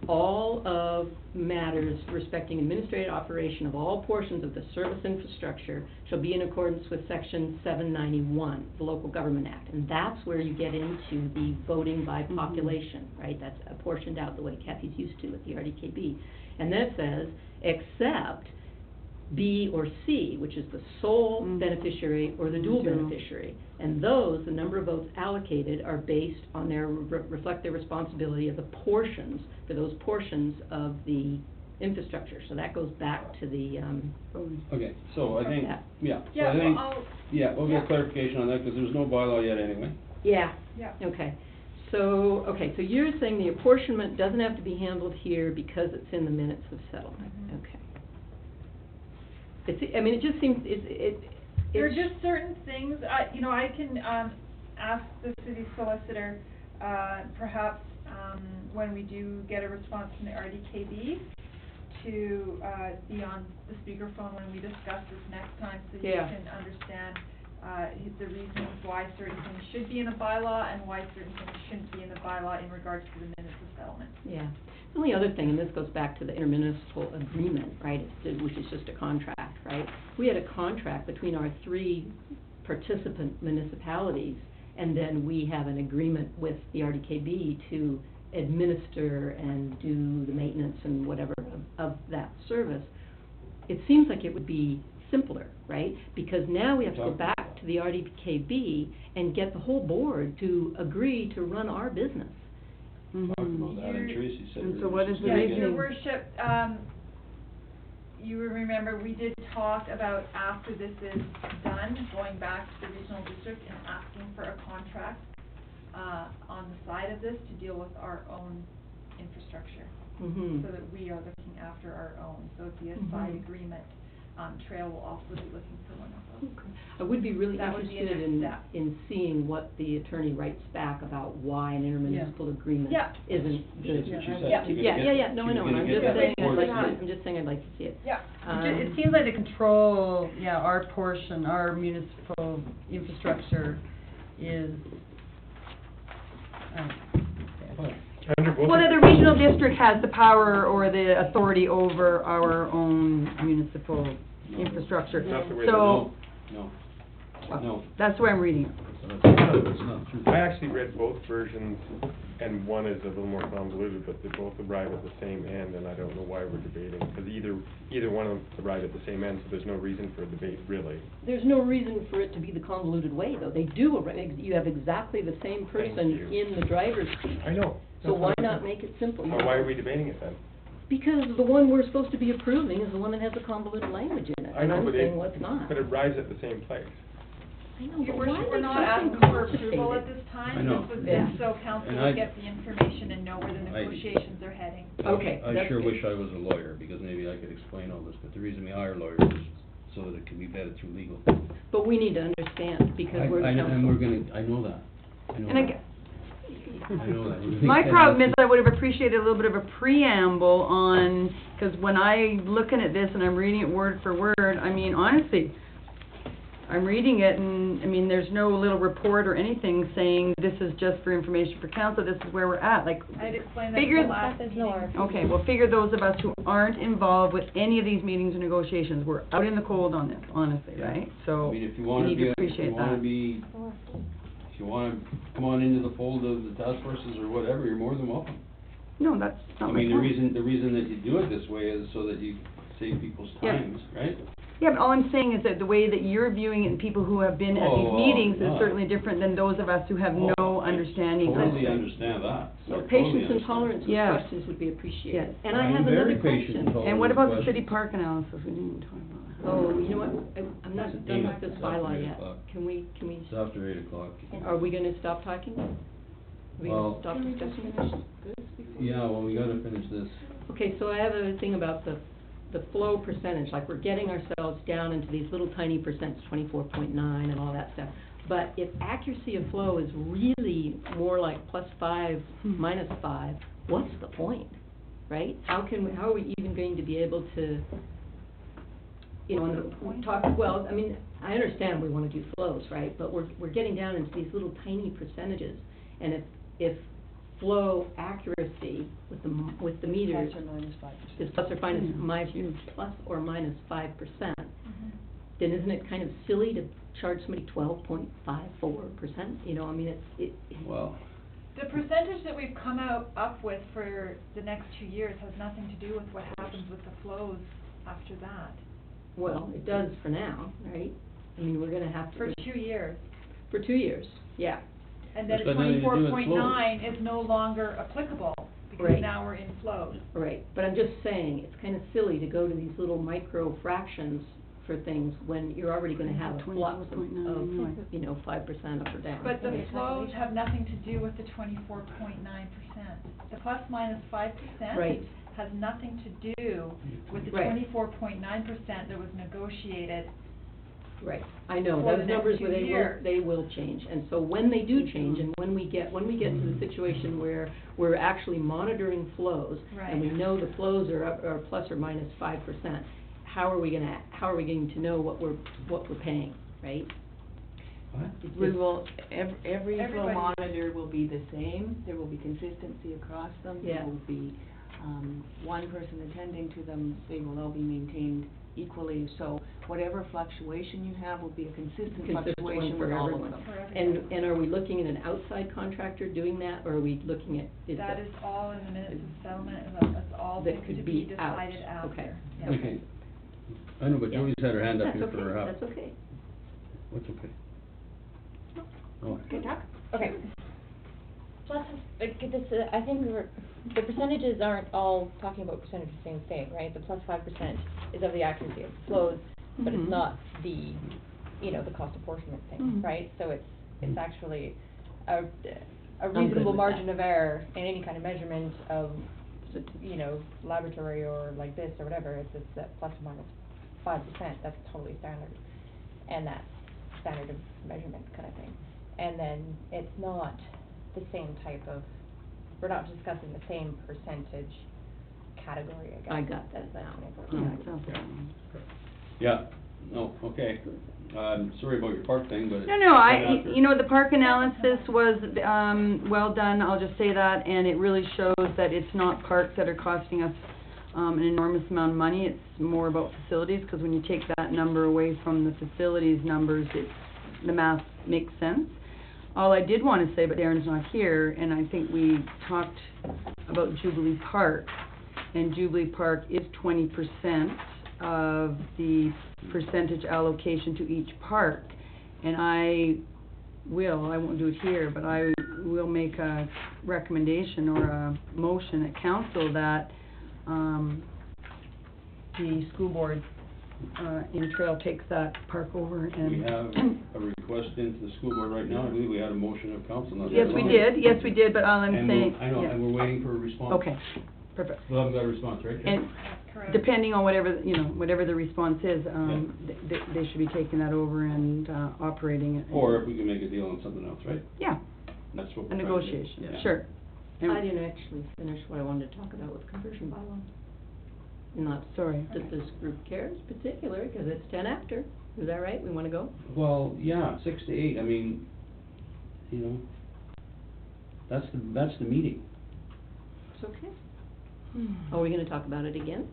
all of matters respecting administrative operation of all portions of the service infrastructure shall be in accordance with section 791, the Local Government Act. And that's where you get into the voting by population, right? That's apportioned out the way Kathy's used to with the RDKB. And then it says, except B or C, which is the sole beneficiary or the dual Dual. beneficiary. And those, the number of votes allocated are based on their, reflect their responsibility of the portions, for those portions of the infrastructure. So that goes back to the, Okay, so I think, Yeah. so I think, I'll, we'll get clarification on that, because there's no bylaw yet anyway. yeah, yeah. okay. So you're saying the apportionment doesn't have to be handled here because it's in the minutes of settlement, okay. It's, I mean, it just seems, There are just certain things, you know, I can, ask the city solicitor, perhaps, when we do get a response from the RDKB, to, be on the speakerphone when we discuss this next time, so you Yeah. can understand, the reasons why certain things should be in a bylaw and why certain things shouldn't be in the bylaw in regards to the minutes of settlement. Yeah. The only other thing, and this goes back to the intermunicipal agreement, right, which is just a contract, right? We had a contract between our 3 participant municipalities, and then we have an agreement with the RDKB to administer and do the maintenance and whatever of that service. It seems like it would be simpler, right? Because now we have to go back to the RDKB and get the whole board to agree to run our business. Talked about that, and Tracy said. And we so were what just is the gonna Yeah, get- your worship, you remember, we did talk about after this is done, going back to the regional district and asking for a contract, on the side of this to deal with our own infrastructure. Mm-hmm. So that we are looking after our own, so it'd be a side agreement. Trail will also be looking for one of those. Okay. I would be really That would be a interested next step. in seeing what the attorney writes back about why an intermunicipal agreement Yeah. isn't good. She said she was Yeah. gonna Yeah, get- no, she I was know, gonna I'm get just that saying, before this week. I'm just saying I'd like to see it. Yeah. It seems like the control, our portion, our municipal infrastructure is, Under both well, of that the regional district has the power or the authority over our own municipal infrastructure. Not the way So, No. that's the way I'm reading it. That's not true. I actually read both versions, and one is a little more convoluted, but they both arrive at the same end, and I don't know why we're debating, because either one of them arrive at the same end, so there's no reason for a debate, really. There's no reason for it to be the convoluted way, though. They do, you have exactly the same person you. in the driver's seat. I know. So why not make it simple? Well, why are we debating it then? Because the one we're supposed to be approving is the one that has the convoluted language in it. I know, And I'm but saying, well, it's not. But it arrives at the same place. I know, Your but why worship, we're make not something asking for approval at complicated? this time. I know. This was Yeah. just so council And will I- get the information and know where the negotiations are heading. Okay, I that's sure good. wish I was a lawyer, because maybe I could explain all this, but the reason we hire lawyers is so that it can be vetted through legal. But we need to understand, because we're the council. And we're gonna, I know that. I know And I that. get- I know that. My problem is I would have appreciated a little bit of a preamble on, because when I'm looking at this and I'm reading it word for word, I mean, honestly, I'm reading it and, I mean, there's no little report or anything saying this is just for information for council, this is where we're at, like, I'd explain that at figure, the last There's meeting. no RFP. okay, well, figure those of us who aren't involved with any of these meetings or negotiations, we're out in the cold on this, honestly, right? So, I mean, if you we wanna need be, to if you appreciate wanna that. be, if you wanna come on into the fold of the task forces or whatever, you're more than welcome. No, that's I not my mean, point. the reason that you do it this way is so that you save people's Yeah. times, right? Yeah, but all I'm saying is that the way that you're viewing it and people who have been at these Oh, meetings is no. certainly different than those of us who have Oh, no I understanding of Totally it. understand that. Yeah, I totally patience and understand. tolerance with Yeah. questions would be appreciated. Yes. And I I'm have very another patient question. and tolerant. And what with about the questions. city park analysis? We didn't even talk about that. Oh, you know what, I'm not It's done eight- with this it's after bylaw 8 yet. o'clock. Can we, It's after 8 o'clock. are we gonna stop talking? Are we gonna Well- stop discussing this? Yeah, well, we gotta finish this. Okay, so I have a thing about the flow percentage, like we're getting ourselves down into these little tiny percents, 24.9 and all that stuff. But if accuracy of flow is really more like +5, -5, what's the point, right? How are we even going to be able to, you know, well, I mean, I understand we wanna do flows, right? But we're getting down into these little tiny percentages. And if flow accuracy with the meters Plus or minus 5%. is plus or minus 5%, then isn't it kind of silly to charge somebody 12.54%? You know, I mean, Well, The percentage that we've come up with for the next 2 years has nothing to do with what happens with the flows after that. Well, it does for now, right? I mean, we're gonna have to. For 2 years. For 2 years, yeah. And then That's got nothing to do with 24.9 is no longer applicable, because Right. now we're in flows. Right, but I'm just saying, it's kind of silly to go to these little micro fractions for things when you're already gonna have a flux of, 5% up or down. But the Okay. flows have nothing to do with the 24.9%. The plus minus 5% Right. has nothing to do with the Right. 24.9% that was negotiated. Right, I know, For the those next numbers, 2 where years. they will change, and so when they do change, and when we get to the situation where we're actually monitoring flows, and we Right. know the flows are up, or plus or minus 5%, how are we going to know what we're paying, right? It's We just- will, every flow Everybody- monitor will be the same, there will be consistency across them. Yeah. There will be, one person attending to them, they will all be maintained equally, so whatever fluctuation you have will be a consistent Consistent fluctuation one with for all of everyone. them. For everyone. And are we looking at an outside contractor doing that, or are we looking at, That is all in the minutes of settlement, and that's all That things could to be be out. decided after. Okay. Yeah. Okay. I know, but Yeah. Julie's had her hand up That's here okay, for, that's okay. what's okay? Oh. Okay, talk. Okay. Plus, I think the percentages aren't all talking about percentage of the same thing, right? The plus 5% is of the accuracy of flows, but it's Mhm. not the, the cost apportionment thing, Mhm. right? So it's actually a good reasonable with margin that. of error in any kind of measurement of, laboratory or like this or whatever, it's at plus or minus 5%, that's totally standard. And that's standard of measurement kind of thing. And then it's not the same type of, we're not discussing the same percentage category, I guess. I got that That's now. important. Yeah, no, okay. Sorry about your park thing, but. No, the park analysis was, well done, I'll just say that, and it really shows that it's not parks that are costing us, an enormous amount of money, it's more about facilities, because when you take that number away from the facilities numbers, the math makes sense. All I did want to say, but Darren's not here, and I think we talked about Jubilee Park, and Jubilee Park is 20% of the percentage allocation to each park. And I won't do it here, but I will make a recommendation or a motion at council that, the school board, in Trail takes that park over and. We have a request into the school board right now, I believe we had a motion of council, not that Yes, we long. did, but all I'm And saying. I know, yeah. and we're waiting for a response. Okay, perfect. We haven't got a response, right, Jeff? And Correct. depending on whatever the response is, they should be taking that over and, operating it. Or if we can make a deal on something else, right? Yeah, That's what a we're trying to do. negotiation, Yeah. sure. And- I didn't actually finish what I wanted to talk about with conversion bylaw. Not Sorry. that this group cares particularly, because it's 10 after, is that right? We wanna go? Well, yeah, 6 to 8, I mean, that's the meeting. It's okay. Are we gonna talk about it again?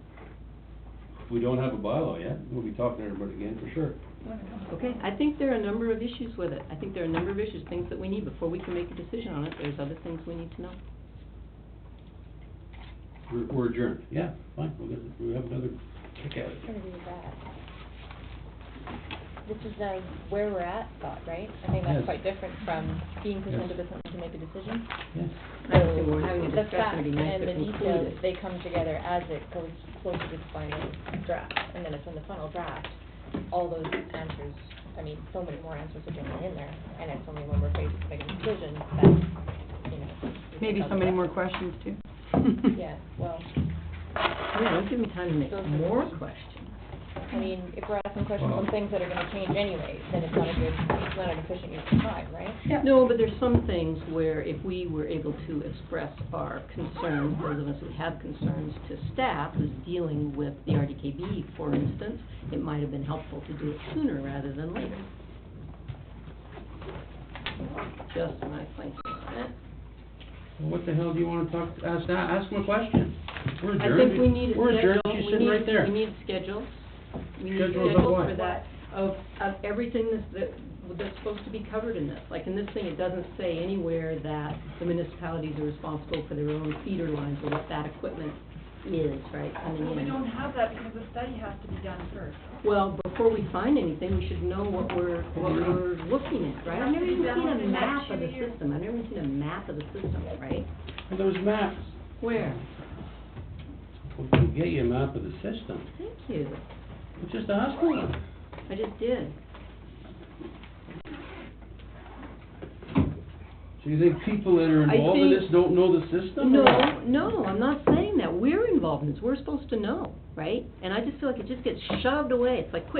We don't have a bylaw yet, we'll be talking about it again for sure. Okay, I think there are a number of issues with it. I think there are a number of issues, things that we need before we can make a decision on it. There's other things we need to know. We're adjourned, yeah, fine, we'll have another kick at it. I agree with that. This is where we're at thought, right? I think that's Yes. quite different from being presented with something to make a decision. Yes. I don't think we're having a The discussion, facts it'd be nice and to the conclude details, it. they come together as it goes closer to the final draft. And then it's in the final draft, all those answers, so many more answers are going in there. And it's only when we're faced with making a decision that, Maybe so many more questions too. Yeah, well, Yeah, don't give me time to make Those are more the- questions. if we're asking questions on things that are gonna change anyway, then it's not an efficient use of time, right? No, but there's some things where if we were able to express our concerns, those of us who have concerns, to staff who's dealing with the RDKB, for instance, it might have been helpful to do it sooner rather than later. Just my thinking on it. Well, what the hell do you wanna ask them a question? We're I adjourned. think we need a We're adjourned, schedule, she's sitting right there. we need schedules. We need Schedules of schedules what? for that, of everything that's supposed to be covered in this. Like in this thing, it doesn't say anywhere that the municipalities are responsible for their own feeder lines or what that equipment is, right, coming in. Well, we don't have that because the study has to be done first. Well, before we find anything, we should know what we're looking at, right? I've never even seen a map of the system, I've never seen a map of the system, right? Well, there's maps. Where? We can get you a map of the system. Thank you, Well, just ask for one. I just did. So you think people that are I involved in think- this don't know the system? No, I'm not saying that, we're involved in this, we're supposed to know, right? And I just feel like it just gets shoved away, it's like, quick,